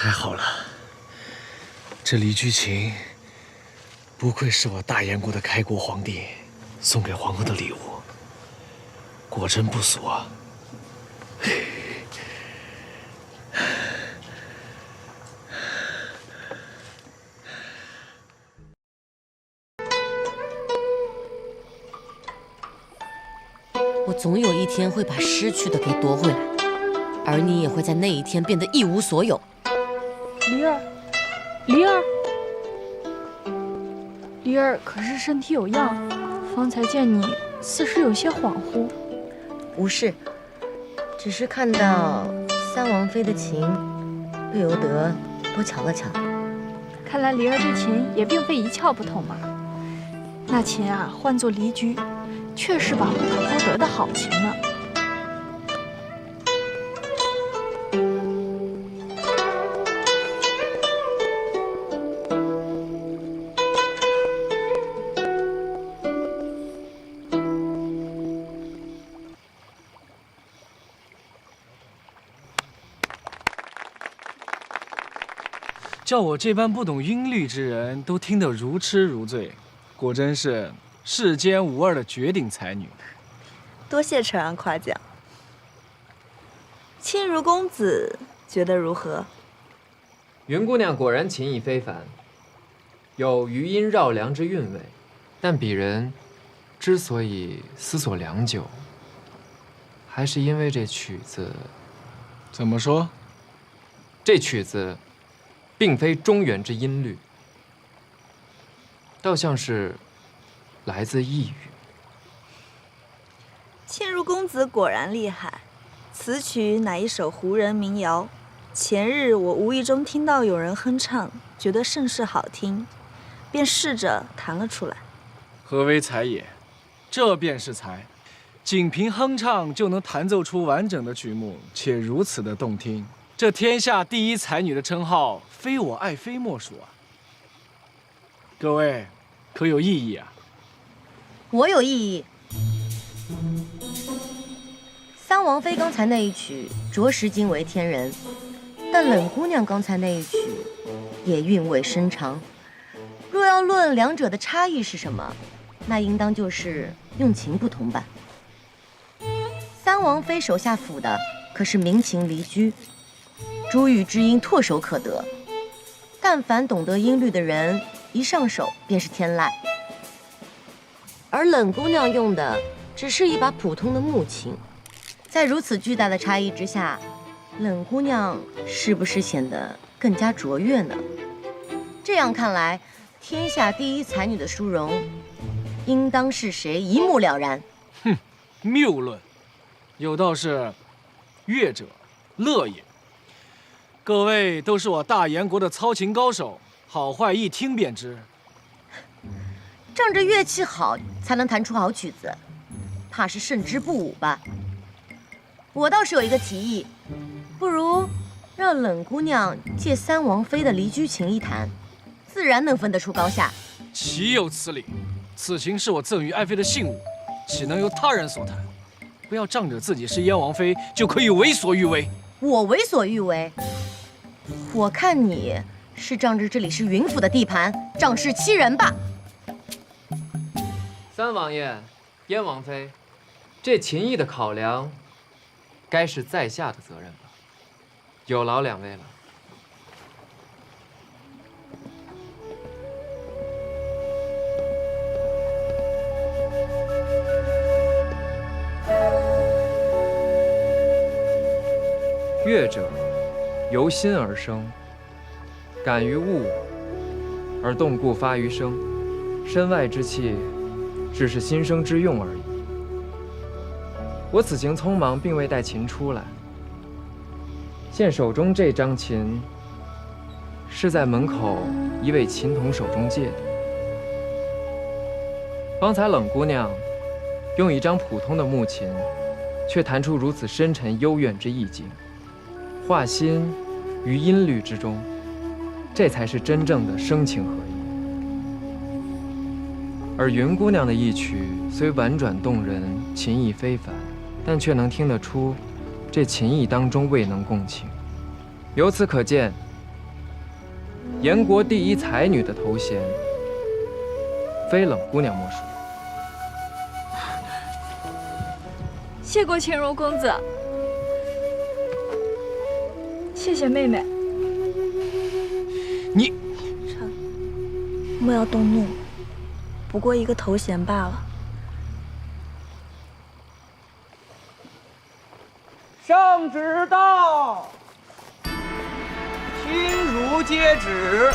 太好了，这李居情不愧是我大燕国的开国皇帝送给皇后的礼物，果真不俗啊！我总有一天会把失去的给夺回来，而你也会在那一天变得一无所有。梨儿，梨儿，梨儿可是身体有恙，方才见你似是有些恍惚。无事，只是看到三王妃的琴，不由得多瞧了瞧。看来梨儿这琴也并非一窍不通嘛。那琴啊，唤作离居，确是把不可多得的好琴呢。叫我这般不懂音律之人都听得如痴如醉，果真是世间无二的绝顶才女。多谢承安夸奖。青如公子觉得如何？云姑娘果然琴艺非凡，有余音绕梁之韵味。但鄙人之所以思索良久，还是因为这曲子。怎么说？这曲子并非中原之音律，倒像是来自异域。青如公子果然厉害，此曲乃一首胡人民谣。前日我无意中听到有人哼唱，觉得甚是好听，便试着弹了出来。何为才也？这便是才，仅凭哼唱就能弹奏出完整的曲目，且如此的动听。这天下第一才女的称号，非我爱妃莫属啊！各位，可有异议啊？我有异议。三王妃刚才那一曲着实惊为天人，但冷姑娘刚才那一曲也韵味深长。若要论两者的差异是什么，那应当就是用情不同吧。三王妃手下抚的可是民情离居，珠玉之音唾手可得，但凡懂得音律的人，一上手便是天籁。而冷姑娘用的只是一把普通的木琴，在如此巨大的差异之下，冷姑娘是不是显得更加卓越呢？这样看来，天下第一才女的殊荣，应当是谁一目了然。哼，谬论，有道是，乐者乐也。各位都是我大燕国的操琴高手，好坏一听便知。仗着乐器好才能弹出好曲子，怕是胜之不武吧？我倒是有一个提议，不如让冷姑娘借三王妃的离居琴一弹，自然能分得出高下。岂有此理！此琴是我赠予爱妃的信物，岂能由他人所弹？不要仗着自己是燕王妃就可以为所欲为。我为所欲为？我看你是仗着这里是云府的地盘，仗势欺人吧。三王爷，燕王妃，这琴艺的考量，该是在下的责任了。有劳两位了。乐者，由心而生，感于物，而动故发于声。身外之气，只是心生之用而已。我此行匆忙，并未带琴出来。现手中这张琴，是在门口一位琴童手中借的。方才冷姑娘用一张普通的木琴，却弹出如此深沉幽怨之意境，画心于音律之中，这才是真正的声情合一。而云姑娘的一曲虽婉转动人，琴意非凡，但却能听得出，这琴艺当中未能共情。由此可见，燕国第一才女的头衔，非冷姑娘莫属。谢过青如公子，谢谢妹妹。你，莫要动怒，不过一个头衔罢了。圣旨到，亲如接旨。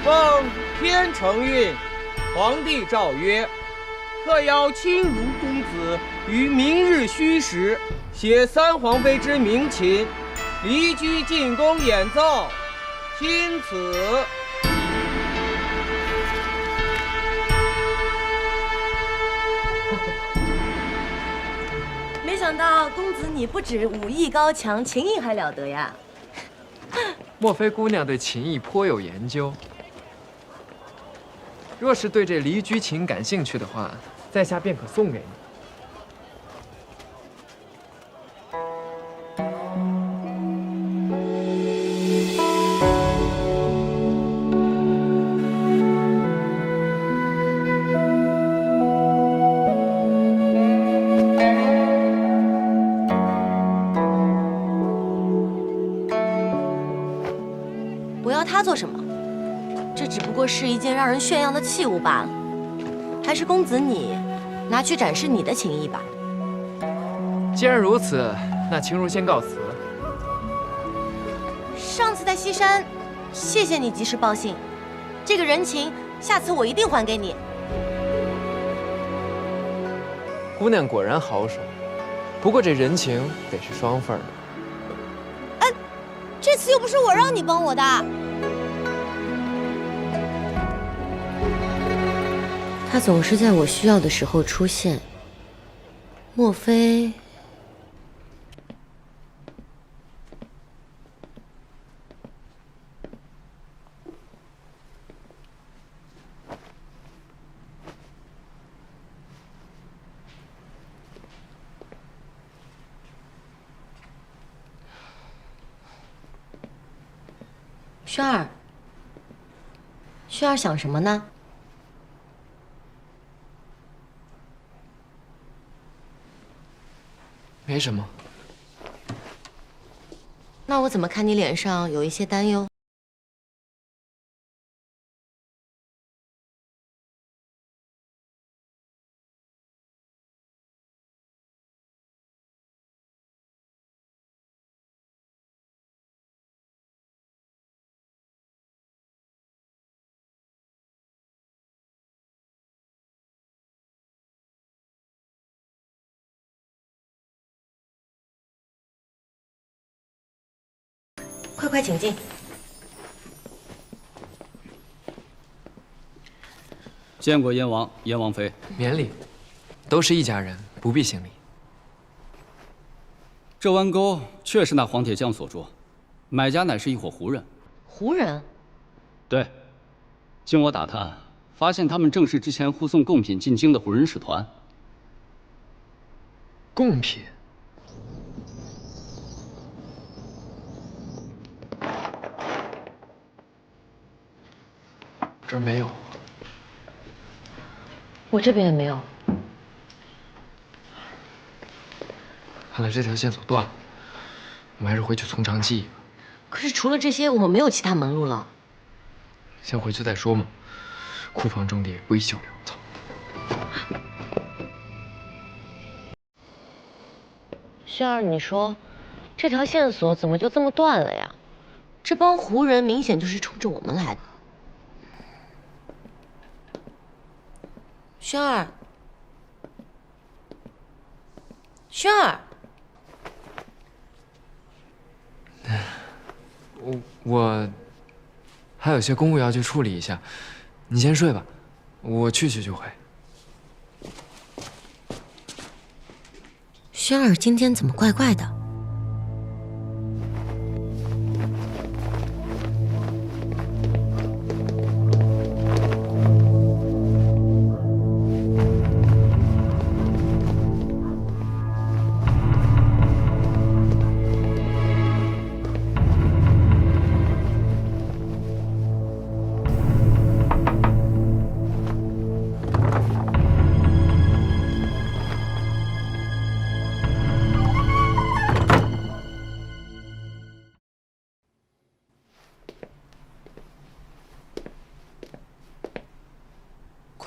奉天承运，皇帝诏曰：特邀亲如公子于明日戌时，携三皇妃之名琴，离居进宫演奏，钦此。没想到公子你不止武艺高强，琴艺还了得呀！莫非姑娘对琴艺颇有研究？若是对这离居琴感兴趣的话，在下便可送给你。不要它做什么？这只不过是一件让人炫耀的器物罢了。还是公子你拿去展示你的琴艺吧。既然如此，那青如先告辞。上次在西山，谢谢你及时报信，这个人情下次我一定还给你。姑娘果然好手，不过这人情得是双份的。这次又不是我让你帮我的。他总是在我需要的时候出现，莫非？轩儿，轩儿想什么呢？没什么。那我怎么看你脸上有一些担忧？快快请进。见过燕王、燕王妃，免礼，都是一家人，不必行礼。这弯钩确是那黄铁匠所着，买家乃是一伙胡人。胡人？对，经我打探，发现他们正是之前护送贡品进京的胡人使团。贡品？这儿没有。我这边也没有。看来这条线索断了，我们还是回去从长计议吧。可是除了这些，我没有其他门路了。先回去再说嘛。库房中地不宜久留。走。轩儿，你说这条线索怎么就这么断了呀？这帮胡人明显就是冲着我们来的。轩儿，轩儿，我还有些公务要去处理一下，你先睡吧，我去就回。轩儿今天怎么怪怪的？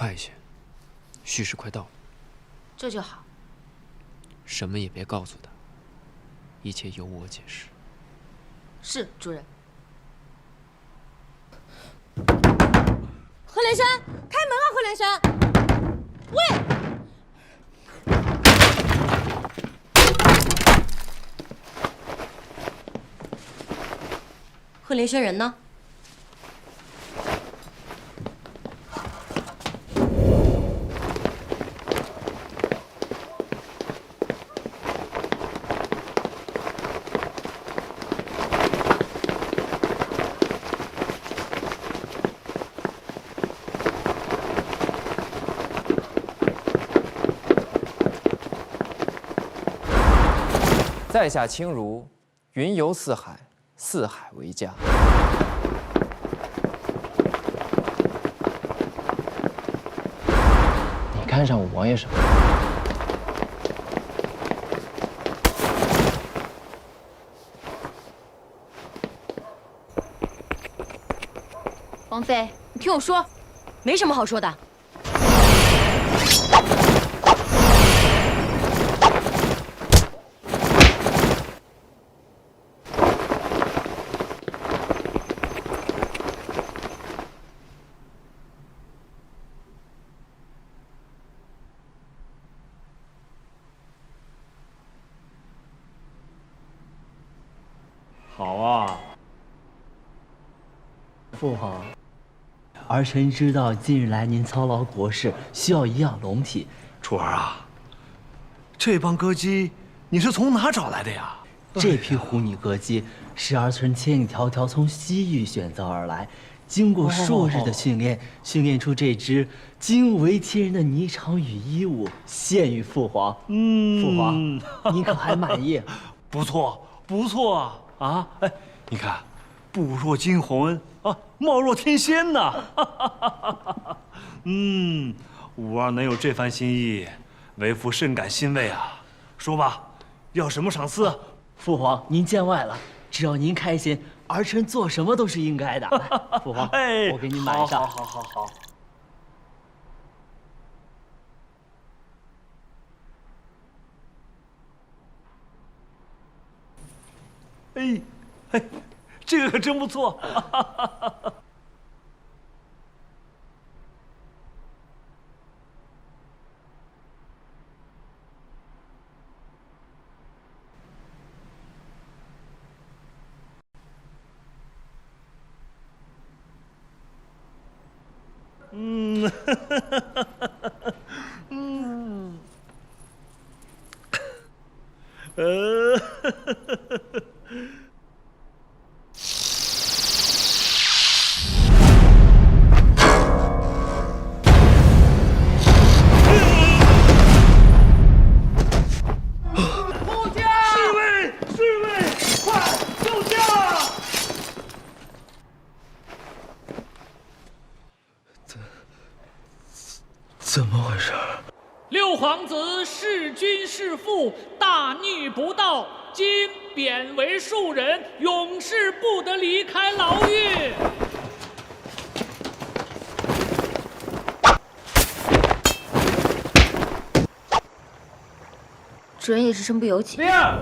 快一些，戌时快到了。这就好。什么也别告诉他，一切由我解释。是，主任。贺连山，开门啊，贺连山！喂！贺连轩人呢？在下清如，云游四海，四海为家。你看上我王爷什么？王妃，你听我说，没什么好说的。好啊，父皇，儿臣知道近日来您操劳国事，需要颐养龙体。楚儿啊，这帮歌姬你是从哪找来的呀？这批狐女歌姬是儿臣千里迢迢从西域选择而来，经过数日的训练，训练出这支惊为天人的霓裳羽衣舞，献于父皇。父皇，您可还满意？不错，不错啊！啊，哎，你看，步若惊鸿啊，貌若天仙呐！五儿能有这番心意，为父甚感欣慰啊！说吧，要什么赏赐？父皇，您见外了，只要您开心，儿臣做什么都是应该的。来，父皇，哎，我给您买上。好。哎，这个可真不错。怎么回事？六皇子弑君弑父，大逆不道，今贬为庶人，永世不得离开牢狱。主人也是身不由己。灵儿，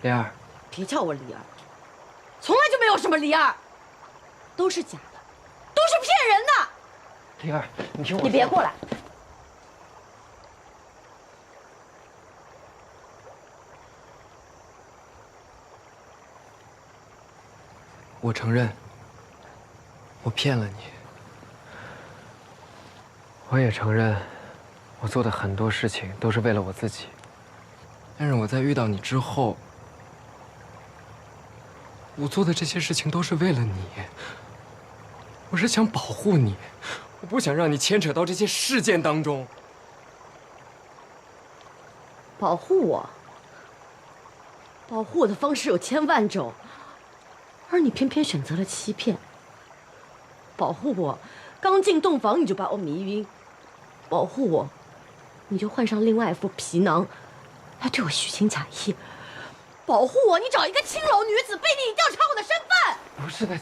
莲儿，别叫我梨儿，从来就没有什么梨儿，都是假的，都是骗人的。莲儿，你听我说。你别过来。我承认，我骗了你。我也承认，我做的很多事情都是为了我自己。但是我在遇到你之后，我做的这些事情都是为了你。我是想保护你，我不想让你牵扯到这些事件当中。保护我，保护我的方式有千万种，而你偏偏选择了欺骗。保护我，刚进洞房你就把我迷晕，保护我，你就换上另外一副皮囊，还对我虚情假意，保护我，你找一个青楼女子背地里调查我的身份。不是的，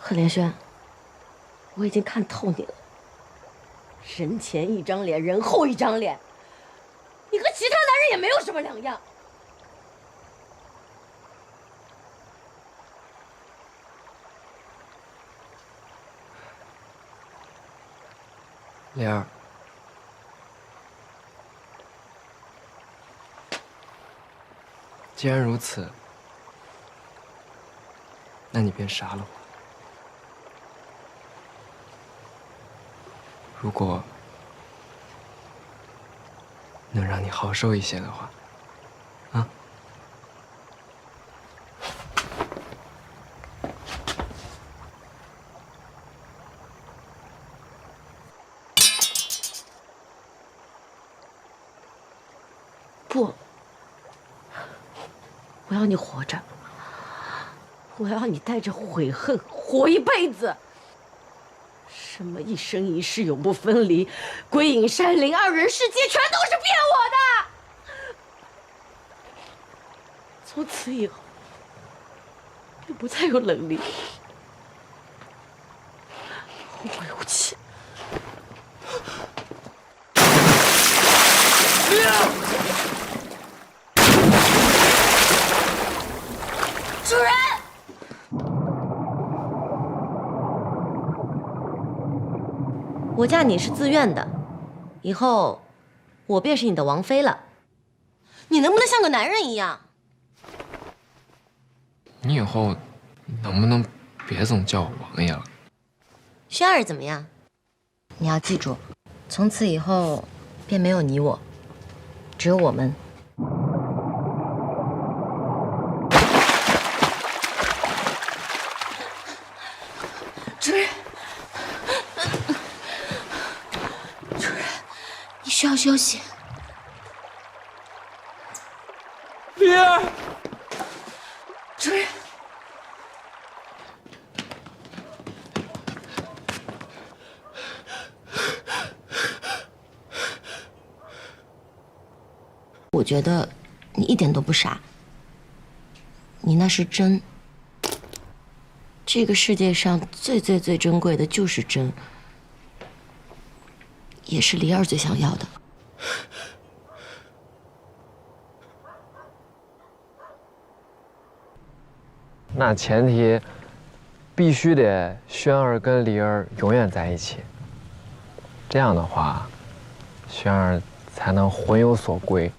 贺连轩，我已经看透你了，人前一张脸，人后一张脸，你和其他男人也没有什么两样。莲儿，既然如此，那你便杀了我。如果能让你好受一些的话，啊？不，我要你活着，我要你带着悔恨活一辈子。什么一生一世永不分离，鬼影山林二人世界，全都是骗我的。从此以后，便不再有冷冽，后会无期。主人。我嫁你是自愿的，以后我便是你的王妃了。你能不能像个男人一样？你以后能不能别总叫我王爷了？轩儿怎么样？你要记住，从此以后便没有你我，只有我们。主人。需要休息。灵儿，主人，我觉得你一点都不傻，你那是真。这个世界上最珍贵的就是真。也是梨儿最想要的。那前提必须得轩儿跟梨儿永远在一起，这样的话，轩儿才能魂有所归。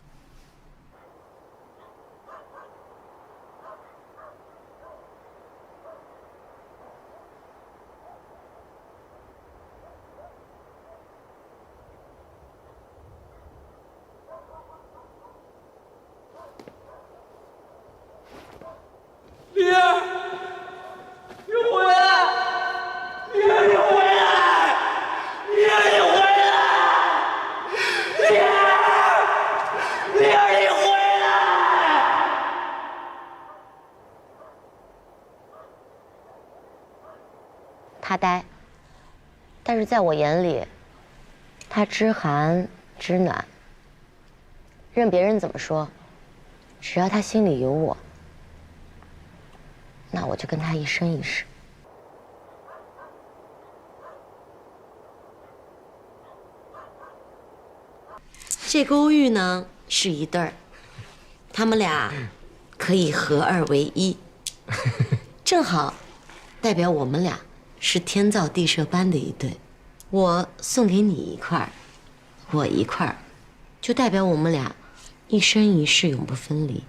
梨儿，你回来！梨儿，你回来！梨儿，你回来！梨儿，梨儿，你回来！他呆，但是在我眼里，他知寒知暖。任别人怎么说，只要他心里有我，那我就跟他一生一世。这个欧玉呢是一对儿，他们俩可以合二为一，正好代表我们俩是天造地设般的一对。我送给你一块儿，我一块儿，就代表我们俩一生一世永不分离。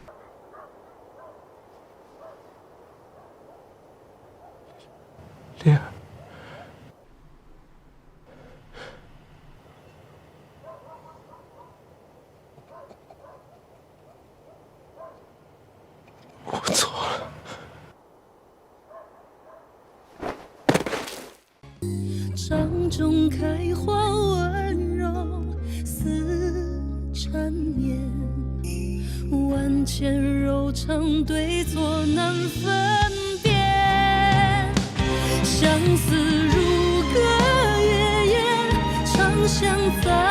梨儿，我错了。掌中开花温柔似缠绵，万千柔肠，对错难分辨。相思如歌，夜夜长相在。